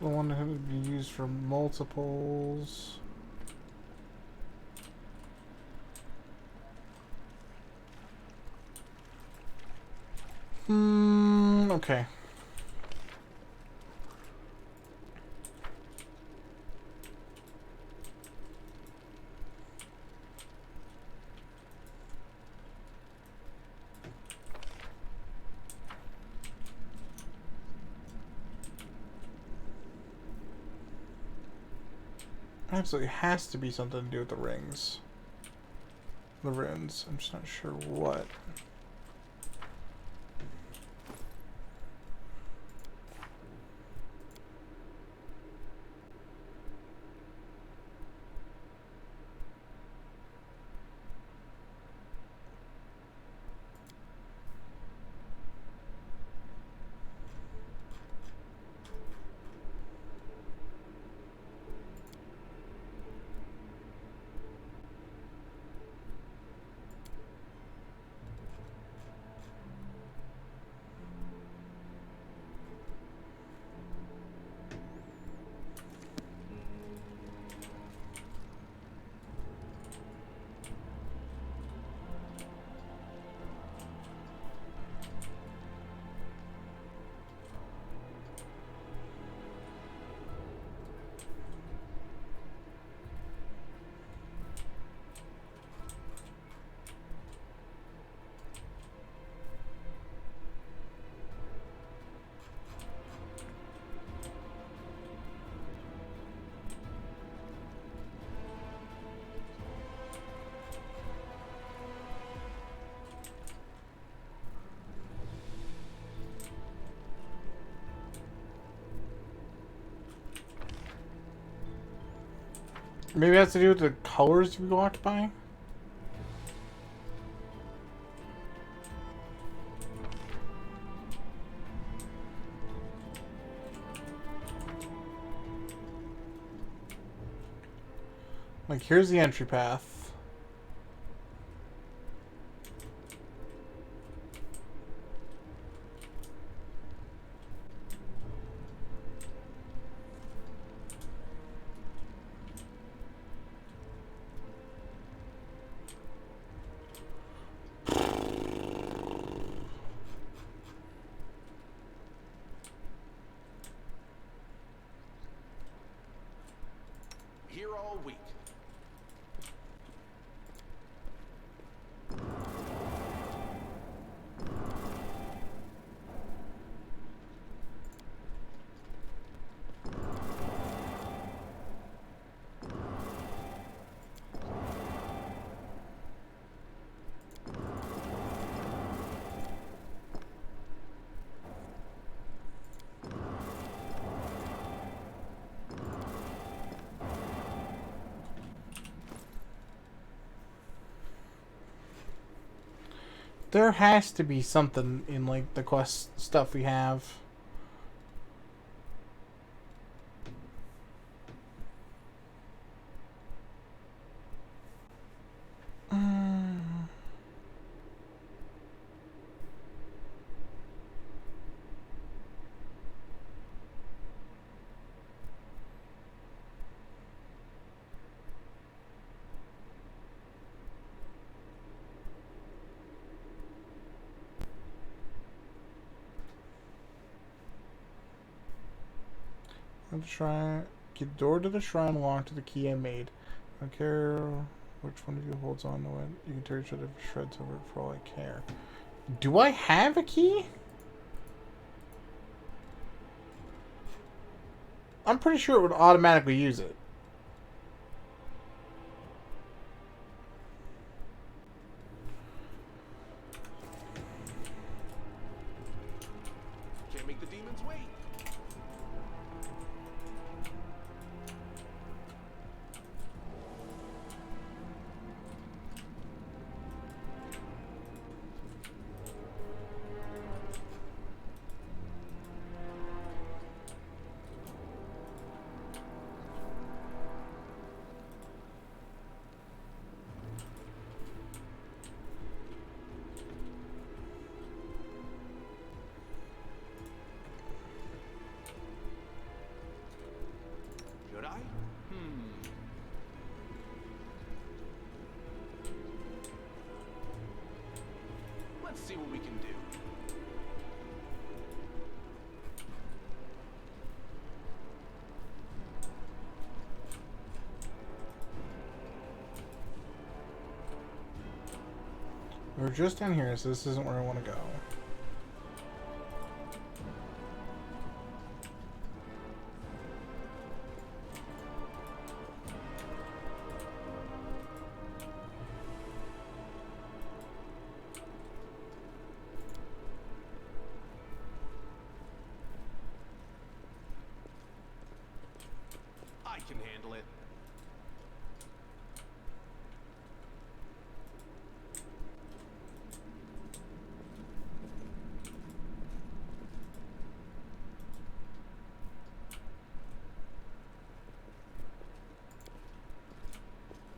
Speaker 1: The one that would be used for multiples. Okay. Absolutely has to be something to do with the rings. The runes. I'm just not sure what. Maybe it has to do with the colors we walked by? Like, here's the entry path.
Speaker 4: Here all week.
Speaker 1: There has to be something in, like, the quest stuff we have. The shrine, get door to the shrine locked to the key I made. I don't care which one of you holds on to it. You can tear each other to shreds over it for all I care. Do I have a key? I'm pretty sure it would automatically use it.
Speaker 4: Can't make the demons wait.
Speaker 1: We're just down here, so this isn't where I want to go.
Speaker 4: I can handle it.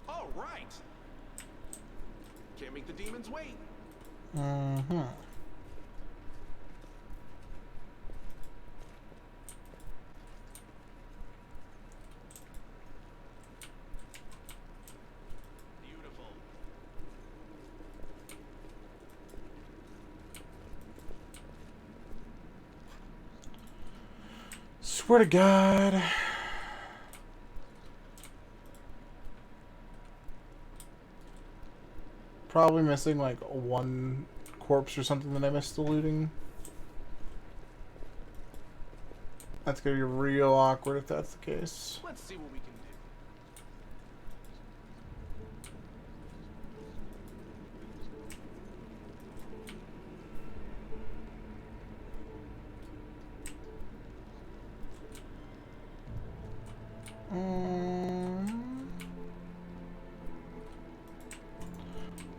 Speaker 4: All right. Can't make the demons wait.
Speaker 1: Mm-hmm.
Speaker 4: Beautiful.
Speaker 1: Swear to God. Probably missing like one corpse or something that I missed the looting. That's gonna be real awkward if that's the case.
Speaker 4: Let's see what we can do.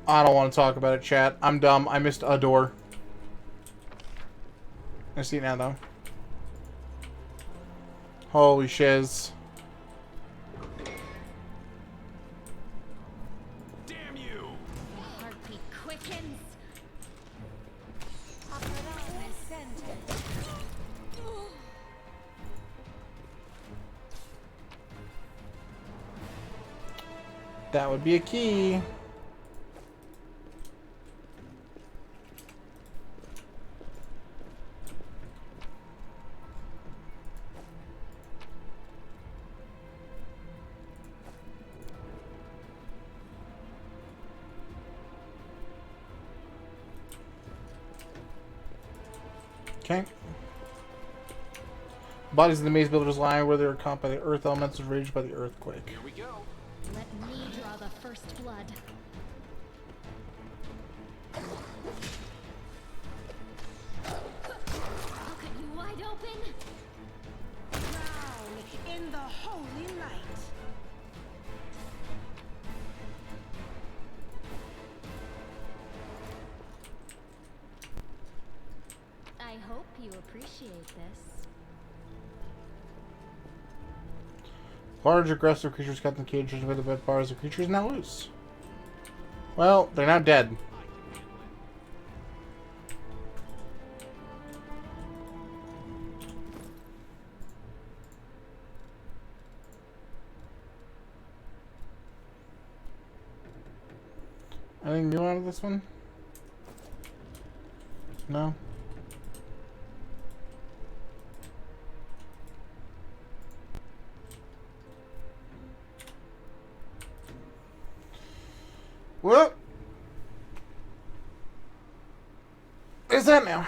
Speaker 1: I don't want to talk about it, chat. I'm dumb. I missed a door. I see it now, though. Holy shiz.
Speaker 4: Damn you!
Speaker 14: Heartbeat quickens.
Speaker 1: That would be a key. Okay. Bodies of the maze builders lie where they are caught by the earth elements raged by the earthquake.
Speaker 4: Here we go.
Speaker 14: Let me draw the first blood. Look at you wide open.
Speaker 10: Drown in the holy light.
Speaker 14: I hope you appreciate this.
Speaker 1: Large aggressive creatures kept in the cages with the bed bars. The creature is now loose. Well, they're now dead. Anything new out of this one? No? Well, is that now?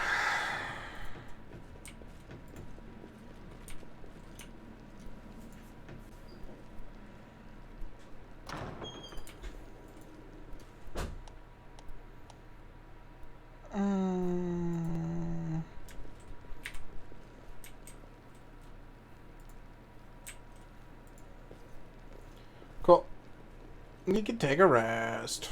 Speaker 1: Cool. You can take a rest.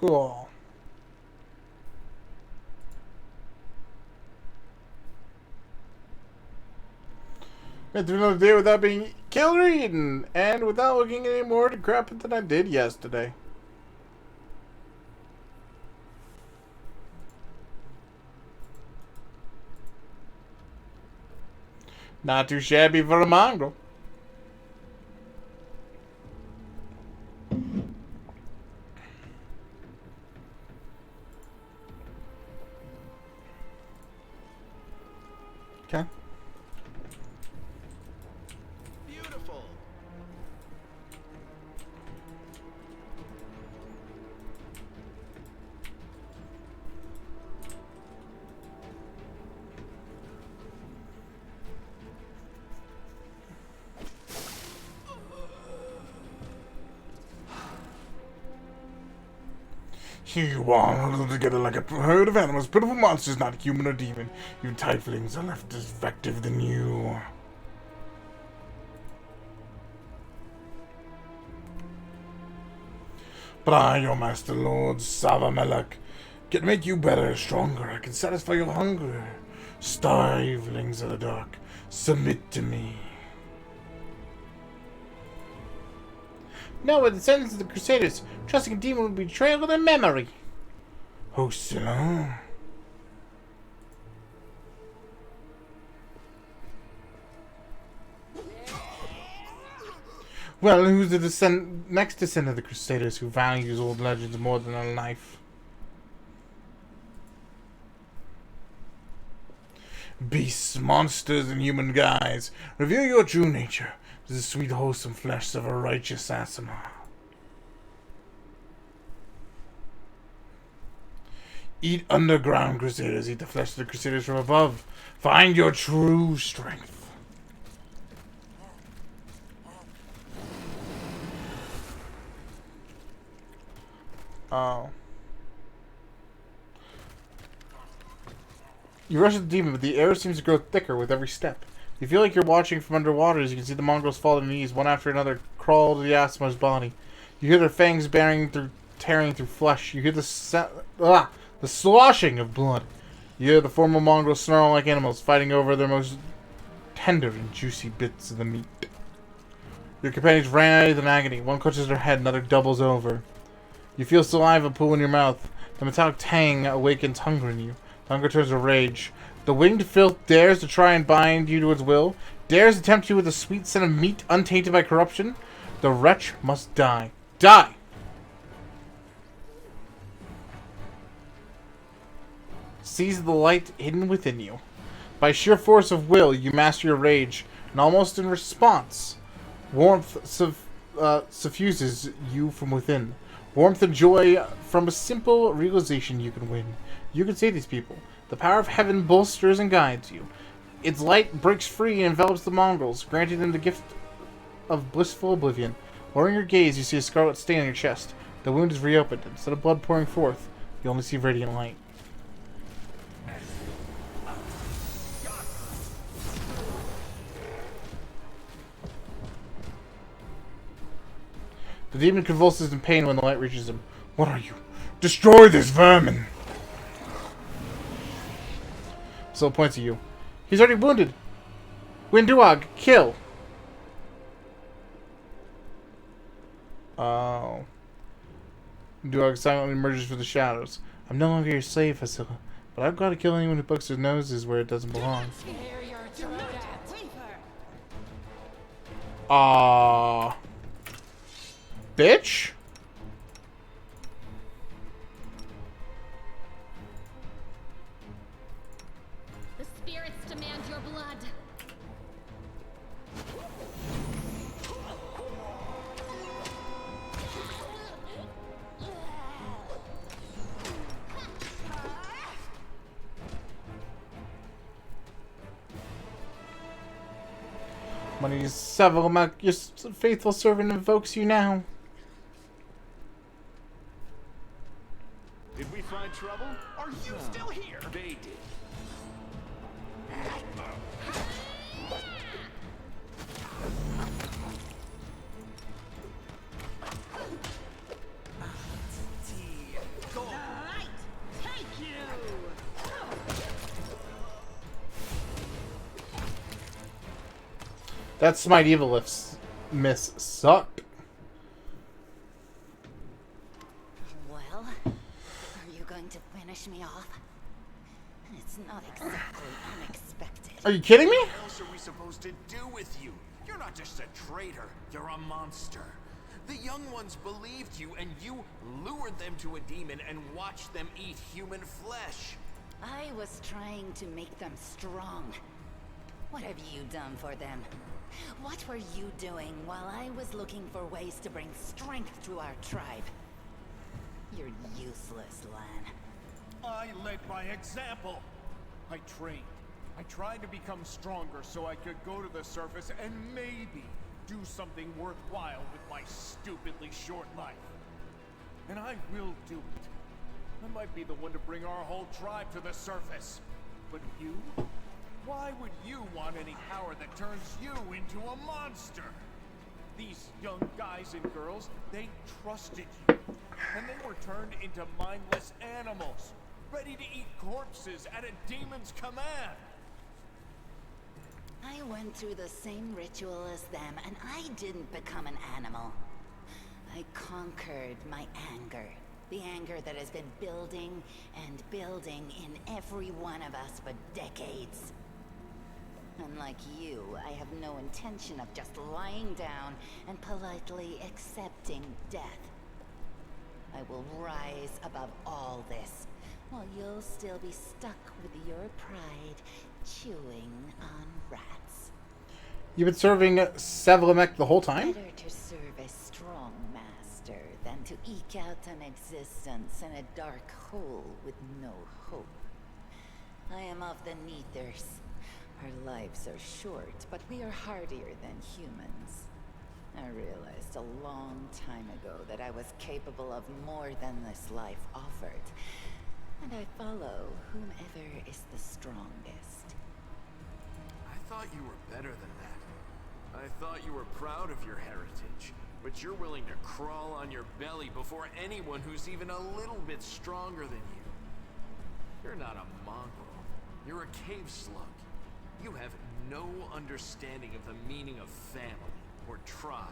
Speaker 1: Cool. Went through another day without being killed or eaten, and without looking any more decrepit than I did yesterday. Not too shabby for a mongrel. Okay.
Speaker 4: Beautiful.
Speaker 1: You all huddled together like a herd of animals, pitiful monsters, not human or demon. You tieflings are less effective than you. But I, your master lord, Savamelek, can make you better, stronger. I can satisfy your hunger. Stivelings of the dark, submit to me. No, with the sentence of the Crusaders, trusting a demon would be betrayal of their memory. Oh, Ceylon. Well, who's the next descendant of the Crusaders who values old legends more than a life? Beasts, monsters, and human guise, reveal your true nature. The sweet, wholesome flesh of a righteous Asimar. Eat underground, Crusaders. Eat the flesh of the Crusaders from above. Find your true strength. Oh. You rush at the demon, but the air seems to grow thicker with every step. You feel like you're watching from underwater as you can see the mongrels fall to their knees, one after another, crawl to the Asimar's body. You hear their fangs tearing through flesh. You hear the sloshing of blood. You hear the former mongrels snarl like animals, fighting over their most tender and juicy bits of the meat. Your companions writhe in agony. One clutches their head, another doubles over. You feel saliva pool in your mouth. The metallic tang awakens hunger in you. The hunger turns to rage. The winged filth dares to try and bind you to its will, dares to tempt you with a sweet scent of meat untainted by corruption. The wretch must die. Die! Seize the light hidden within you. By sheer force of will, you master your rage, and almost in response, warmth suffuses you from within. Warmth and joy from a simple realization you can win. You can save these people. The power of heaven bolsters and guides you. Its light breaks free and envelops the mongrels, granting them the gift of blissful oblivion. Lowering your gaze, you see a scarlet stain on your chest. The wound is reopened. Instead of blood pouring forth, you only see radiant light. The demon convulses in pain when the light reaches him. What are you? Destroy this vermin! So points at you. He's already wounded. Winduag, kill. Oh. Winduag silently emerges from the shadows. I'm no longer your slave, Hasilla, but I've got to kill anyone who pokes their noses where it doesn't belong. Bitch?
Speaker 14: The spirits demand your blood.
Speaker 1: Money Savalmak, your faithful servant invokes you now.
Speaker 4: Did we find trouble? Are you still here? They did.
Speaker 1: That Smite Evil miss sucked.
Speaker 15: Well, are you going to finish me off? It's not exactly unexpected.
Speaker 1: Are you kidding me?
Speaker 6: What else are we supposed to do with you? You're not just a traitor, you're a monster. The young ones believed you, and you lured them to a demon and watched them eat human flesh.
Speaker 15: I was trying to make them strong. What have you done for them? What were you doing while I was looking for ways to bring strength to our tribe? You're useless, Lan.
Speaker 5: I led by example. I trained. I tried to become stronger so I could go to the surface and maybe do something worthwhile with my stupidly short life. And I will do it. I might be the one to bring our whole tribe to the surface. But you? Why would you want any power that turns you into a monster? These young guys and girls, they trusted you. And they were turned into mindless animals, ready to eat corpses at a demon's command.
Speaker 15: I went through the same ritual as them, and I didn't become an animal. I conquered my anger. The anger that has been building and building in every one of us for decades. Unlike you, I have no intention of just lying down and politely accepting death. I will rise above all this, while you'll still be stuck with your pride chewing on rats.
Speaker 1: You've been serving Savlamek the whole time?
Speaker 15: Better to serve a strong master than to eke out an existence in a dark hole with no hope. I am of the Neathers. Our lives are short, but we are hardier than humans. I realized a long time ago that I was capable of more than this life offered. And I follow whomever is the strongest.
Speaker 6: I thought you were better than that. I thought you were proud of your heritage, but you're willing to crawl on your belly before anyone who's even a little bit stronger than you. You're not a mongrel. You're a cave slug. You have no understanding of the meaning of family or tribe.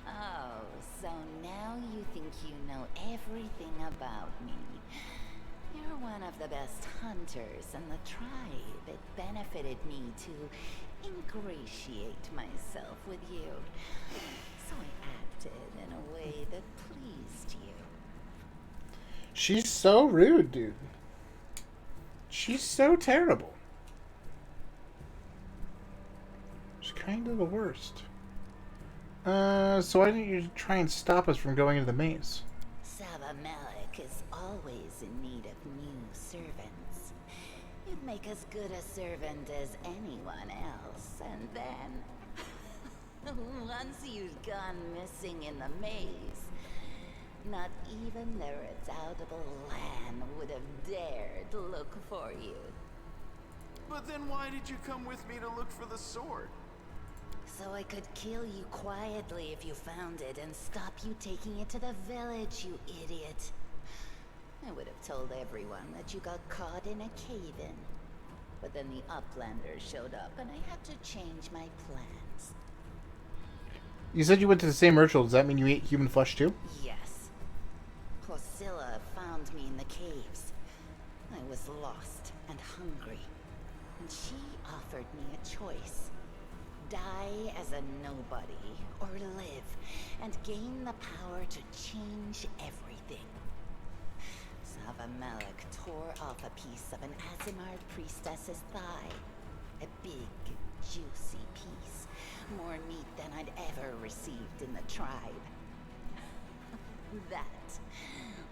Speaker 15: Oh, so now you think you know everything about me. You're one of the best hunters in the tribe. It benefited me to ingratiate myself with you. So I acted in a way that pleased you.
Speaker 1: She's so rude, dude. She's so terrible. She's kind of the worst. So why didn't you try and stop us from going into the maze?
Speaker 15: Savlamek is always in need of new servants. You'd make as good a servant as anyone else, and then... once you'd gone missing in the maze, not even the redoubtable Lan would have dared look for you.
Speaker 6: But then why did you come with me to look for the sword?
Speaker 15: So I could kill you quietly if you found it and stop you taking it to the village, you idiot. I would have told everyone that you got caught in a cave-in. But then the Uplanders showed up and I had to change my plans.
Speaker 1: You said you went to the same ritual. Does that mean you ate human flesh too?
Speaker 15: Yes. Hosilla found me in the caves. I was lost and hungry. And she offered me a choice. Die as a nobody, or live, and gain the power to change everything. Savlamek tore off a piece of an Azimard priestess's thigh. A big, juicy piece. More meat than I'd ever received in the tribe. That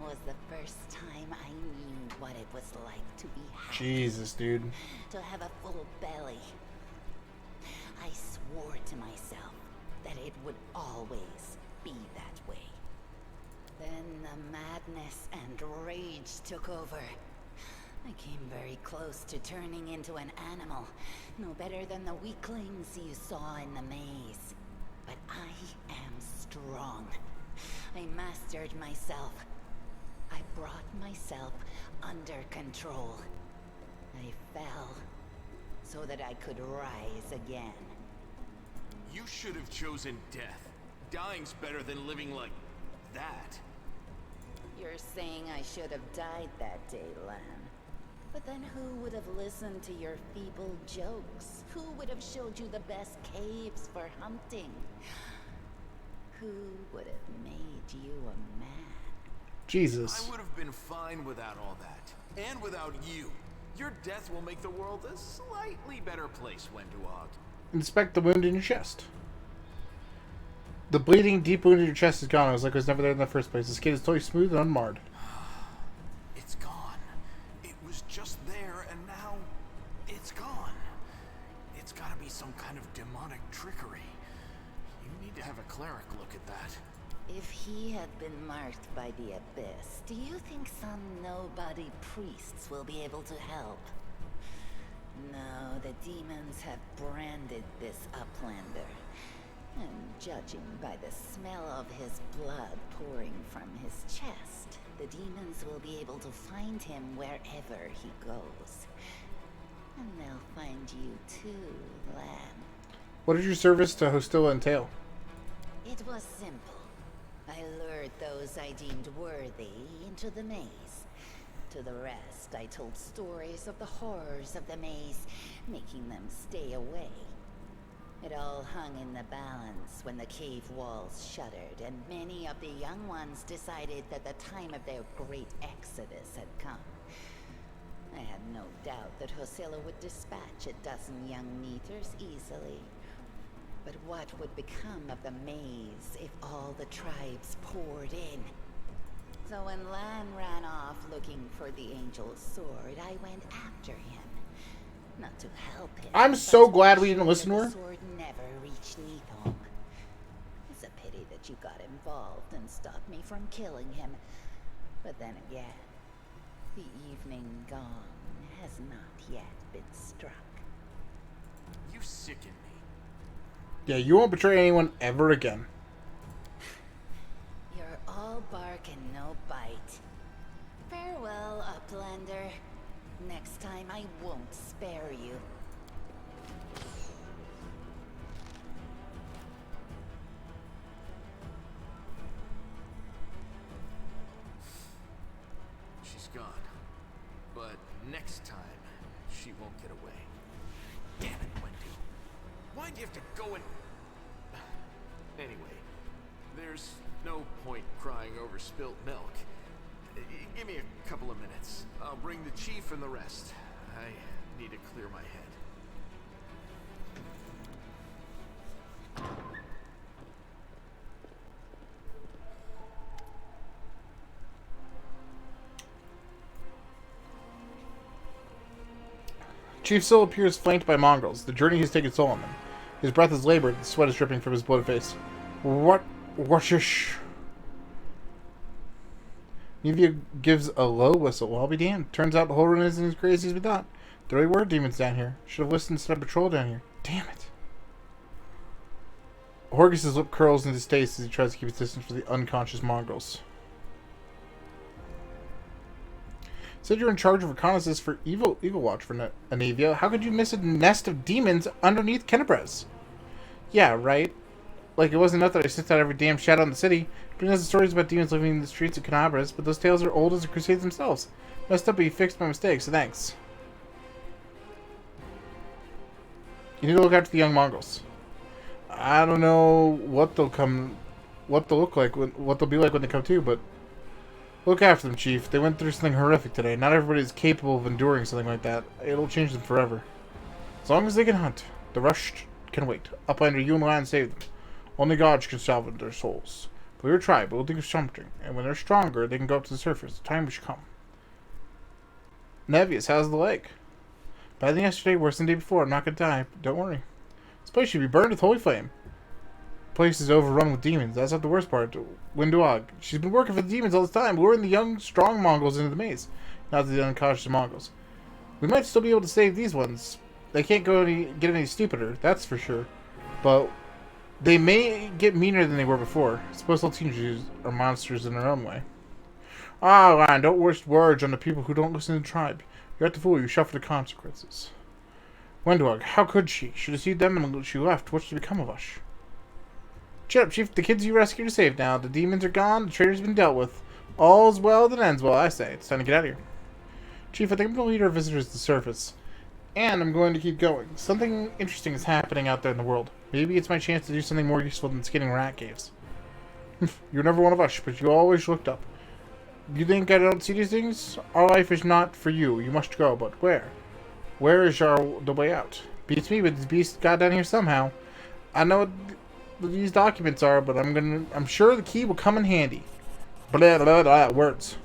Speaker 15: was the first time I knew what it was like to be happy.
Speaker 1: Jesus, dude.
Speaker 15: To have a full belly. I swore to myself that it would always be that way. Then the madness and rage took over. I came very close to turning into an animal, no better than the weaklings you saw in the maze. But I am strong. I mastered myself. I brought myself under control. I fell. so that I could rise again.
Speaker 6: You should have chosen death. Dying's better than living like that.
Speaker 15: You're saying I should have died that day, Lan. But then who would have listened to your feeble jokes? Who would have showed you the best caves for hunting? Who would have made you a man?
Speaker 1: Jesus.
Speaker 6: I would have been fine without all that. And without you. Your death will make the world a slightly better place, Wenduog.
Speaker 1: Inspect the wound in your chest. The bleeding, deep wound in your chest is gone. It was like it was never there in the first place. The skin is totally smooth and unmarred.
Speaker 6: It's gone. It was just there, and now it's gone. It's gotta be some kind of demonic trickery. You need to have a cleric look at that.
Speaker 15: If he had been marked by the Abyss, do you think some nobody priests will be able to help? No, the demons have branded this uplander. And judging by the smell of his blood pouring from his chest, the demons will be able to find him wherever he goes. And they'll find you too, Lan.
Speaker 1: What did your service to Hostilla entail?
Speaker 15: It was simple. I lured those I deemed worthy into the maze. To the rest, I told stories of the horrors of the maze, making them stay away. It all hung in the balance when the cave walls shuddered, and many of the young ones decided that the time of their great exodus had come. I had no doubt that Hostilla would dispatch a dozen young meters easily. But what would become of the maze if all the tribes poured in? So when Lan ran off looking for the Angel's sword, I went after him. Not to help him.
Speaker 1: I'm so glad we didn't listen to her.
Speaker 15: The sword never reached Neathholm. It's a pity that you got involved and stopped me from killing him. But then again, the evening gong has not yet been struck.
Speaker 6: You sicken me.
Speaker 1: Yeah, you won't betray anyone ever again.
Speaker 15: You're all bark and no bite. Farewell, Uplander. Next time I won't spare you.
Speaker 6: She's gone. But next time, she won't get away. Damn it, Wendu. Why'd you have to go and... Anyway, there's no point crying over spilt milk. Give me a couple of minutes. I'll bring the chief and the rest. I need to clear my head.
Speaker 1: Chief still appears flanked by mongrels. The journey has taken toll on them. His breath is labored, the sweat is dripping from his bloated face. What-ish? Nevia gives a low whistle. I'll be damned. Turns out the whole run isn't as crazy as we thought. There really were demons down here. Should have listened instead of patrol down here. Damn it. Horgus' lip curls in distaste as he tries to keep his distance from the unconscious mongrels. Said you're in charge of reconnaissance for Eagle Watch for Anavia. How could you miss a nest of demons underneath Kennebrez? Yeah, right. Like it wasn't enough that I sniffed out every damn shadow in the city. Bring us the stories about demons living in the streets of Kennebrez, but those tales are old as the Crusades themselves. Messed up, but you fixed my mistake, so thanks. You need to look after the young mongrels. I don't know what they'll look like, what they'll be like when they come to, but look after them, Chief. They went through something horrific today. Not everybody is capable of enduring something like that. It'll change them forever. As long as they can hunt, the rush can wait. Uplander, you and Lan save them. Only gods can salvage their souls. But we're a tribe, we'll think of something, and when they're stronger, they can go up to the surface. The time will come. Nevius, how's the leg? Better than yesterday, worse than the day before. I'm not gonna die, but don't worry. This place should be burned with holy flame. The place is overrun with demons. That's not the worst part. Wenduog, she's been working for the demons all this time, luring the young, strong Mongols into the maze. Not the unconscious Mongols. We might still be able to save these ones. They can't get any stupider, that's for sure. But they may get meaner than they were before. I suppose all teenagers are monsters in their own way. Ah, Lan, don't waste words on the people who don't listen to the tribe. You're at the fool, you suffer the consequences. Wendwag, how could she? Should have seen them and she left. What's to become of us? Shut up, Chief. The kids you rescued are safe now. The demons are gone. The traitor's been dealt with. All's well that ends well, I say. It's time to get out of here. Chief, I think I'm going to lead our visitors to the surface. And I'm going to keep going. Something interesting is happening out there in the world. Maybe it's my chance to do something more useful than skinning rat caves. You're never one of us, but you always looked up. You think I don't see these things? Our life is not for you. You must go, but where? Where is the way out? Beats me, but these beasts got down here somehow. I know what these documents are, but I'm sure the key will come in handy. Blah, blah, blah, words.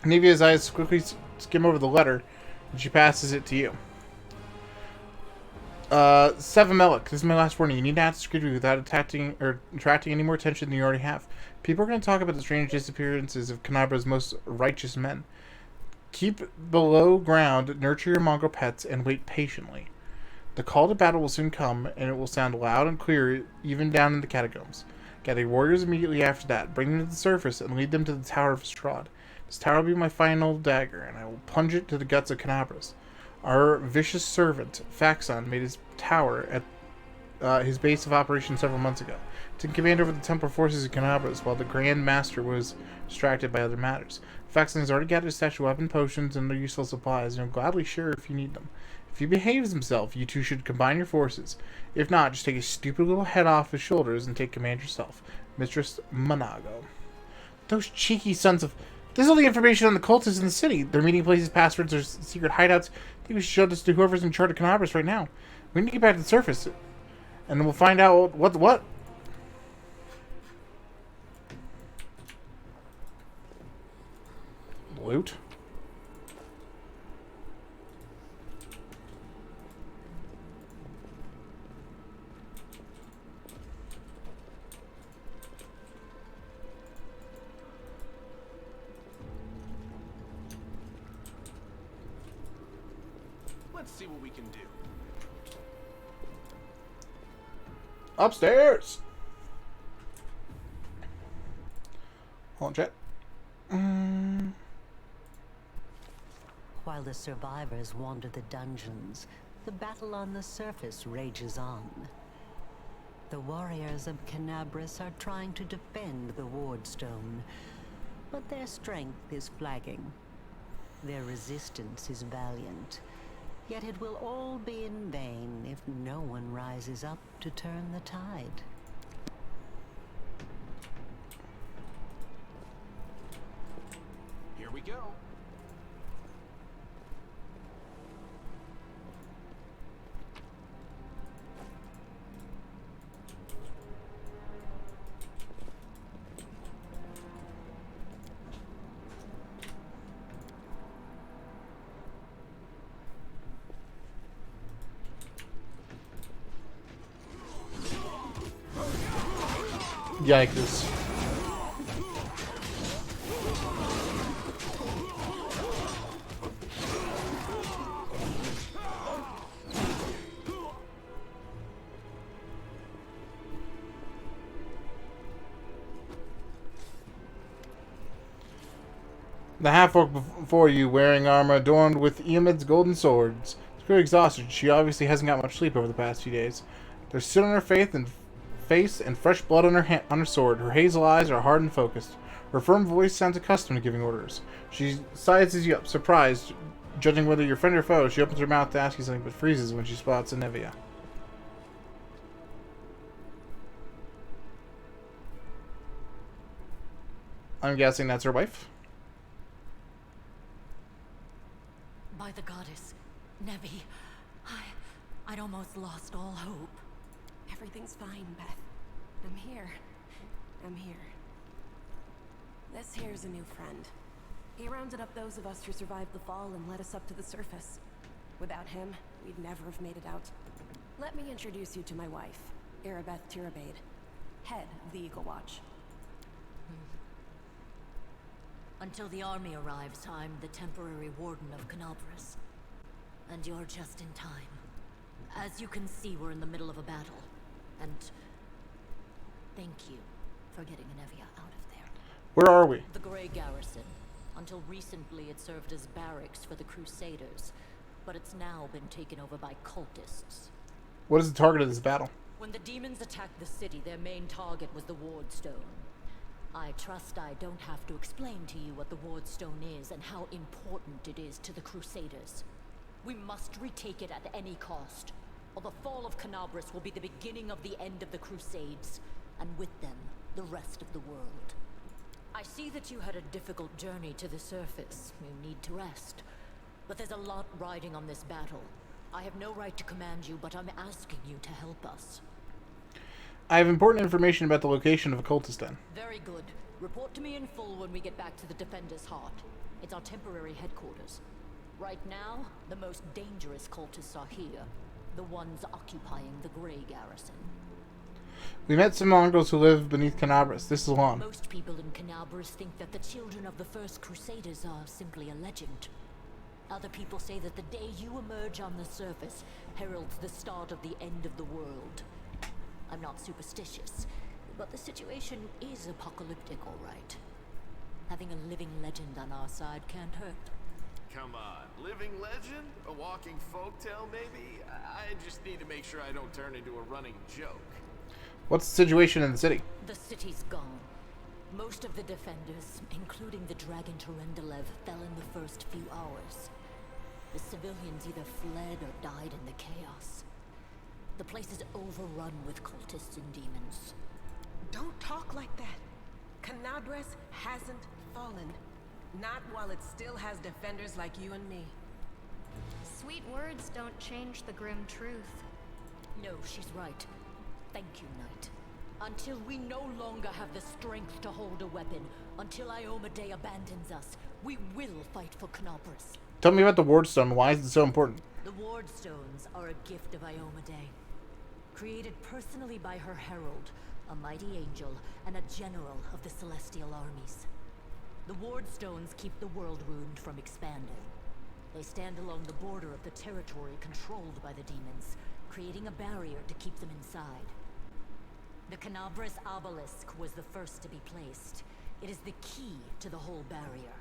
Speaker 1: Nevia's eyes quickly skim over the letter, and she passes it to you. Sevamelik, this is my last warning. You need to answer security without attracting any more attention than you already have. People are going to talk about the strange disappearances of Kanabra's most righteous men. Keep below ground, nurture your mongrel pets, and wait patiently. The call to battle will soon come, and it will sound loud and clear even down in the catacombs. Gather warriors immediately after that, bring them to the surface, and lead them to the Tower of Strahd. This tower will be my final dagger, and I will plunge it to the guts of Canabras. Our vicious servant, Faxon, made his tower at his base of operations several months ago. Took command over the temple forces of Canabras, while the Grand Master was distracted by other matters. Faxon has already gathered a stash of weapon potions and other useful supplies, and he'll gladly share if you need them. If he behaves himself, you two should combine your forces. If not, just take his stupid little head off his shoulders and take command yourself. Mistress Monago. Those cheeky sons of... This is all the information on the cultists in the city. Their meeting places, passwords, their secret hideouts. I think we should show this to whoever's in charge of Canabras right now. We need to get back to the surface. And then we'll find out what. Loot?
Speaker 4: Let's see what we can do.
Speaker 1: Upstairs! Hold on, chat.
Speaker 13: While the survivors wander the dungeons, the battle on the surface rages on. The warriors of Canabras are trying to defend the wardstone, but their strength is flagging. Their resistance is valiant. Yet it will all be in vain if no one rises up to turn the tide.
Speaker 4: Here we go.
Speaker 1: Yikes. The half-orc before you, wearing armor adorned with Eomed's golden swords. She's very exhausted. She obviously hasn't got much sleep over the past few days. There's soot on her face and fresh blood on her sword. Her hazel eyes are hard and focused. Her firm voice sounds accustomed to giving orders. She sizes you up, surprised. Judging whether you're friend or foe, she opens her mouth to ask you something but freezes when she spots Nevia. I'm guessing that's her wife?
Speaker 11: By the goddess, Nevi, I'd almost lost all hope.
Speaker 9: Everything's fine, Beth. I'm here. This here's a new friend. He rounded up those of us who survived the fall and led us up to the surface. Without him, we'd never have made it out. Let me introduce you to my wife, Erebeth Tirabade, head of the Eagle Watch.
Speaker 17: Until the army arrives, I'm the temporary warden of Canabras. And you're just in time. As you can see, we're in the middle of a battle. And thank you for getting Nevia out of there.
Speaker 1: Where are we?
Speaker 17: The Grey Garrison. Until recently, it served as barracks for the Crusaders. but it's now been taken over by cultists.
Speaker 1: What is the target of this battle?
Speaker 17: When the demons attacked the city, their main target was the Wardstone. I trust I don't have to explain to you what the Wardstone is and how important it is to the Crusaders. We must retake it at any cost, or the fall of Canabras will be the beginning of the end of the Crusades, and with them, the rest of the world. I see that you had a difficult journey to the surface. You need to rest. But there's a lot riding on this battle. I have no right to command you, but I'm asking you to help us.
Speaker 1: I have important information about the location of a cultist den.
Speaker 17: Very good. Report to me in full when we get back to the Defender's Heart. It's our temporary headquarters. Right now, the most dangerous cultists are here. The ones occupying the Grey Garrison.
Speaker 1: We met some Mongols who live beneath Canabras. This is Lon.
Speaker 17: Most people in Canabras think that the children of the First Crusaders are simply a legend. Other people say that the day you emerge on the surface heralds the start of the end of the world. I'm not superstitious, but the situation is apocalyptic, all right. Having a living legend on our side can't hurt.
Speaker 6: Come on, living legend? A walking folktale, maybe? I just need to make sure I don't turn into a running joke.
Speaker 1: What's the situation in the city?
Speaker 17: The city's gone. Most of the defenders, including the Dragon Terendelev, fell in the first few hours. The civilians either fled or died in the chaos. The place is overrun with cultists and demons.
Speaker 10: Don't talk like that. Canabras hasn't fallen. Not while it still has defenders like you and me.
Speaker 14: Sweet words don't change the grim truth.
Speaker 17: No, she's right. Thank you, Knight. Until we no longer have the strength to hold a weapon, until Iomedae abandons us, we will fight for Canabras.
Speaker 1: Tell me about the Wardstone. Why is it so important?
Speaker 17: The Wardstones are a gift of Iomedae. Created personally by her herald, a mighty angel, and a general of the Celestial armies. The Wardstones keep the world wound from expanding. They stand along the border of the territory controlled by the demons, creating a barrier to keep them inside. The Canabras obelisk was the first to be placed. It is the key to the whole barrier.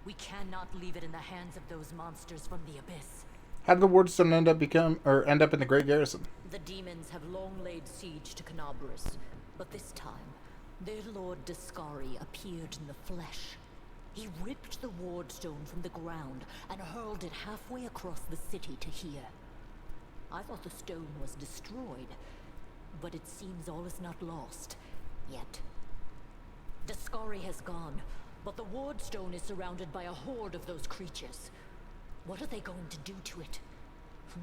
Speaker 17: We cannot leave it in the hands of those monsters from the abyss.
Speaker 1: How did the Wardstone end up in the Great Garrison?
Speaker 17: The demons have long laid siege to Canabras, but this time, their Lord Discari appeared in the flesh. He ripped the Wardstone from the ground and hurled it halfway across the city to here. I thought the stone was destroyed, but it seems all is not lost, yet. Discari has gone, but the Wardstone is surrounded by a horde of those creatures. What are they going to do to it?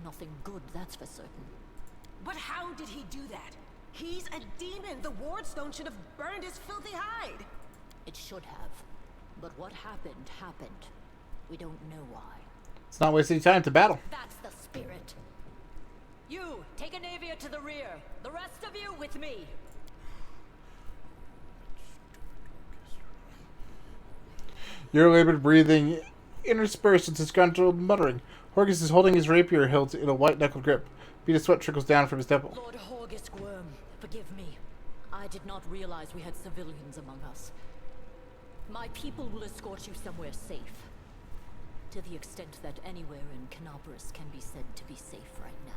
Speaker 17: Nothing good, that's for certain.
Speaker 10: But how did he do that? He's a demon! The Wardstone should have burned his filthy hide!
Speaker 17: It should have. But what happened, happened. We don't know why.
Speaker 1: It's not wasting time to battle.
Speaker 17: That's the spirit. You, take a Navia to the rear. The rest of you with me.
Speaker 1: Your labored breathing interspersed with disgruntled muttering. Horgus is holding his rapier hilt in a white-knuckled grip. Bead of sweat trickles down from his temple.
Speaker 17: Lord Horgus Worm, forgive me. I did not realize we had civilians among us. My people will escort you somewhere safe. To the extent that anywhere in Canabras can be said to be safe right now.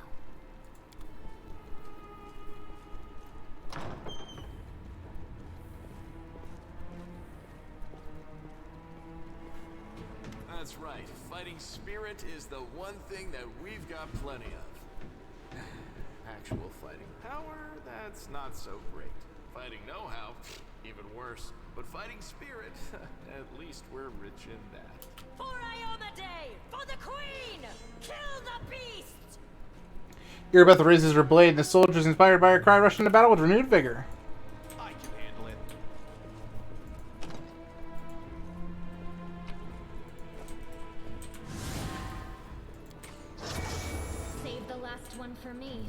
Speaker 6: That's right. Fighting spirit is the one thing that we've got plenty of. Actual fighting power, that's not so great. Fighting know-how, even worse. But fighting spirit, at least we're rich in that.
Speaker 17: For Iomedae! For the Queen! Kill the beast!
Speaker 1: Irabeth raises her blade, and the soldiers, inspired by her cry, rush into battle with renewed vigor.
Speaker 4: I can handle it.
Speaker 14: Save the last one for me.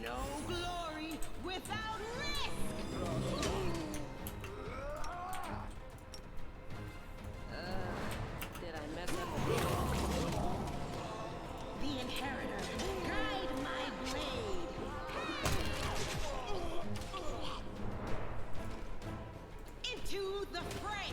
Speaker 10: No glory without risk! Did I mess up? The Inheritor, guide my blade! Into the fray!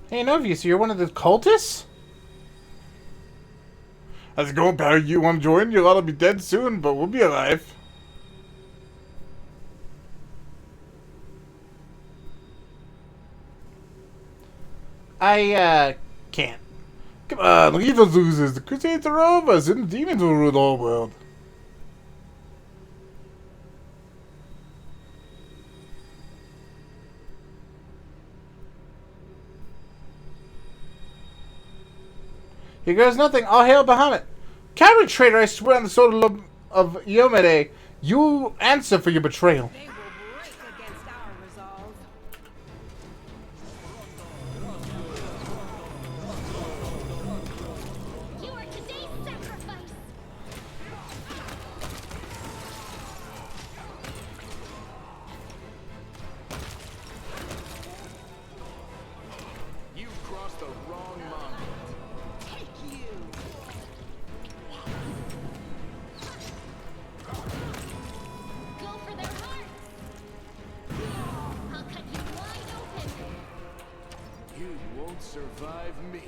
Speaker 1: Hey, Novius, you're one of the cultists? How's it going, pal? You want to join? You'll all be dead soon, but we'll be alive. I, can't. Come on, leave us losers. The Crusades are over, soon the demons will rule the whole world. Here goes nothing. All hail Bahamut. Coward traitor, I swear on the soul of Yomede, you answer for your betrayal.
Speaker 10: They will break against our resolve.
Speaker 14: You are today's sacrifice.
Speaker 6: You've crossed the wrong line.
Speaker 10: Take you.
Speaker 14: Go for their hearts. I'll cut you wide open.
Speaker 6: You won't survive me.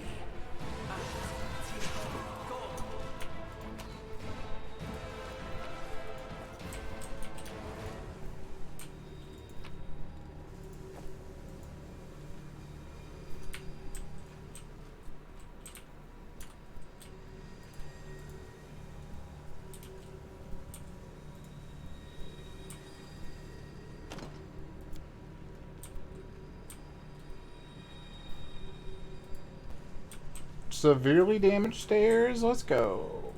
Speaker 1: Severely damaged stairs. Let's go.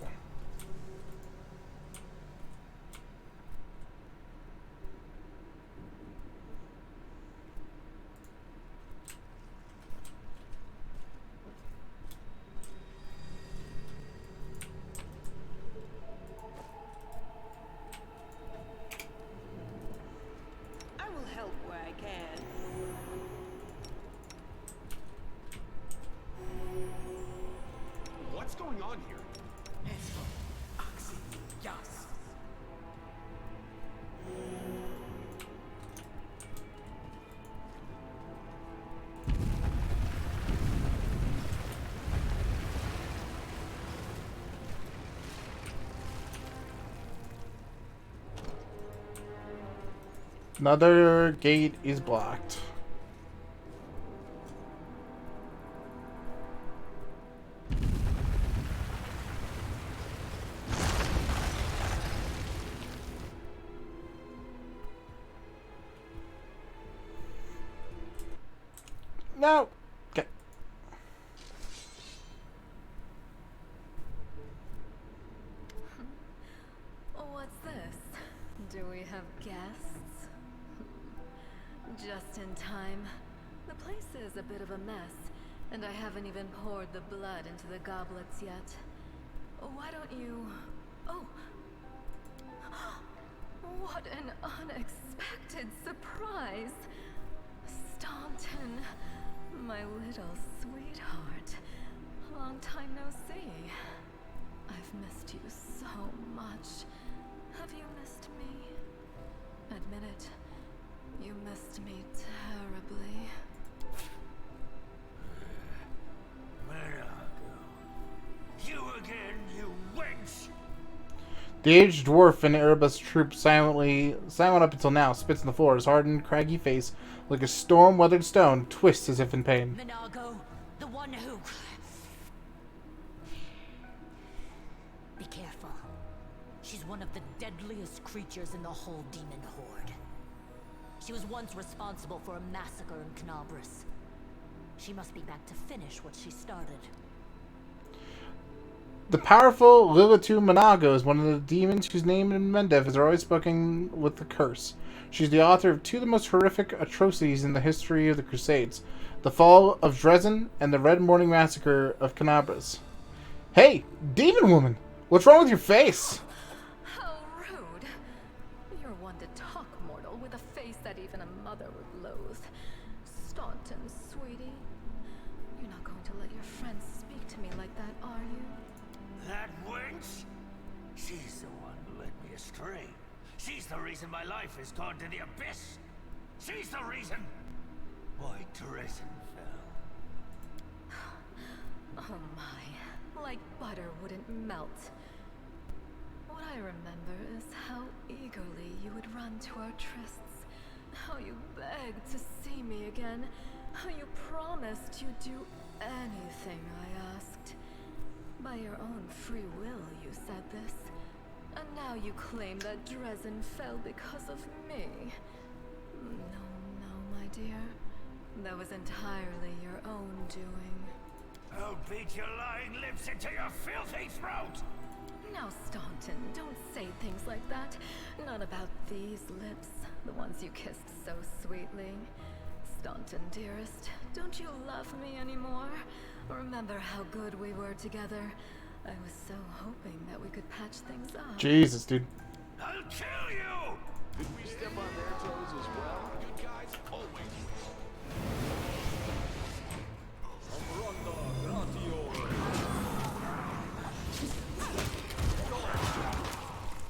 Speaker 10: I will help where I can.
Speaker 4: What's going on here?
Speaker 1: Another gate is blocked. No. Okay.
Speaker 11: What's this? Do we have guests? Just in time. The place is a bit of a mess, and I haven't even poured the blood into the goblets yet. Why don't you... Oh! What an unexpected surprise! Staunton, my little sweetheart. Long time no see. I've missed you so much. Have you missed me? Admit it. You missed me terribly.
Speaker 3: You again, you wench!
Speaker 1: The aged dwarf in Erebus' troop silent up until now, spits on the floor, his hardened, craggy face, like a storm-weathered stone, twists as if in pain.
Speaker 17: Minago, the one who... Be careful. She's one of the deadliest creatures in the whole demon horde. She was once responsible for a massacre in Canabras. She must be back to finish what she started.
Speaker 1: The powerful Lilitu Minago is one of the demons whose name in Mendev is always spoken with the curse. She's the author of two of the most horrific atrocities in the history of the Crusades, the fall of Dresden and the Red Morning Massacre of Canabras. Hey, demon woman! What's wrong with your face?
Speaker 11: How rude. You're one to talk, mortal, with a face that even a mother would loathe. Staunton, sweetie. You're not going to let your friends speak to me like that, are you?
Speaker 3: That wench? She's the one who led me astray. She's the reason my life has gone to the abyss. She's the reason why Dresden fell.
Speaker 11: Oh my, like butter wouldn't melt. What I remember is how eagerly you would run to our trysts, how you begged to see me again, how you promised you'd do anything I asked. By your own free will, you said this. And now you claim that Dresden fell because of me. No, my dear. That was entirely your own doing.
Speaker 3: I'll beat your lying lips into your filthy throat!
Speaker 11: Now, Staunton, don't say things like that. Not about these lips, the ones you kissed so sweetly. Staunton, dearest, don't you love me anymore? Remember how good we were together? I was so hoping that we could patch things up.
Speaker 1: Jesus, dude.
Speaker 3: I'll kill you!
Speaker 6: Did we step on their toes as well?
Speaker 4: Good guys, always.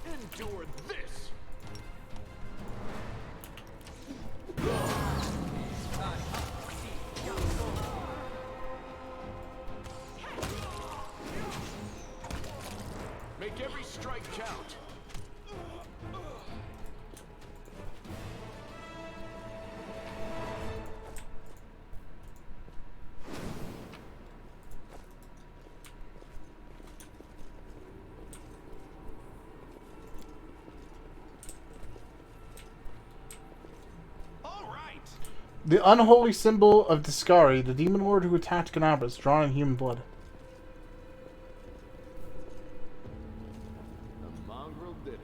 Speaker 6: Endure this! Make every strike count.
Speaker 1: The unholy symbol of Discari, the demon lord who attacked Canabras, drawn in human blood.
Speaker 6: The mongrel did it.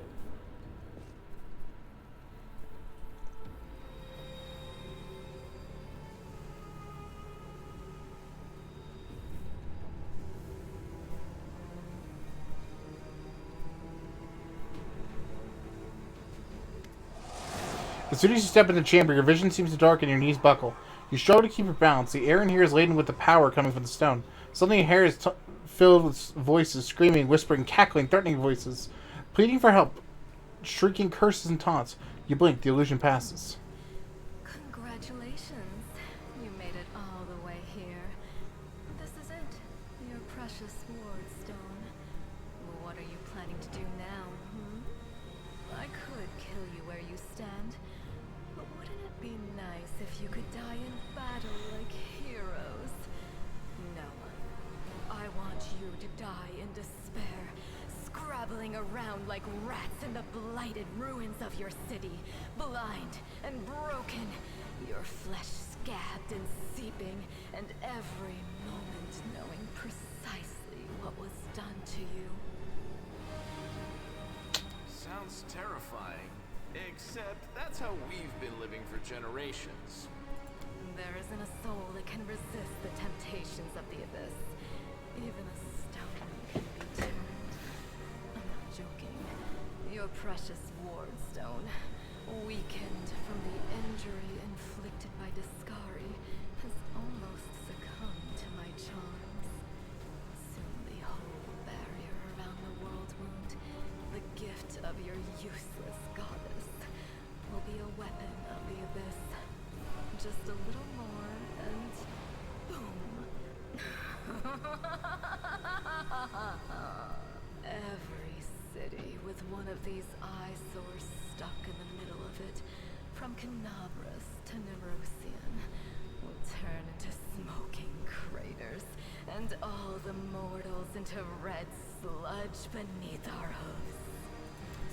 Speaker 1: As soon as you step in the chamber, your vision seems to darken and your knees buckle. You struggle to keep your balance. The air in here is laden with the power coming from the stone. Suddenly your hair is filled with voices, screaming, whispering, cackling, threatening voices, pleading for help, shrieking curses and taunts. You blink, the illusion passes.
Speaker 11: Congratulations. You made it all the way here. This is it. Your precious wardstone. What are you planning to do now, I could kill you where you stand. But wouldn't it be nice if you could die in battle like heroes? No. I want you to die in despair, scrabbling around like rats in the blighted ruins of your city, blind and broken, your flesh scabbed and seeping, and every moment knowing precisely what was done to you.
Speaker 6: Sounds terrifying. Except that's how we've been living for generations.
Speaker 11: There isn't a soul that can resist the temptations of the abyss. Even a stone can be turned. I'm not joking. Your precious wardstone, weakened from the injury inflicted by Discari, has almost succumbed to my charms. Soon the whole barrier around the world wound, the gift of your useless goddess, will be a weapon of the abyss. Just a little more, and boom. Every city with one of these eyesores stuck in the middle of it, from Canabras to Nerosian, will turn into smoking craters, and all the mortals into red sludge beneath our hooves.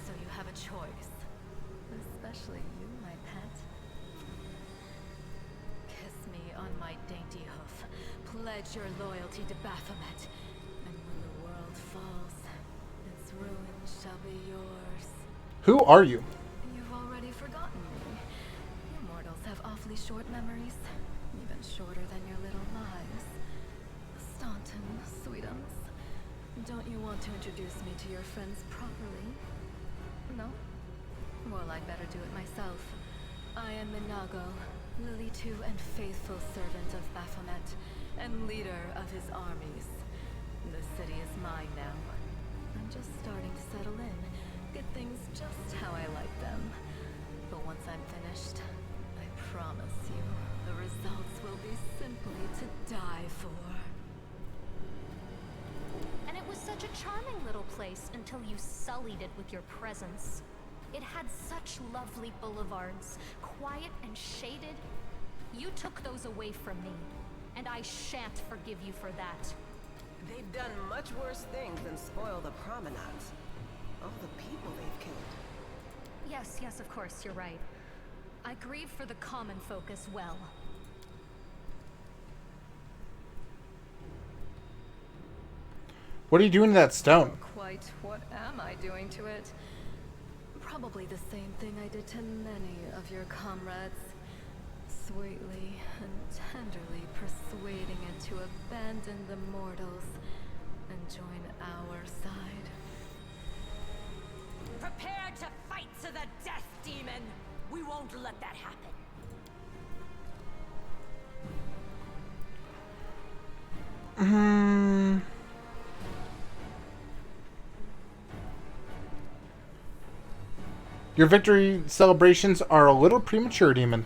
Speaker 11: So you have a choice. Especially you, my pet. Kiss me on my dainty hoof. Pledge your loyalty to Baphomet. And when the world falls, its ruin shall be yours.
Speaker 1: Who are you?
Speaker 11: You've already forgotten me. You mortals have awfully short memories. Even shorter than your little lives. Staunton, sweetums. Don't you want to introduce me to your friends properly? No? Well, I'd better do it myself. I am Minago, Lily-2 and faithful servant of Baphomet, and leader of his armies. The city is mine now. I'm just starting to settle in, get things just how I like them. But once I'm finished, I promise you, the results will be simply to die for.
Speaker 14: place until you sullied it with your presence. It had such lovely boulevards, quiet and shaded. You took those away from me, and I shan't forgive you for that.
Speaker 10: They've done much worse things than spoil the promenades. All the people they've killed.
Speaker 14: Yes, yes, of course, you're right. I grieve for the common folk as well.
Speaker 1: What are you doing to that stone?
Speaker 18: Quite what am I doing to it? Probably the same thing I did to many of your comrades. Sweetly and tenderly persuading it to abandon the mortals and join our side.
Speaker 11: Prepare to fight to the death, demon! We won't let that happen.
Speaker 1: Your victory celebrations are a little premature, demon.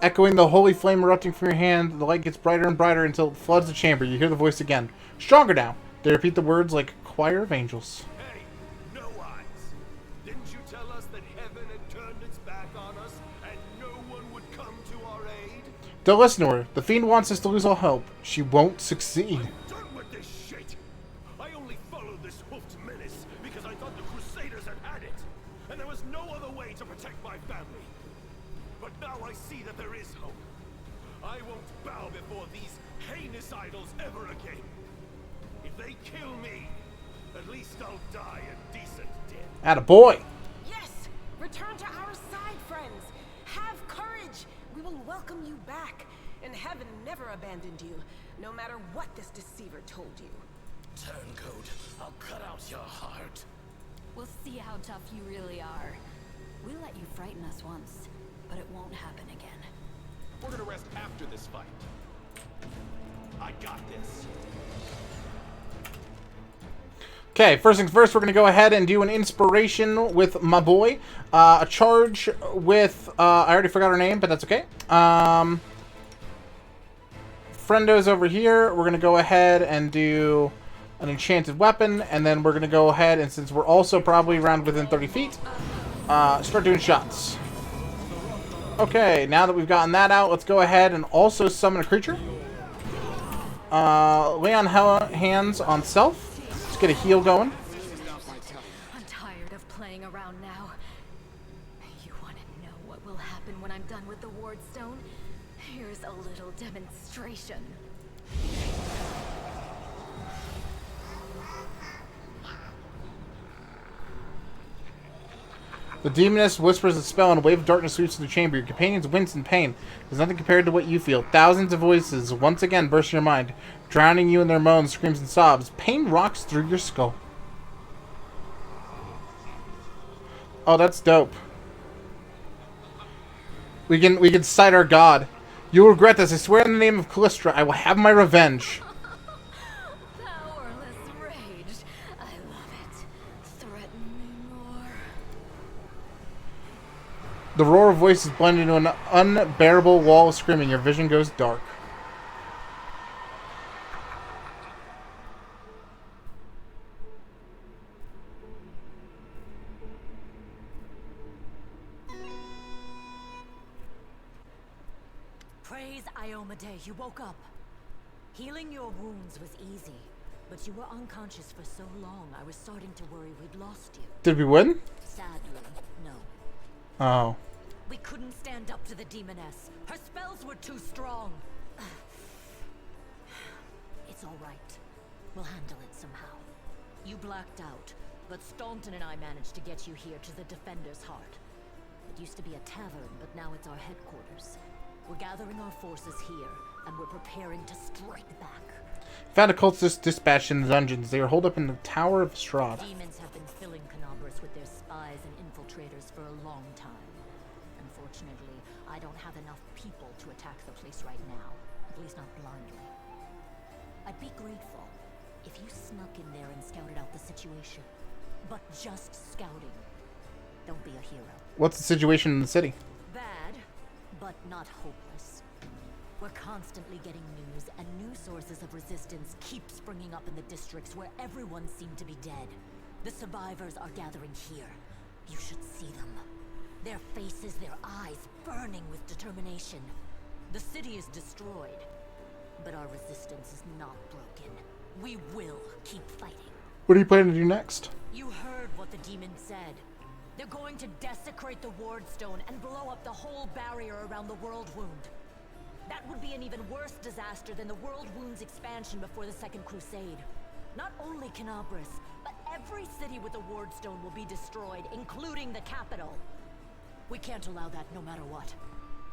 Speaker 1: Echoing the holy flame erupting from your hand, the light gets brighter and brighter until it floods the chamber. You hear the voice again. Stronger now. They repeat the words like a choir of angels.
Speaker 19: Hey, no eyes. Didn't you tell us that heaven had turned its back on us and no one would come to our aid?
Speaker 1: Don't listen to her. The fiend wants us to lose all hope. She won't succeed.
Speaker 19: I'm done with this shit. I only followed this hoofed menace because I thought the Crusaders had it, and there was no other way to protect my family. But now I see that there is hope. I won't bow before these heinous idols ever again. If they kill me, at least I'll die a decent death.
Speaker 1: Attaboy!
Speaker 10: Yes! Return to our side, friends! Have courage! We will welcome you back. And heaven never abandoned you, no matter what this deceiver told you.
Speaker 3: Turncoat, I'll cut out your heart.
Speaker 11: We'll see how tough you really are. We let you frighten us once, but it won't happen again.
Speaker 4: We're gonna rest after this fight. I got this.
Speaker 1: Okay, first things first, we're going to go ahead and do an inspiration with my boy. A charge with, I already forgot her name, but that's okay. Friendo's over here. We're going to go ahead and do an enchanted weapon, and then we're going to go ahead, and since we're also probably around within 30 feet, start doing shots. Okay, now that we've gotten that out, let's go ahead and also summon a creature. Lay on hands on self. Let's get a heal going.
Speaker 18: I'm tired of playing around now. You want to know what will happen when I'm done with the ward stone? Here's a little demonstration.
Speaker 1: The demoness whispers a spell and a wave of darkness sweeps through the chamber. Your companions wince in pain. There's nothing compared to what you feel. Thousands of voices once again burst in your mind, drowning you in their moans, screams, and sobs. Pain rocks through your skull. Oh, that's dope. We can cite our god. You will regret this. I swear in the name of Kalistra, I will have my revenge.
Speaker 18: Powerless rage. I love it. Threaten me more.
Speaker 1: The roar of voices blend into an unbearable wall of screaming. Your vision goes dark.
Speaker 17: Praise Iomade, you woke up. Healing your wounds was easy, but you were unconscious for so long, I was starting to worry we'd lost you.
Speaker 1: Did we win?
Speaker 17: Sadly, no.
Speaker 1: Oh.
Speaker 17: We couldn't stand up to the demoness. Her spells were too strong. It's all right. We'll handle it somehow. You blacked out, but Staunton and I managed to get you here to the Defender's Heart. It used to be a tavern, but now it's our headquarters. We're gathering our forces here, and we're preparing to strike back.
Speaker 1: Found a cultist dispatched in the dungeons. They are holed up in the Tower of Strahd.
Speaker 17: Demons have been filling Canobras with their spies and infiltrators for a long time. Unfortunately, I don't have enough people to attack the place right now. At least not blindly. I'd be grateful if you snuck in there and scouted out the situation. But just scouting. Don't be a hero.
Speaker 1: What's the situation in the city?
Speaker 17: Bad, but not hopeless. We're constantly getting news, and new sources of resistance keep springing up in the districts where everyone seemed to be dead. The survivors are gathering here. You should see them. Their faces, their eyes, burning with determination. The city is destroyed, but our resistance is not broken. We will keep fighting.
Speaker 1: What are you planning to do next?
Speaker 17: You heard what the demon said. They're going to desecrate the Wardstone and blow up the whole barrier around the World Wound. That would be an even worse disaster than the World Wound's expansion before the Second Crusade. Not only Canabris, but every city with a Wardstone will be destroyed, including the capital. We can't allow that no matter what.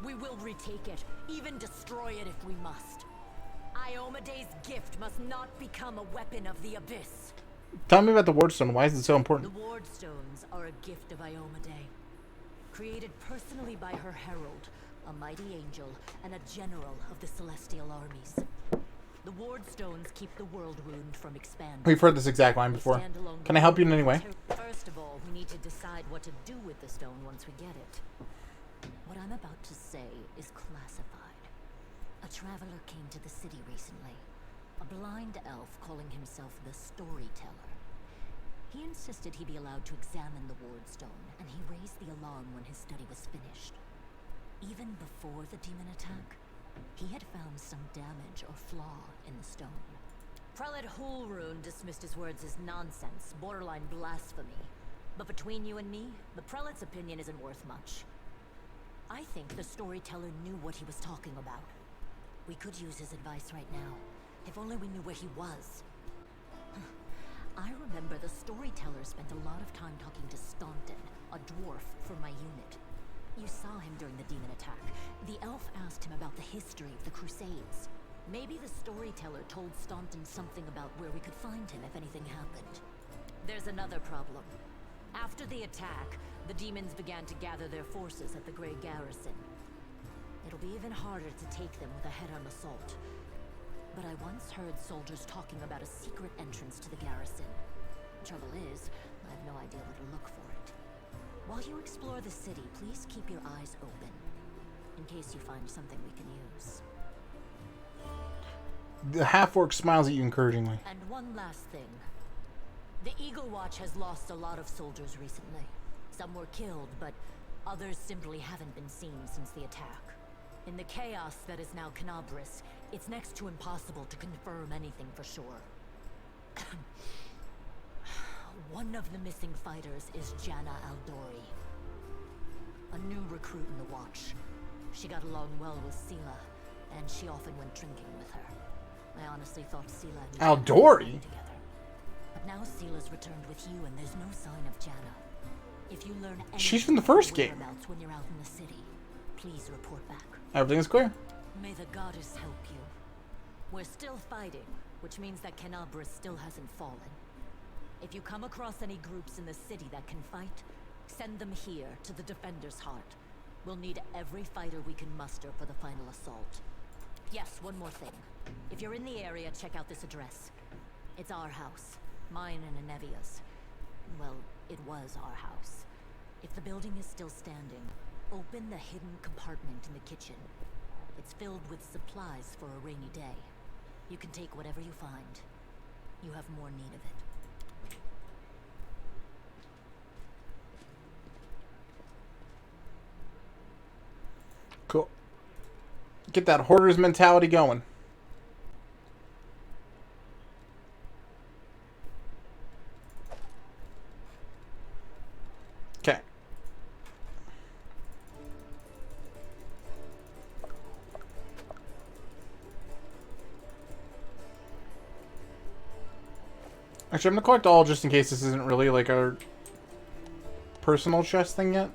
Speaker 17: We will retake it, even destroy it if we must. Iomede's gift must not become a weapon of the Abyss.
Speaker 1: Tell me about the Wardstone. Why is it so important?
Speaker 17: The Wardstones are a gift of Iomade, created personally by her herald, a mighty angel, and a general of the Celestial armies. The Wardstones keep the World Wound from expanding.
Speaker 1: We've heard this exact line before. Can I help you in any way?
Speaker 17: First of all, we need to decide what to do with the stone once we get it. What I'm about to say is classified. A traveler came to the city recently. A blind elf calling himself the Storyteller. He insisted he be allowed to examine the Wardstone, and he raised the alarm when his study was finished. Even before the demon attack, he had found some damage or flaw in the stone. Prelate Hulrune dismissed his words as nonsense, borderline blasphemy. But between you and me, the prelate's opinion isn't worth much. I think the Storyteller knew what he was talking about. We could use his advice right now, if only we knew where he was. I remember the Storyteller spent a lot of time talking to Staunton, a dwarf from my unit. You saw him during the demon attack. The elf asked him about the history of the Crusades. Maybe the Storyteller told Staunton something about where we could find him if anything happened. There's another problem. After the attack, the demons began to gather their forces at the Grey Garrison. It'll be even harder to take them with a head-on assault. But I once heard soldiers talking about a secret entrance to the garrison. Trouble is, I have no idea where to look for it. While you explore the city, please keep your eyes open, in case you find something we can use.
Speaker 1: The half-orc smiles at you encouragingly.
Speaker 17: And one last thing. The Eagle Watch has lost a lot of soldiers recently. Some were killed, but others simply haven't been seen since the attack. In the chaos that is now Canabris, it's next to impossible to confirm anything for sure. One of the missing fighters is Janna Aldori, a new recruit in the Watch. She got along well with Sela, and she often went drinking with her. I honestly thought Sela and
Speaker 1: Aldori?
Speaker 17: together. But now Sela's returned with you, and there's no sign of Janna. If you learn anything
Speaker 1: She's from the first game.
Speaker 17: when you're out in the city, please report back.
Speaker 1: Everything's clear.
Speaker 17: May the goddess help you. We're still fighting, which means that Canabris still hasn't fallen. If you come across any groups in the city that can fight, send them here to the Defender's Heart. We'll need every fighter we can muster for the final assault. Yes, one more thing. If you're in the area, check out this address. It's our house. Mine and Anevia's. Well, it was our house. If the building is still standing, open the hidden compartment in the kitchen. It's filled with supplies for a rainy day. You can take whatever you find. You have more need of it.
Speaker 1: Cool. Get that hoarder's mentality going. Okay. Actually, I'm gonna collect all just in case this isn't really like a personal chest thing yet.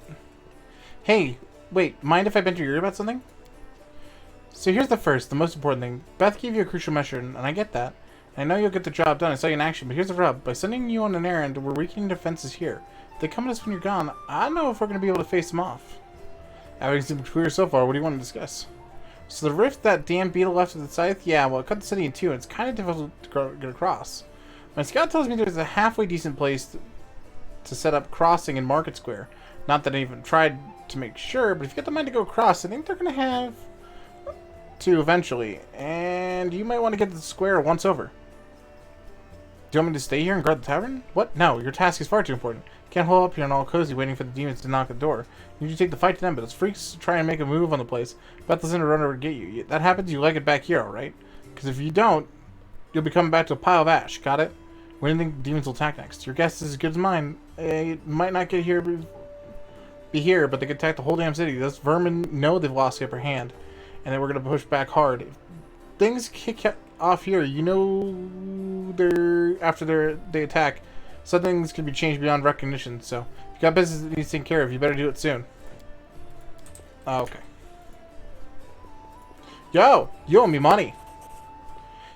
Speaker 1: Hey, wait, mind if I bend your ear about something? So here's the most important thing. Beth gave you a crucial measure, and I get that. I know you'll get the job done. I saw you in action, but here's the rub. By sending you on an errand, we're weakening defenses here. If they come at us when you're gone, I don't know if we're going to be able to face them off. Everything's seemed clear so far. What do you want to discuss? So the rift that damn beetle left with the scythe? Yeah, well, it cut the city in two, and it's kind of difficult to get across. My scout tells me there's a halfway decent place to set up crossing in Market Square. Not that I even tried to make sure, but if you get the mind to go across, I think they're going to have to eventually, and you might want to get to the square once over. Do you want me to stay here and guard the tavern? What? No, your task is far too important. Can't hold up here and all cozy waiting for the demons to knock at the door. You need to take the fight to them, but those freaks try and make a move on the place. Beth is in a run over to get you. That happens, you like it back here, alright? Because if you don't, you'll be coming back to a pile of ash. Got it? When do you think demons will attack next? Your guess is as good as mine. It might not get here, be here, but they could attack the whole damn city. Those vermin know they've lost the upper hand, and then we're going to push back hard. If things kick off here, you know they attack. Some things can be changed beyond recognition, so if you got business that needs to take care of, you better do it soon. Okay. Yo, you owe me money.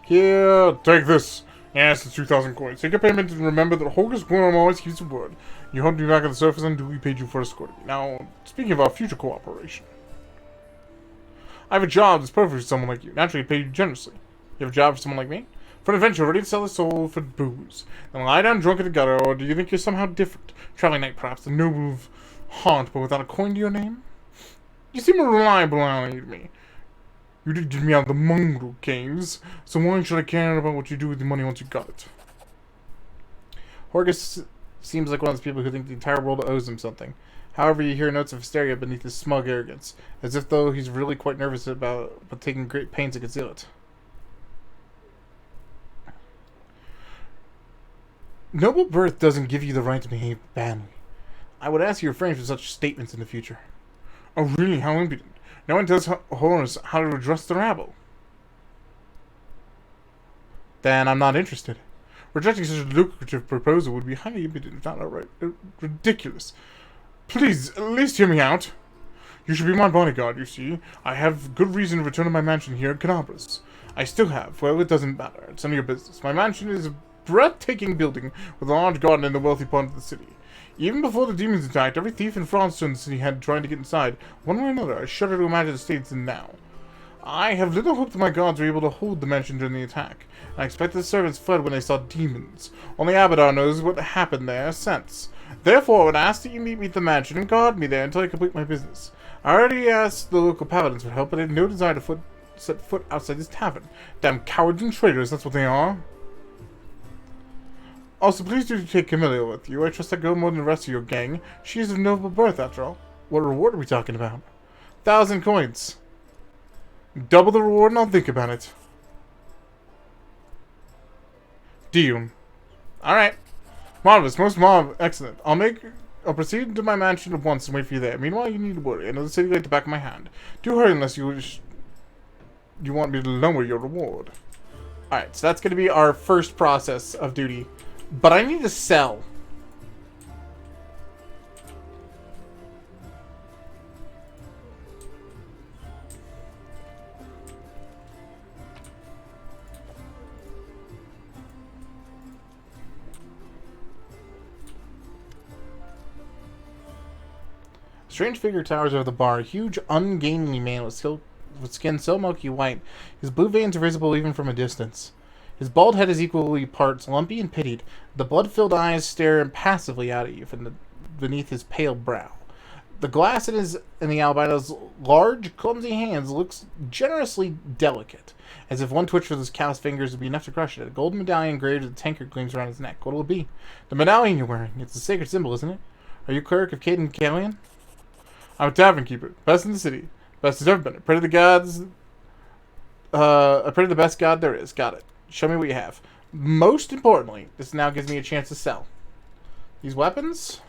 Speaker 20: Here, take this. Yes, it's 2,000 coins. Take your payment and remember that Hocus Worm always keeps his word. You helped me back at the surface and duly paid you for escorting me. Now, speaking of our future cooperation, I have a job that's perfect for someone like you. Naturally, I pay you generously. You have a job for someone like me? For an adventure ready to sell his soul for booze. Then lie down drunk in the gutter, or do you think you're somehow different? Traveling knight, perhaps, a noble of haunt, but without a coin to your name? You seem a reliable ally to me. You did get me out of the mongrel games, so why should I care about what you do with the money once you got it?
Speaker 1: Horgus seems like one of those people who think the entire world owes him something. However, you hear notes of hysteria beneath his smug arrogance, as if though he's really quite nervous but taking great pains to conceal it. Noble birth doesn't give you the right to behave badly. I would ask you to refrain from such statements in the future.
Speaker 20: Oh really? How impudent. No one tells Horus how to address the rabble.
Speaker 1: Then I'm not interested.
Speaker 20: Rejecting such a lucrative proposal would be highly impudent, if not outright ridiculous. Please, at least hear me out. You should be my bodyguard, you see. I have good reason to return to my mansion here at Canabras. I still have. Well, it doesn't matter. It's none of your business. My mansion is a breathtaking building with a large garden in the wealthy part of the city. Even before the demons attacked, every thief and fraudster in the city had trying to get inside. One way or another, I shudder to imagine the state it's in now. I have little hope that my guards were able to hold the mansion during the attack. I expect the servants fled when they saw demons. Only Abadar knows what happened there since. Therefore, I would ask that you meet me at the mansion and guard me there until I complete my business. I already asked the local paladins for help, but they have no desire to set foot outside this tavern. Damn cowards and traitors, that's what they are. Also, please do take Camilla with you. I trust that girl more than the rest of your gang. She is of noble birth, after all. What reward are we talking about? 1,000 coins. Double the reward and I'll think about it. Deal. Alright. Marvelous. Most excellent. I'll proceed to my mansion at once and wait for you there. Meanwhile, you need to worry. I know the city like the back of my hand. Do hurry unless you want me to lower your reward. Alright, so that's going to be our first process of duty. But I need to sell. Strange figure towers over the bar. A huge, ungainly man with skin so milky white, his blue veins are visible even from a distance. His bald head is equally parts lumpy and pitted. The blood-filled eyes stare impassively out at you from beneath his pale brow. The glass in the albino's large, clumsy hands looks generously delicate, as if one twitch with his calloused fingers would be enough to crush it. A golden medallion engraved with a tankard gleams around his neck. What will it be? The medallion you're wearing. It's a sacred symbol, isn't it? Are you cleric of Caden Callian? I'm a tavern keeper. Best in the city. Best as ever been. I pray to the gods. I pray to the best god there is. Got it. Show me what you have. Most importantly, this now gives me a chance to sell. These weapons?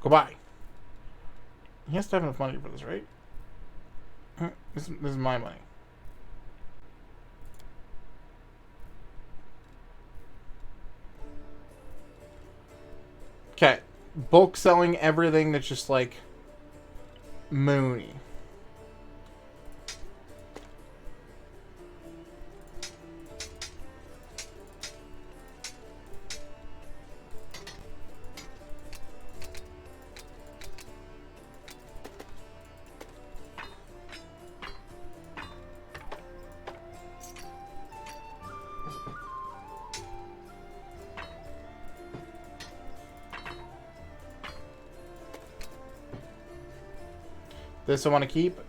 Speaker 20: Goodbye. He has to have enough money for this, right? This is my money. Okay. Bulk selling everything that's just like moony. This I want to keep.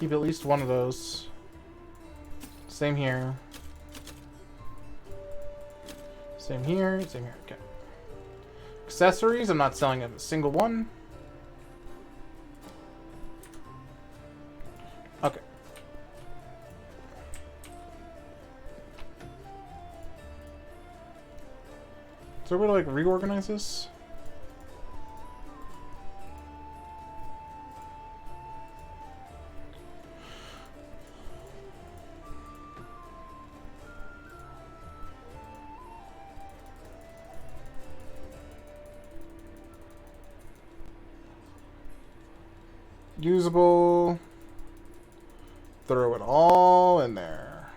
Speaker 20: keep at least one of those. Same here. Same here. Same here. Okay. Accessories. I'm not selling a single one. Okay. Is there a way to like reorganize this? Usable. Throw it all in there.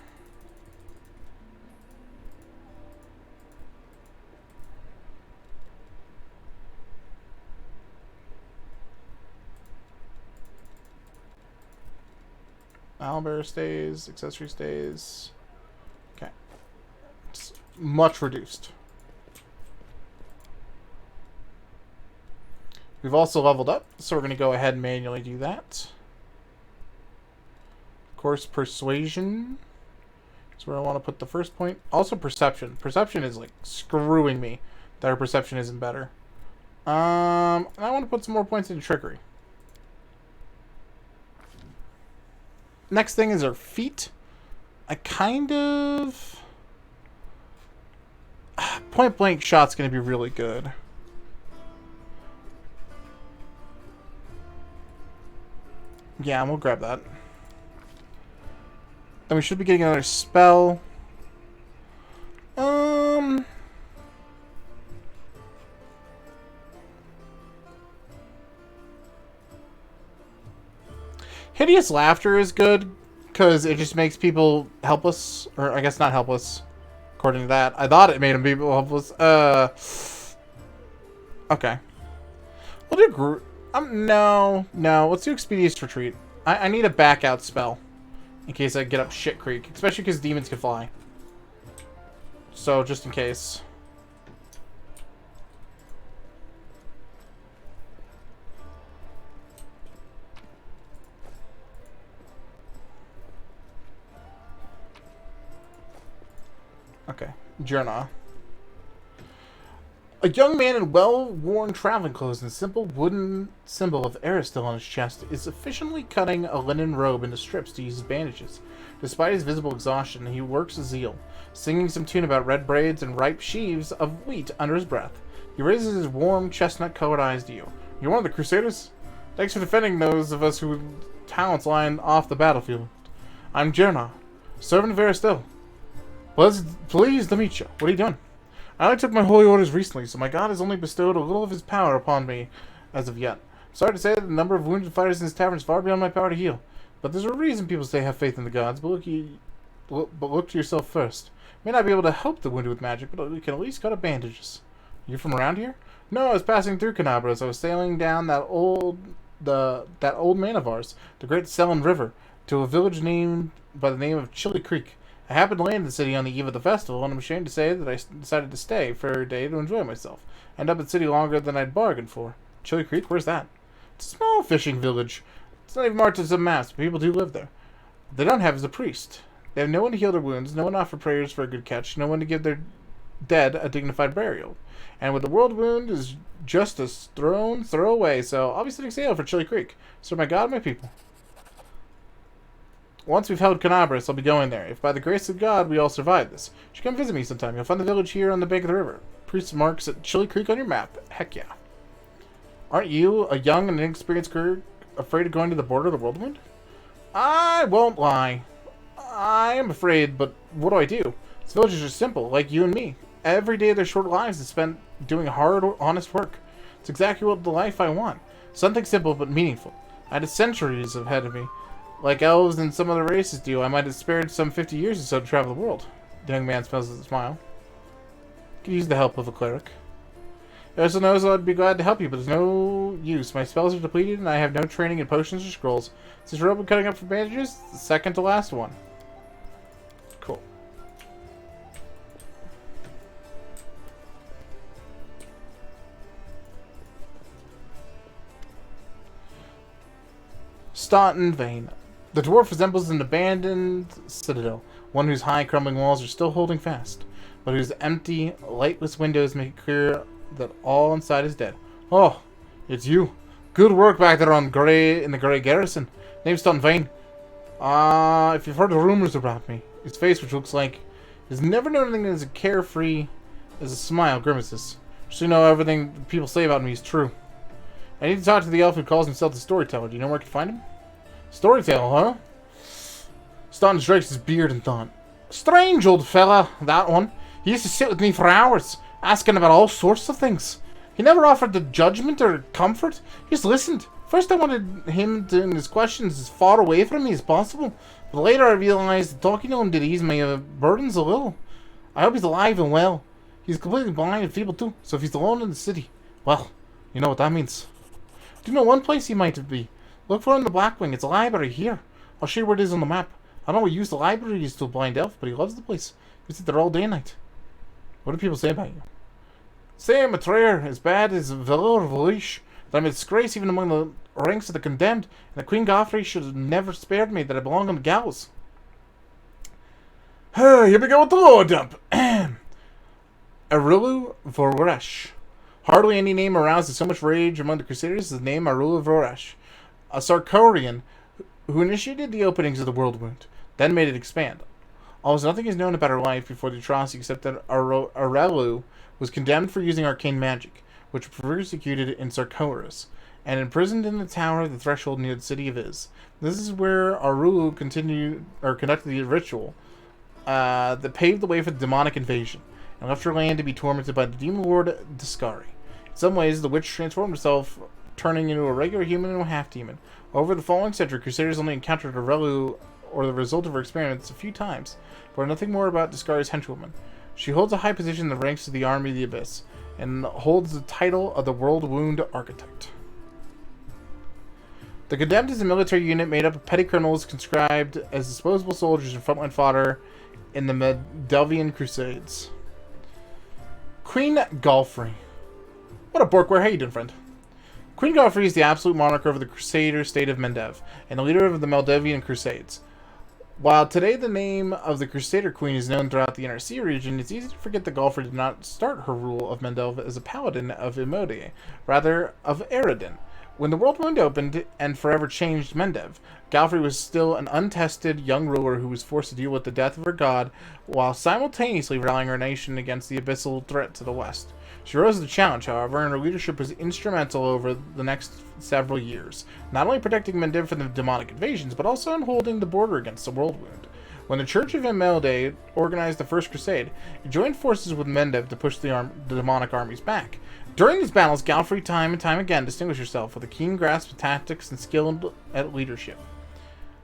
Speaker 20: Owlbear stays, accessory stays. Okay. It's much reduced. We've also leveled up, so we're going to go ahead and manually do that. Of course, persuasion is where I want to put the first point. Also perception. Perception is like screwing me that our perception isn't better. And I want to put some more points into trickery. Next thing is our feet. I kind of... Point blank shot's going to be really good. Yeah, we'll grab that. Then we should be getting another spell. Hideous Laughter is good, because it just makes people helpless. Or, I guess not helpless, according to that. I thought it made them people helpless. Okay. We'll do no. Let's do Expeditious Retreat. I need a back out spell in case I get up shit creek, especially because demons can fly. So just in case. Okay, Journal. A young man in well-worn traveling clothes and simple wooden symbol of Aristil on his chest is efficiently cutting a linen robe into strips to use as bandages. Despite his visible exhaustion, he works with zeal, singing some tune about red braids and ripe sheaves of wheat under his breath. He raises his warm, chestnut-colored eyes to you. You're one of the Crusaders? Thanks for defending those of us whose talents lie off the battlefield. I'm Jerna, servant of Aristil. Pleased to meet you. What are you doing? I only took my holy orders recently, so my god has only bestowed a little of his power upon me as of yet. Sorry to say that the number of wounded fighters in this tavern is far beyond my power to heal. But there's a reason people say have faith in the gods, but look to yourself first. May not be able to help the wounded with magic, but we can at least cut up bandages. You from around here? No, I was passing through Canabra as I was sailing down that old man of ours, the great Selin River, to a village named by the name of Chilly Creek. I happened to land in the city on the eve of the festival, and I'm ashamed to say that I decided to stay for a day to enjoy myself. I ended up in the city longer than I'd bargained for. Chilly Creek? Where's that? It's a small fishing village. It's not even marked as a mass, but people do live there. What they don't have is a priest. They have no one to heal their wounds, no one to offer prayers for a good catch, no one to give their dead a dignified burial. And with the world wound is just a throw away, so I'll be setting sail for Chilly Creek. So my god, my people. Once we've held Canabras, I'll be going there. If by the grace of God we all survive this, you should come visit me sometime. You'll find the village here on the bank of the river. Priest marks at Chilly Creek on your map. Heck yeah. Aren't you, a young and inexperienced crew, afraid of going to the border of the Worldwind? I won't lie. I am afraid, but what do? These villages are simple, like you and me. Every day of their short lives is spent doing hard, honest work. It's exactly what the life I want. Something simple but meaningful. I had centuries ahead of me. Like elves and some other races do, I might have spared some 50 years or so to travel the world. The young man smells a smile. Could use the help of a cleric. He also knows I'd be glad to help you, but there's no use. My spells are depleted, and I have no training in potions or scrolls. Is this robe I'm cutting up for bandages? The second to last one. Cool. Staunton Vane. The dwarf resembles an abandoned citadel, one whose high, crumbling walls are still holding fast, but whose empty, lightless windows make it clear that all inside is dead. Oh, it's you. Good work back there in the Grey Garrison. Name's done fine. If you've heard the rumors about me, his face, which looks like he's never known anything as carefree as a smile, grimaces. So you know everything people say about me is true. I need to talk to the elf who calls himself the Storyteller. Do you know where I can find him? Storyteller, huh? Staunton strikes his beard and thought. Strange old fella, that one. He used to sit with me for hours, asking about all sorts of things. He never offered the judgment or comfort. He just listened. First I wanted him to end his questions as far away from me as possible, but later I realized that talking to him did ease my burdens a little. I hope he's alive and well. He's completely blind and feeble too, so if he's alone in the city, well, you know what that means. Do you know one place he might be? Look for him in the Blackwing. It's a library here. I'll show you where it is on the map. I don't know what use the library is to a blind elf, but he loves the place. He sits there all day and night. What do people say about you? Say I'm a traitor, as bad as Valor Volish, that I'm a disgrace even among the ranks of the condemned, and that Queen Goffrey should have never spared me, that I belong on the gallows. Here we go with the lower dump. Arulu Voresh. Hardly any name arouses so much rage among the Crusaders as the name Arulu Voresh, a Sarkorian who initiated the openings of the World Wound, then made it expand. Almost nothing is known about her life before the atrocity except that Arelu was condemned for using arcane magic, which persecuted in Sarkoris, and imprisoned in the Tower of the Threshold near the city of Iz. This is where Arulu conducted the ritual that paved the way for the demonic invasion, and left her land to be tormented by the demon lord Discari. In some ways, the witch transformed herself, turning into a regular human and a half-demon. Over the following century, Crusaders only encountered Arelu or the result of her experiments a few times, but nothing more about Discari's henchwoman. She holds a high position in the ranks of the Army of the Abyss, and holds the title of the World Wound Architect. The Condemned is a military unit made up of petty criminals conscribed as disposable soldiers and frontline fodder in the Meldevian Crusades. Queen Galfrey. What up, Borkware? How you doing, friend? Queen Galfrey is the absolute monarch over the Crusader state of Mendev, and the leader of the Meldevian Crusades. While today the name of the Crusader Queen is known throughout the Inner Sea region, it's easy to forget that Galfrey did not start her rule of Mendev as a paladin of Imode, rather of Eredin. When the World Wound opened and forever changed Mendev, Galfrey was still an untested young ruler who was forced to deal with the death of her god while simultaneously rallying her nation against the abyssal threat to the west. She rose to the challenge, however, and her leadership was instrumental over the next several years, not only protecting Mendev from the demonic invasions, but also in holding the border against the World Wound. When the Church of Imelde organized the First Crusade, it joined forces with Mendev to push the demonic armies back. During these battles, Galfrey time and time again distinguished herself with a keen grasp of tactics and skill at leadership.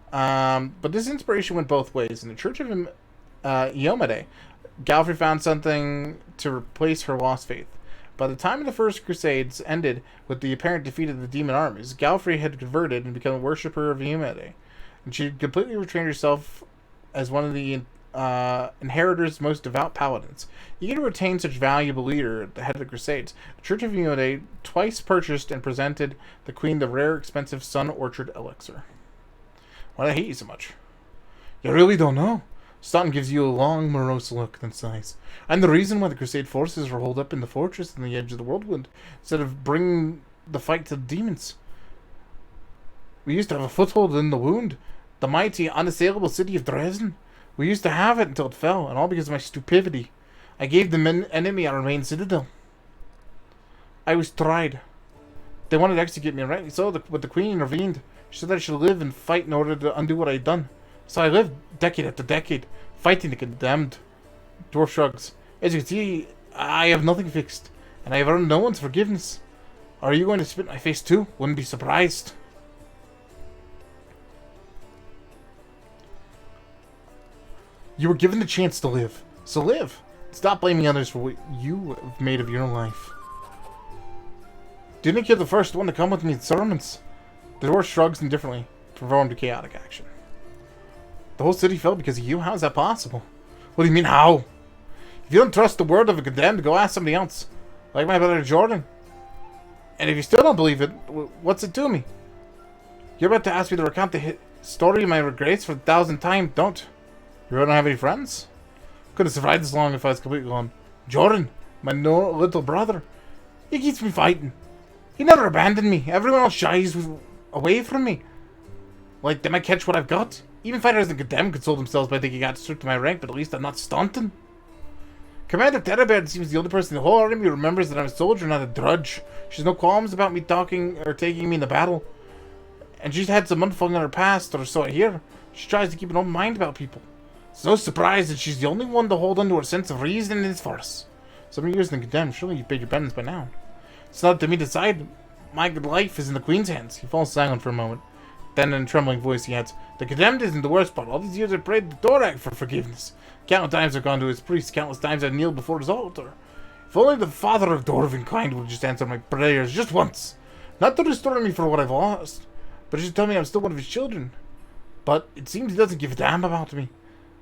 Speaker 20: But this inspiration went both ways. In the Church of Iomade, Galfrey found something to replace her lost faith. By the time of the First Crusades ended with the apparent defeat of the demon armies, Galfrey had converted and become a worshipper of Iomade, and she had completely retrained herself as one of the inheritors' most devout paladins. Eager to retain such valuable leader at the head of the Crusades, the Church of Iomade twice purchased and presented the Queen the rare, expensive Sun Orchard elixir. Why do I hate you so much? You really don't know? Staunton gives you a long, morose look, then sighs. I'm the reason why the Crusade forces were holed up in the fortress on the edge of the Worldwood, instead of bringing the fight to the demons. We used to have a foothold in the Wound, the mighty, unassailable city of Dresden. We used to have it until it fell, and all because of my stupidity. I gave the enemy our main citadel. I was tried. They wanted to execute me, rightly so, but the Queen intervened. She said that I should live and fight in order to undo what I had done. So I lived decade after decade, fighting the condemned. Dwarf shrugs. As you can see, I have nothing fixed, and I have earned no one's forgiveness. Are you going to spit in my face too? Wouldn't be surprised. You were given the chance to live, so live. Stop blaming others for what you have made of your own life. Didn't you're the first one to come with me in sermons? The dwarf shrugs indifferently, performed a chaotic action. The whole city fell because of you? How is that possible? What do you mean, how? If you don't trust the word of a condemned, go ask somebody else. Like my brother Jordan. And if you still don't believe it, what's it to me? You're about to ask me to recount the Story my regrets for the 1000th time. Don't. You don't have any friends? Couldn't have survived this long if I was completely alone. Jordan, my little brother. He keeps me fighting. He never abandoned me. Everyone else shies away from me. Like, they might catch what I've got. Even fighters in Condemn console themselves by thinking I got stripped to my rank, but at least I'm not stunting. Commander Terrabed seems the only person in the whole army who remembers that I'm a soldier, not a drudge. She has no qualms about me talking or taking me in the battle. And she's had some unfolding in her past, or so I hear. She tries to keep an open mind about people. It's no surprise that she's the only one to hold on to her sense of reason in this force. So many years in Condemn, surely you've paid your penance by now. It's not up to me to decide. My good life is in the Queen's hands. He falls silent for a moment. Then in a trembling voice he adds, the Condemned isn't the worst part. All these years I prayed to Dorak for forgiveness. Countless times I've gone to his priest. Countless times I've kneeled before his altar. If only the Father of Dwarvenkind would just answer my prayers just once. Not to restore me for what I've lost, but just tell me I'm still one of his children. But it seems he doesn't give a damn about me.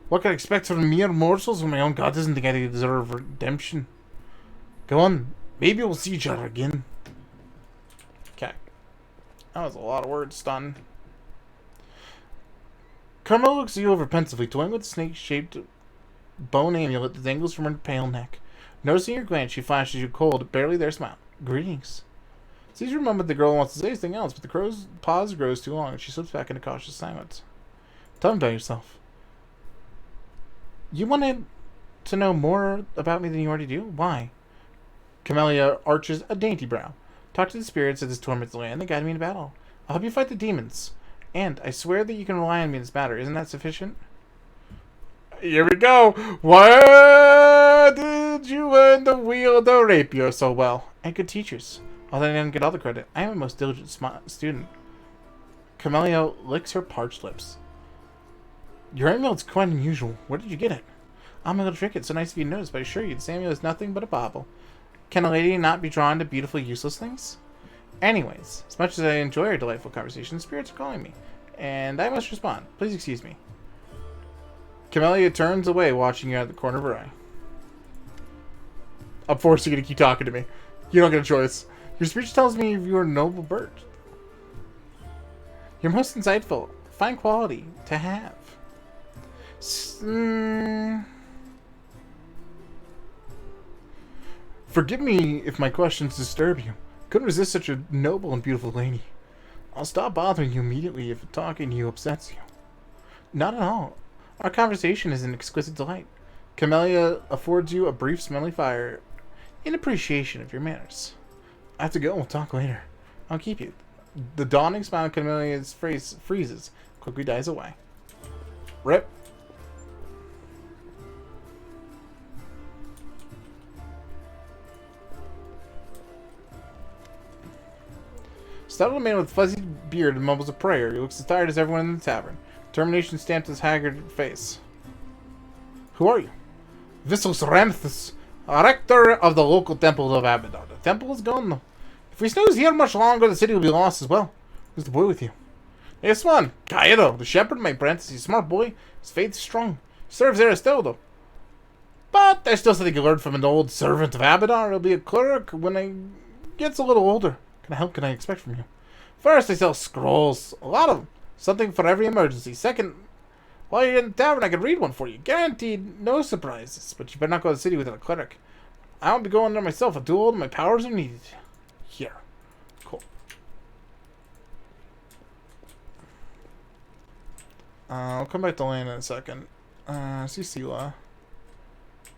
Speaker 20: What can I expect from mere morsels when my own god doesn't think I deserve redemption? Go on. Maybe we'll see each other again. Okay. That was a lot of words, Stun. Carmel looks at you over pensively, toying with the snake-shaped bone amulet that dangles from her pale neck. Noticing your glance, she flashes you a cold, barely there smile. Greetings. Sees for a moment the girl wants to say anything else, but the crow's pause grows too long, and she slips back into cautious silence. Tell me about yourself. You wanted to know more about me than you already do? Why? Camellia arches a dainty brow. Talk to the spirits of this tormented land and guide me into battle. I'll help you fight the demons. And I swear that you can rely on me in this matter. Isn't that sufficient? Here we go. Why did you learn to wield the rapier so well? And good teachers. Although I didn't get all the credit, I am a most diligent student. Camellia licks her parched lips. Your amulet's quite unusual. Where did you get it? I'm a little trinket, so nice of you to notice, but I assure you, this amulet is nothing but a bauble. Can a lady not be drawn to beautiful, useless things? Anyways, as much as I enjoy our delightful conversation, spirits are calling me, and I must respond. Please excuse me. Camellia turns away, watching you out of the corner of her eye. I'm forced you to keep talking to me. You don't get a choice. Your speech tells me you are a noble bird. You're most insightful. Fine quality to have. Forgive me if my questions disturb you. Couldn't resist such a noble and beautiful lady. I'll stop bothering you immediately if talking to you upsets you. Not at all. Our conversation is an exquisite delight. Camellia affords you a brief smelly fire in appreciation of your manners. I have to go. We'll talk later. I'll keep you. The dawning smile on Camellia's face freezes, quickly dies away. Rip. Startled man with fuzzy beard mumbles a prayer. He looks as tired as everyone in the tavern. Determination stamped his haggard face. Who are you? Viscus Ramthus, rector of the local temple of Abadar. The temple is gone though. If we snooze here much longer, the city will be lost as well. Who's the boy with you? Yes, man. Cairo, the shepherd, my apprentice. He's a smart boy. His faith is strong. He serves there still, though. But there's still something you learned from an old servant of Abadar. He'll be a cleric when he gets a little older. What kind of help can I expect from you? First, I sell scrolls. A lot of them. Something for every emergency. Second, while you're in the tavern, I can read one for you. Guaranteed no surprises. But you better not go to the city without a cleric. I won't be going there myself. I'm too old and my powers are needed. Here. Cool. I'll come back to land in a second. See Sela.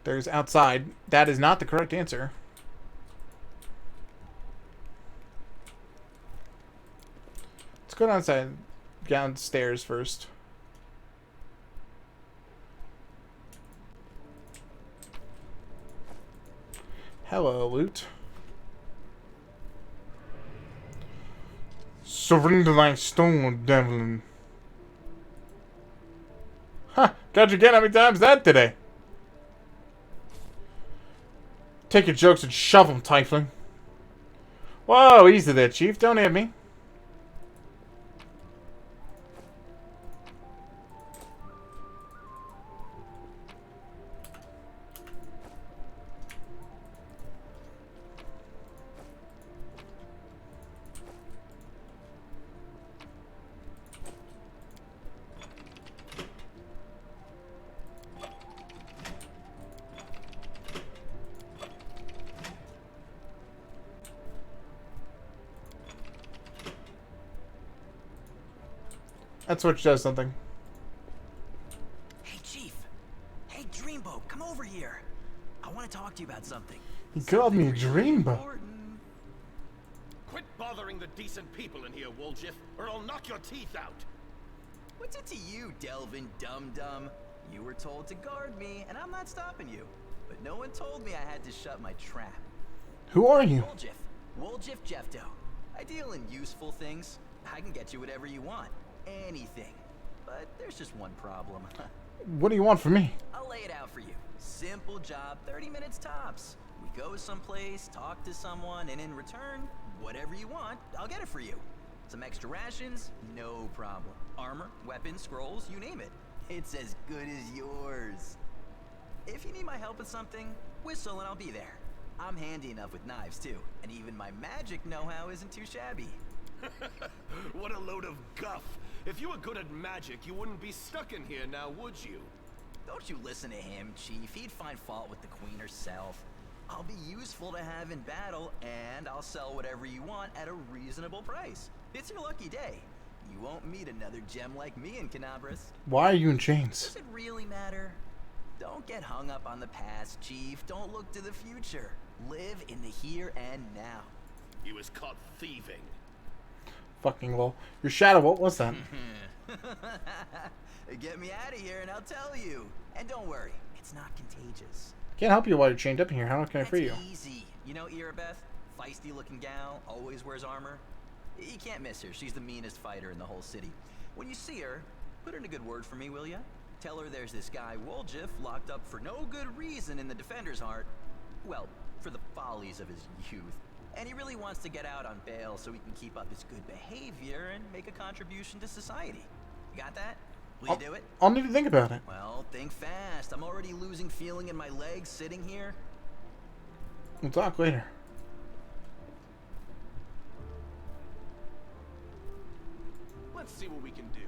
Speaker 20: There's outside. That is not the correct answer. Let's go downstairs first. Hello, loot. Surrender thy stone, Devlin. Ha! Got you again. How many times that today? Take your jokes and shove them, Tiefling. Whoa, easy there, Chief. Don't hit me. That switch does something.
Speaker 21: Hey, Chief. Hey, Dreamboat, come over here. I want to talk to you about something.
Speaker 20: He called me a dreamboat.
Speaker 19: Quit bothering the decent people in here, Woljif, or I'll knock your teeth out.
Speaker 21: What's it to you, Delvin Dum-Dum? You were told to guard me, and I'm not stopping you. But no one told me I had to shut my trap.
Speaker 20: Who are you?
Speaker 21: Woljif Jeffdo. I deal in useful things. I can get you whatever you want. Anything. But there's just one problem.
Speaker 20: What do you want from me?
Speaker 21: I'll lay it out for you. Simple job, 30 minutes tops. We go someplace, talk to someone, and in return, whatever you want, I'll get it for you. Some extra rations? No problem. Armor, weapons, scrolls, you name it. It's as good as yours. If you need my help with something, whistle and I'll be there. I'm handy enough with knives too, and even my magic know-how isn't too shabby.
Speaker 19: What a load of guff. If you were good at magic, you wouldn't be stuck in here now, would you?
Speaker 21: Don't you listen to him, Chief. He'd find fault with the Queen herself. I'll be useful to have in battle, and I'll sell whatever you want at a reasonable price. It's your lucky day. You won't meet another gem like me in Canabras.
Speaker 20: Why are you in chains?
Speaker 21: Does it really matter? Don't get hung up on the past, Chief. Don't look to the future. Live in the here and now.
Speaker 19: He was caught thieving.
Speaker 20: Fucking lol. Your shadow, what was that?
Speaker 21: Get me out of here and I'll tell you. And don't worry, it's not contagious.
Speaker 20: Can't help you while you're chained up in here. How can I free you?
Speaker 21: Easy. You know Irabeth? Feisty looking gal, always wears armor. You can't miss her. She's the meanest fighter in the whole city. When you see her, put in a good word for me, will ya? Tell her there's this guy Woljif locked up for no good reason in the Defender's Heart. Well, for the follies of his youth. And he really wants to get out on bail so he can keep up his good behavior and make a contribution to society. You got that? Will you do it?
Speaker 20: I'll need to think about it.
Speaker 21: Well, think fast. I'm already losing feeling in my legs sitting here.
Speaker 20: We'll talk later.
Speaker 4: Let's see what we can do.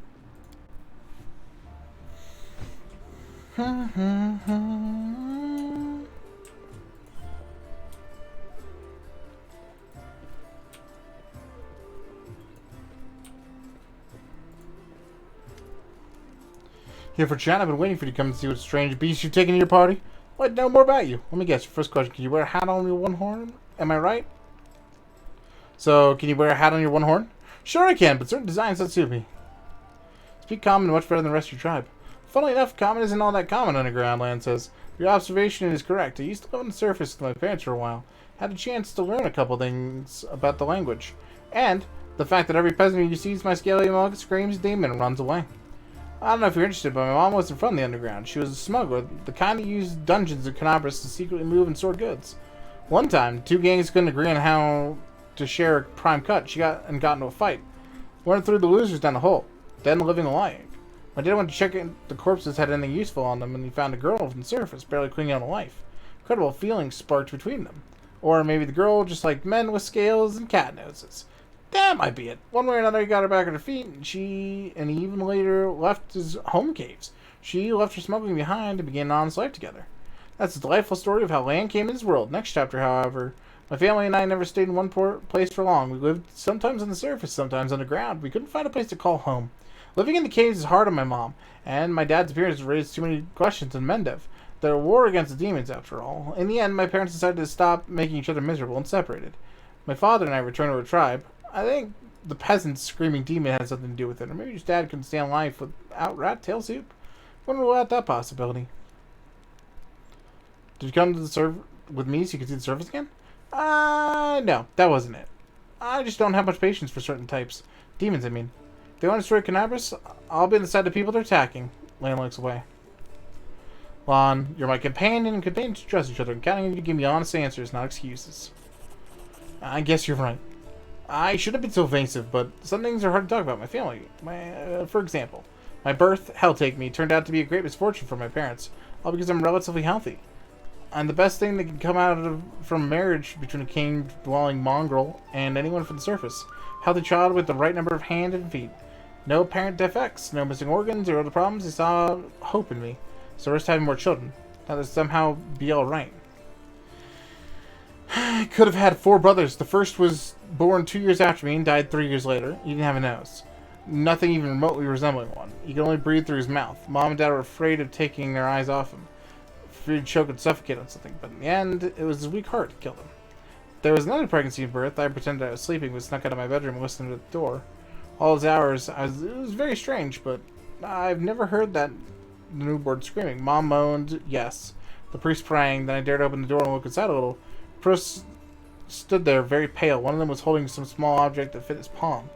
Speaker 20: Here for chat, I've been waiting for you to come and see what strange beast you've taken to your party. I'd like to know more about you. Let me guess, your first question, can you wear a hat on your one horn? Am I right? So, can you wear a hat on your one horn? Sure I can, but certain designs don't suit me. Speak common much better than the rest of your tribe. Funnily enough, common isn't all that common underground, Land says. Your observation is correct. I used to live on the surface with my parents for a while. Had a chance to learn a couple things about the language. And the fact that every peasant who sees my scaly mug screams demon and runs away. I don't know if you're interested, but my mom wasn't from the underground. She was a smuggler, the kind that used dungeons in Canabras to secretly move and store goods. One time, two gangs couldn't agree on how to share a prime cut. She got into a fight. One threw the losers down the hole, then living alive. My dad went to check if the corpses had anything useful on them, and he found a girl from the surface, barely clinging on to life. Incredible feelings sparked between them. Or maybe the girl just liked men with scales and cat noses. That might be it. One way or another, he got her back on her feet, and he even later left his home caves. She left her smuggling behind and began an honest life together. That's a delightful story of how land came into this world. Next chapter, however, my family and I never stayed in one place for long. We lived sometimes on the surface, sometimes underground. We couldn't find a place to call home. Living in the caves is hard on my mom, and my dad's appearance raised too many questions in Mendev. They're a war against the demons, after all. In the end, my parents decided to stop making each other miserable and separated. My father and I returned to our tribe. I think the peasant's screaming demon had something to do with it, or maybe his dad couldn't stand life without rat tail soup. Wouldn't rule out that possibility. Did you come to the server with me so you could see the surface again? No, that wasn't it. I just don't have much patience for certain types. Demons, I mean. If they want to destroy Canabras, I'll be on the side of the people they're attacking. Lane looks away. Lon, you're my companion, and companions trust each other, and counting on you to give me honest answers, not excuses. I guess you're right. I shouldn't have been so evasive, but some things are hard to talk about. My family. For example, my birth, hell take me, turned out to be a great misfortune for my parents, all because I'm relatively healthy. And the best thing that can come out from marriage between a cave-dwelling mongrel and anyone from the surface. Healthy child with the right number of hands and feet. No apparent defects, no missing organs or other problems. They saw hope in me. So we're just having more children. That would somehow be alright. I could have had 4 brothers. The first was born 2 years after me and died 3 years later. He didn't have a nose. nothing even remotely resembling one. He could only breathe through his mouth. Mom and Dad were afraid of taking their eyes off him, afraid to choke and suffocate on something, but in the end, it was his weak heart that killed him. There was another pregnancy and birth. I pretended I was sleeping, but snuck out of my bedroom and listened to the door. All those hours, it was very strange, but I've never heard that newborn screaming. Mom moaned, yes. The priest praying, then I dared open the door and look inside a little. Priest stood there, very pale. One of them was holding some small object that fit his palm.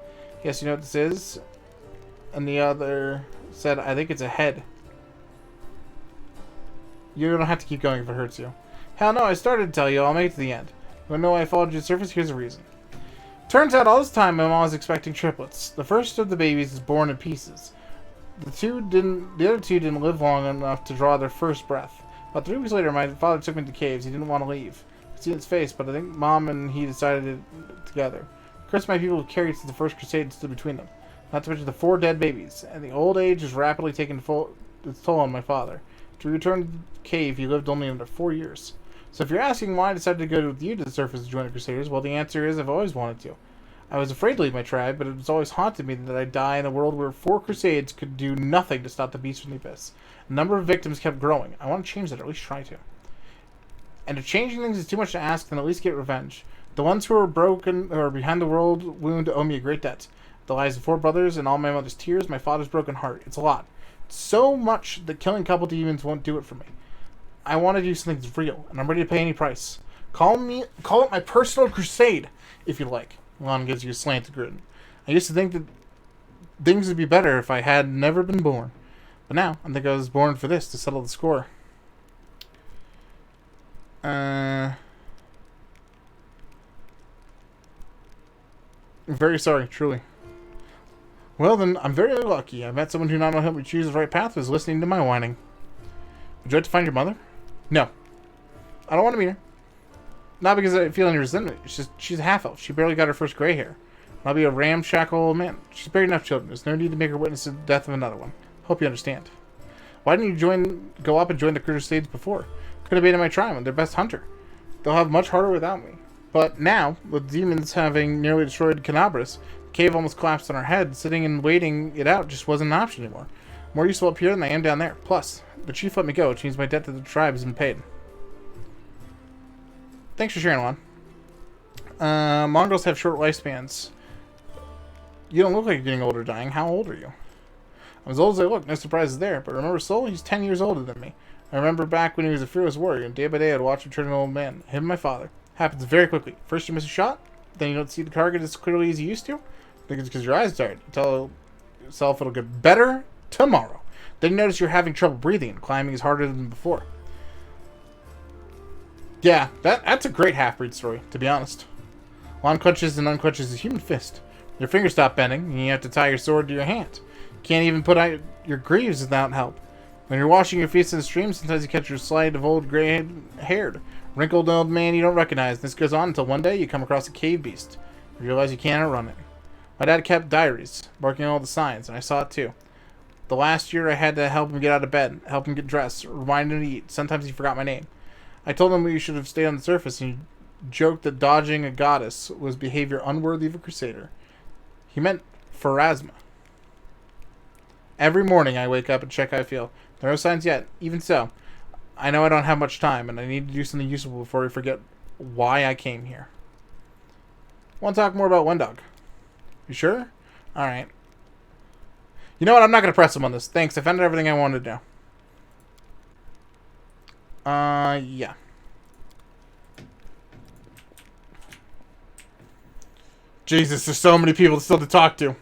Speaker 20: Yes, you know what this is? And the other said, I think it's a head. You don't have to keep going if it hurts you. Hell no, I started to tell you. I'll make it to the end. You want to know why I followed you to the surface? Here's the reason. Turns out all this time my mom was expecting triplets. The first of the babies is born in pieces. The other two didn't live long enough to draw their first breath. About 3 weeks later, my father took me to the caves. He didn't want to leave. I could see his face, but I think Mom and he decided it together. The curse my people carried since the First Crusade stood between them. Not to mention the 4 dead babies, and the old age is rapidly taking its toll on my father. To return to the cave, he lived only under 4 years. So if you're asking why I decided to go with you to the surface to join the Crusaders, well, the answer is I've always wanted to. I was afraid to leave my tribe, but it was always haunted me that I'd die in a world where 4 Crusades could do nothing to stop the beast from the abyss. The number of victims kept growing. I want to change that, or at least try to. And if changing things is too much to ask, then at least get revenge. The ones who are broken, or behind the world wound, owe me a great debt. The lives of 4 brothers and all my mother's tears, my father's broken heart. It's a lot. So much that killing a couple demons won't do it for me. I want to do something that's real, and I'm ready to pay any price. Call it my personal crusade, if you like. Lon gives you a slanted grin. I used to think that things would be better if I had never been born. But now, I think I was born for this, to settle the score. I'm very sorry, truly. Well then, I'm very lucky. I met someone who not only helped me choose the right path, was listening to my whining. Would you like to find your mother? No. I don't want to meet her. Not because I feel any resentment. It's just, she's a half-elf. She barely got her first gray hair. I'll be a ramshackle old man. She's buried enough children. There's no need to make her witness the death of another one. Hope you understand. Why didn't you go up and join the Crusades before? Could have been in my tribe. I'm their best hunter. They'll have much harder without me. But now, with demons having nearly destroyed Canabras, the cave almost collapsed on our head. Sitting and waiting it out just wasn't an option anymore. More useful up here than I am down there. Plus, the chief let me go, which means my debt to the tribe has been paid. Thanks for sharing, Lon. Mongrels have short lifespans. You don't look like you're getting older, dying. How old are you? I'm as old as I look. No surprises there. But remember Soul? He's 10 years older than me. I remember back when he was a fearless warrior, and day by day I'd watch him turn an old man. Him and my father. Happens very quickly. First you miss a shot, then you don't see the target as clearly as you used to. I think it's because your eyes tired. You tell yourself it'll get better tomorrow. Then you notice you're having trouble breathing, and climbing is harder than before. Yeah, that's a great half-breed story, to be honest. Lon clenches and unclenches his human fist. Your fingers stop bending, and you have to tie your sword to your hand. You can't even put out your greaves without help. When you're washing your face in the stream, sometimes you catch your sight of old gray-haired, wrinkled old man you don't recognize. This goes on until one day you come across a cave beast. You realize you can't outrun it. My dad kept diaries, marking all the signs, and I saw it too. The last year I had to help him get out of bed, help him get dressed, remind him to eat. Sometimes he forgot my name. I told him we should have stayed on the surface, and he joked that dodging a goddess was behavior unworthy of a crusader. He meant Pharasma. Every morning I wake up and check how I feel. There are no signs yet. Even so, I know I don't have much time, and I need to do something useful before I forget why I came here. Want to talk more about Wendog? You sure? Alright. You know what? I'm not going to press him on this. Thanks. I found out everything I wanted to know. Yeah. Jesus, there's so many people still to talk to.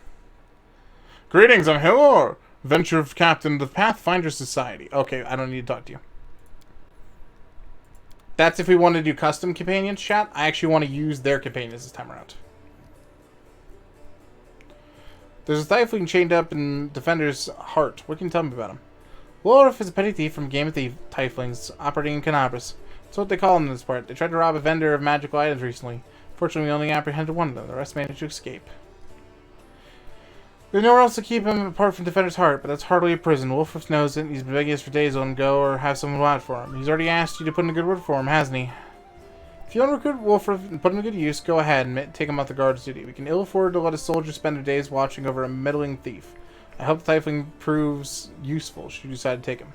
Speaker 20: Greetings, I'm Hilor, Venture Captain of the Pathfinder Society. Okay, I don't need to talk to you. That's if we want to do custom companions, chat. I actually want to use their companions this time around. There's a Thiefling chained up in Defender's heart. What can you tell me about him? Wolf is a petty thief from Game of Thief Tieflings operating in Canabras. That's what they call him in this part. They tried to rob a vendor of magical items recently. Fortunately, we only apprehended one of them. The rest managed to escape. There's nowhere else to keep him apart from Defender's heart, but that's hardly a prison. Wolf knows it. He's been begging us for days to let him go or have someone out for him. He's already asked you to put in a good word for him, hasn't he? If you want to recruit Wolfric and put him to good use, go ahead and take him off the guard's duty. We can ill afford to let a soldier spend their days watching over a meddling thief. I hope the Tiefling proves useful should you decide to take him.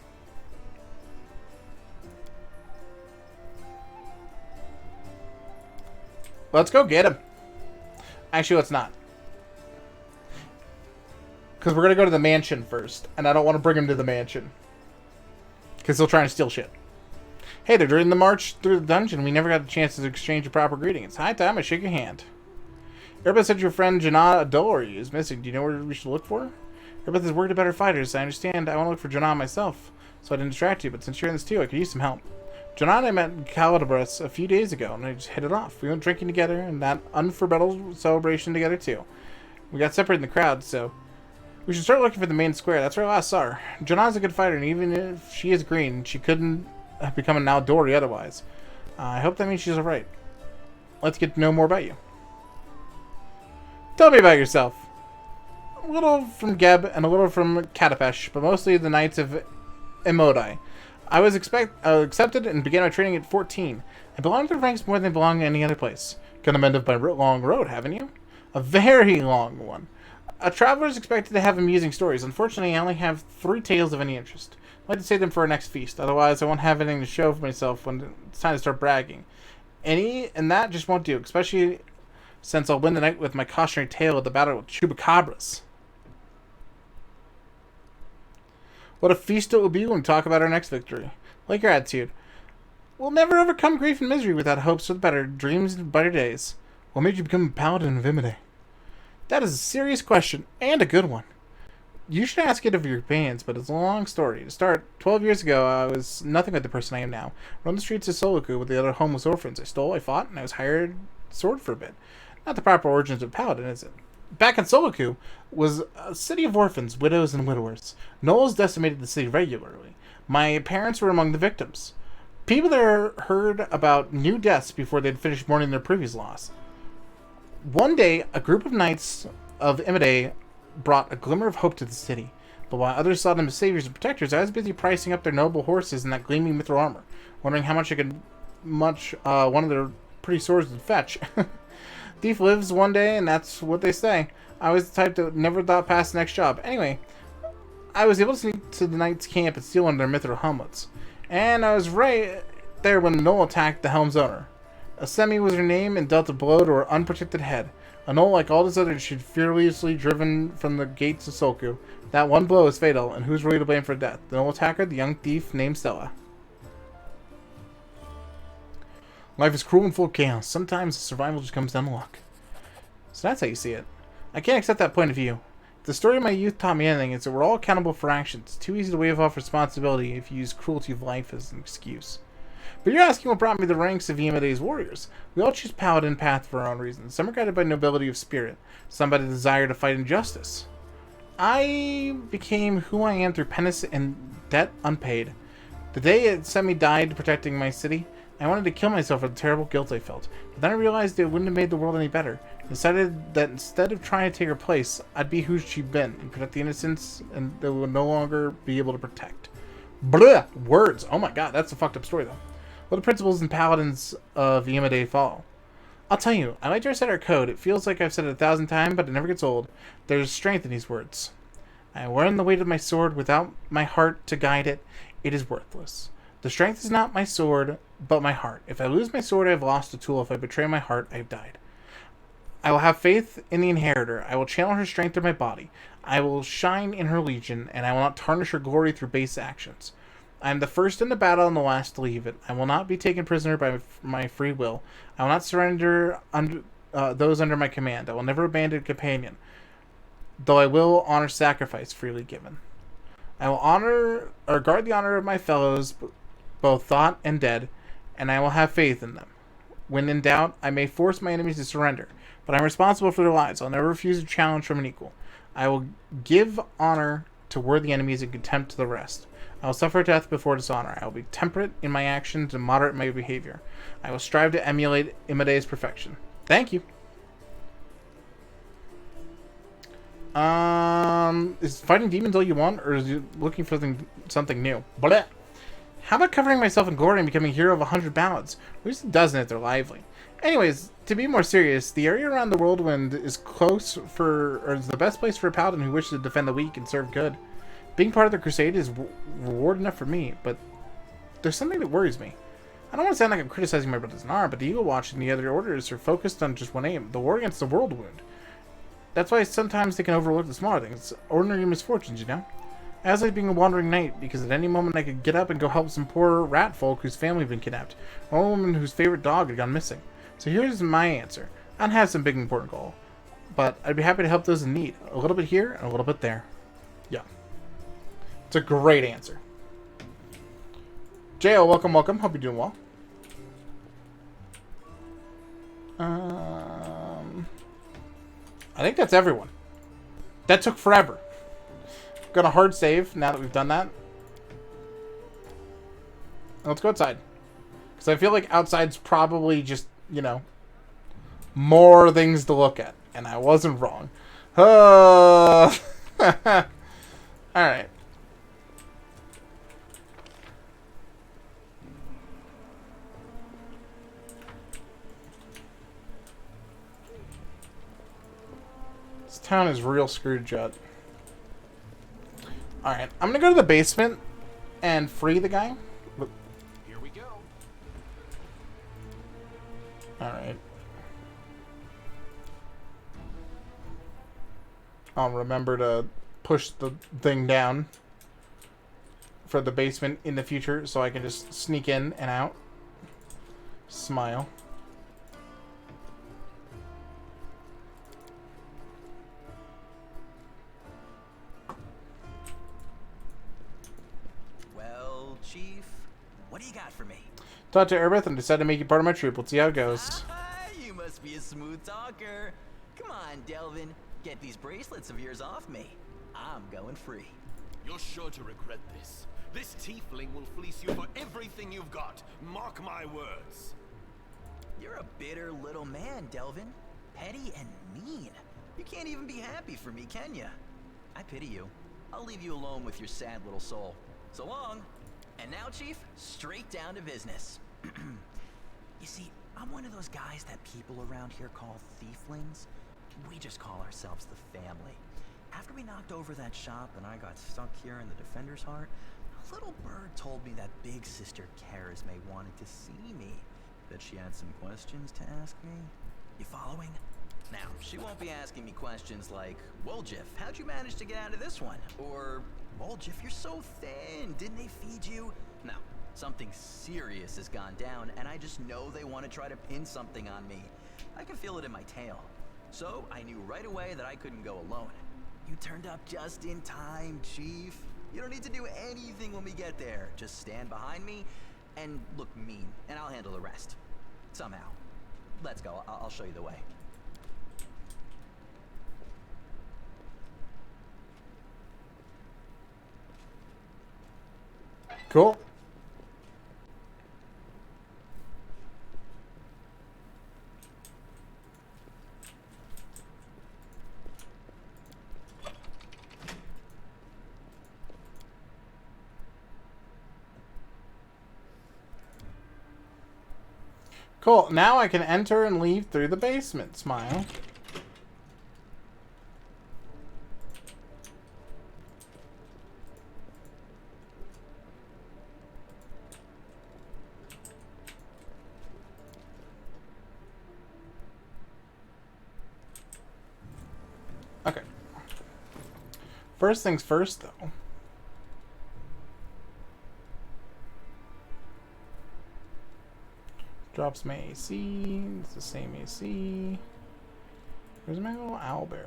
Speaker 20: Let's go get him. Actually, let's not. Because we're going to go to the mansion first, and I don't want to bring him to the mansion. Because he'll try and steal shit. Hey there, during the march through the dungeon, we never got a chance to exchange a proper greeting. It's high time I shake your hand. Everybody said your friend Janna Adori is missing. Do you know where we should look for her? Everybody has worked at better fighters. I understand I want to look for Janna myself, so I didn't distract you, but since you're in this too, I could use some help. Janna and I met in Kalistra a few days ago, and I just hit it off. We went drinking together, and that unforgettable celebration together too. We got separated in the crowd, so we should start looking for the main square. That's where I last saw her. Janna's a good fighter, and even if she is green, she couldn't have become an Outdoory otherwise. I hope that means she's alright. Let's get to know more about you. Tell me about yourself. A little from Geb and a little from Katapesh, but mostly the Knights of Emodai. I was accepted and began my training at 14. I belong to the ranks more than I belong to any other place. Got a mend of my long road, haven't you? A very long one. A traveler is expected to have amusing stories. Unfortunately, I only have 3 tales of any interest. I'd like to save them for our next feast. Otherwise, I won't have anything to show for myself when it's time to start bragging. And that just won't do, especially since I'll win the night with my cautionary tale of the battle with Chupacabras. What a feast it will be when we talk about our next victory. Like your attitude. We'll never overcome grief and misery without hopes for the better, dreams and brighter days. What made you become a paladin of Imide? That is a serious question, and a good one. You should ask it of your companions, but it's a long story. To start, 12 years ago, I was nothing like the person I am now. Roamed the streets of Soloku with the other homeless orphans. I stole, I fought, and I was hired sword for a bit. Not the proper origins of paladin, is it? Back in Soloku was a city of orphans, widows, and widowers. Gnolls decimated the city regularly. My parents were among the victims. People there heard about new deaths before they'd finished mourning their previous loss. One day, a group of knights of Imide brought a glimmer of hope to the city. But while others saw them as saviors and protectors, I was busy pricing up their noble horses in that gleaming mithril armor, wondering how much one of their pretty swords would fetch. Thief lives one day, and that's what they say. I was the type that never thought past the next job. Anyway, I was able to sneak to the knight's camp and steal one of their mithril helmets. And I was right there when the Gnoll attacked the helm's owner. A Semi was her name and dealt a blow to her unprotected head. A Gnoll, like all his others, she'd fearlessly driven from the gates of Solku. That one blow is fatal, and who's really to blame for death? The Gnoll attacker, the young thief named Stella. Life is cruel and full of chaos. Sometimes survival just comes down to luck. So that's how you see it. I can't accept that point of view. If the story of my youth taught me anything, it's that we're all accountable for actions. It's too easy to wave off responsibility if you use cruelty of life as an excuse. But you're asking what brought me the ranks of Imide's warriors. We all choose paladin path for our own reasons. Some are guided by nobility of spirit, some by the desire to fight injustice. I became who I am through penance and debt unpaid. The day Semi died protecting my city, I wanted to kill myself for the terrible guilt I felt. But then I realized it wouldn't have made the world any better. I decided that instead of trying to take her place, I'd be who she'd been and protect the innocents and they would no longer be able to protect. Blah! Words! Oh my god, that's a fucked up story though. What the principles and paladins of Imide follow. I'll tell you, I like to recite our code. It feels like I've said it 1,000 times, but it never gets old. There's strength in these words. I learn the weight of my sword without my heart to guide it. It is worthless. The strength is not my sword, but my heart. If I lose my sword, I have lost a tool. If I betray my heart, I have died. I will have faith in the inheritor. I will channel her strength through my body. I will shine in her legion, and I will not tarnish her glory through base actions. I am the first in the battle and the last to leave it. I will not be taken prisoner by my free will. I will not surrender those under my command. I will never abandon a companion, though I will honor sacrifice freely given. I will honor or guard the honor of my fellows, both thought and dead, and I will have faith in them. When in doubt, I may force my enemies to surrender, but I am responsible for their lives. I'll never refuse a challenge from an equal. I will give honor to worthy enemies and contempt to the rest. I will suffer death before dishonor. I will be temperate in my actions and moderate in my behavior. I will strive to emulate Imide's perfection. Thank you. Is fighting demons all you want, or is you looking for something new? Blah. How about covering myself in glory and becoming hero of 100 ballads? Or just a dozen if they're lively. Anyways, to be more serious, the area around the Whirlwind is is the best place for a paladin who wishes to defend the weak and serve good. Being part of the Crusade is reward enough for me, but there's something that worries me. I don't want to sound like I'm criticizing my brothers in arms, but the Eagle Watch and the other orders are focused on just one aim, the war against the Whirlwind. That's why sometimes they can overlook the smaller things, ordinary misfortunes, you know? I was like being a wandering knight, because at any moment I could get up and go help some poor rat folk whose family had been kidnapped, or a woman whose favorite dog had gone missing. So here's my answer. I don't have some big important goal, but I'd be happy to help those in need. A little bit here and a little bit there. Yeah. It's a great answer. JL, welcome, welcome. Hope you're doing well. I think that's everyone. That took forever. Got a hard save now that we've done that. Let's go outside. Because I feel like outside's probably just, you know, more things to look at. And I wasn't wrong. Alright. This town is real screwed, Judd. Alright, I'm gonna go to the basement and free the guy.
Speaker 4: Here we go.
Speaker 20: Alright. I'll remember to push the thing down for the basement in the future so I can just sneak in and out. Smile.
Speaker 21: Well, Chief, what do you got for me?
Speaker 20: Talked to Erbeth and decided to make you part of my troop. Let's see how it goes.
Speaker 21: You must be a smooth talker. Come on, Delvin. Get these bracelets of yours off me. I'm going free.
Speaker 19: You're sure to regret this. This tiefling will fleece you for everything you've got. Mark my words.
Speaker 21: You're a bitter little man, Delvin. Petty and mean. You can't even be happy for me, can you? I pity you. I'll leave you alone with your sad little soul. So long. And now, Chief, straight down to business. You see, I'm one of those guys that people around here call thieflings. We just call ourselves the family. After we knocked over that shop and I got stuck here in the Defender's Heart, a little bird told me that Big Sister Charisme wanted to see me. That she had some questions to ask me. You following? Now, she won't be asking me questions like, Woljif, how'd you manage to get out of this one? Or, Woljif, you're so thin, didn't they feed you? No, something serious has gone down, and I just know they want to try to pin something on me. I can feel it in my tail. So, I knew right away that I couldn't go alone. You turned up just in time, Chief. You don't need to do anything when we get there. Just stand behind me and look mean, and I'll handle the rest. Somehow. Let's go. I'll show you the way.
Speaker 20: Cool. Cool. Now I can enter and leave through the basement. Smile. Okay. First things first, though. Drops my AC. It's the same AC. Where's my little owlbear?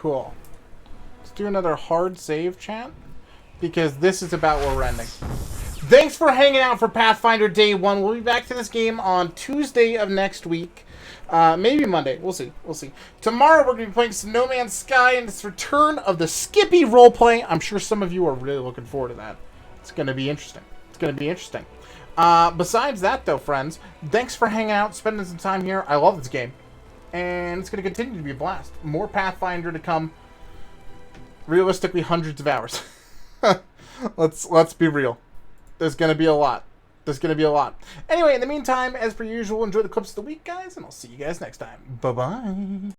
Speaker 20: Cool. Let's do another hard save, chat, because this is about where we're ending. Thanks for hanging out for Pathfinder Day 1. We'll be back to this game on Tuesday of next week. Maybe Monday. We'll see. We'll see. Tomorrow we're going to be playing some No Man's Sky and its return of the Skippy roleplay. I'm sure some of you are really looking forward to that. It's going to be interesting. It's going to be interesting. Besides that, though, friends, thanks for hanging out, spending some time here. I love this game. And it's going to continue to be a blast. More Pathfinder to come. Realistically, hundreds of hours. Let's be real. There's going to be a lot. There's going to be a lot. Anyway, in the meantime, as per usual, enjoy the clips of the week, guys, and I'll see you guys next time. Bye-bye.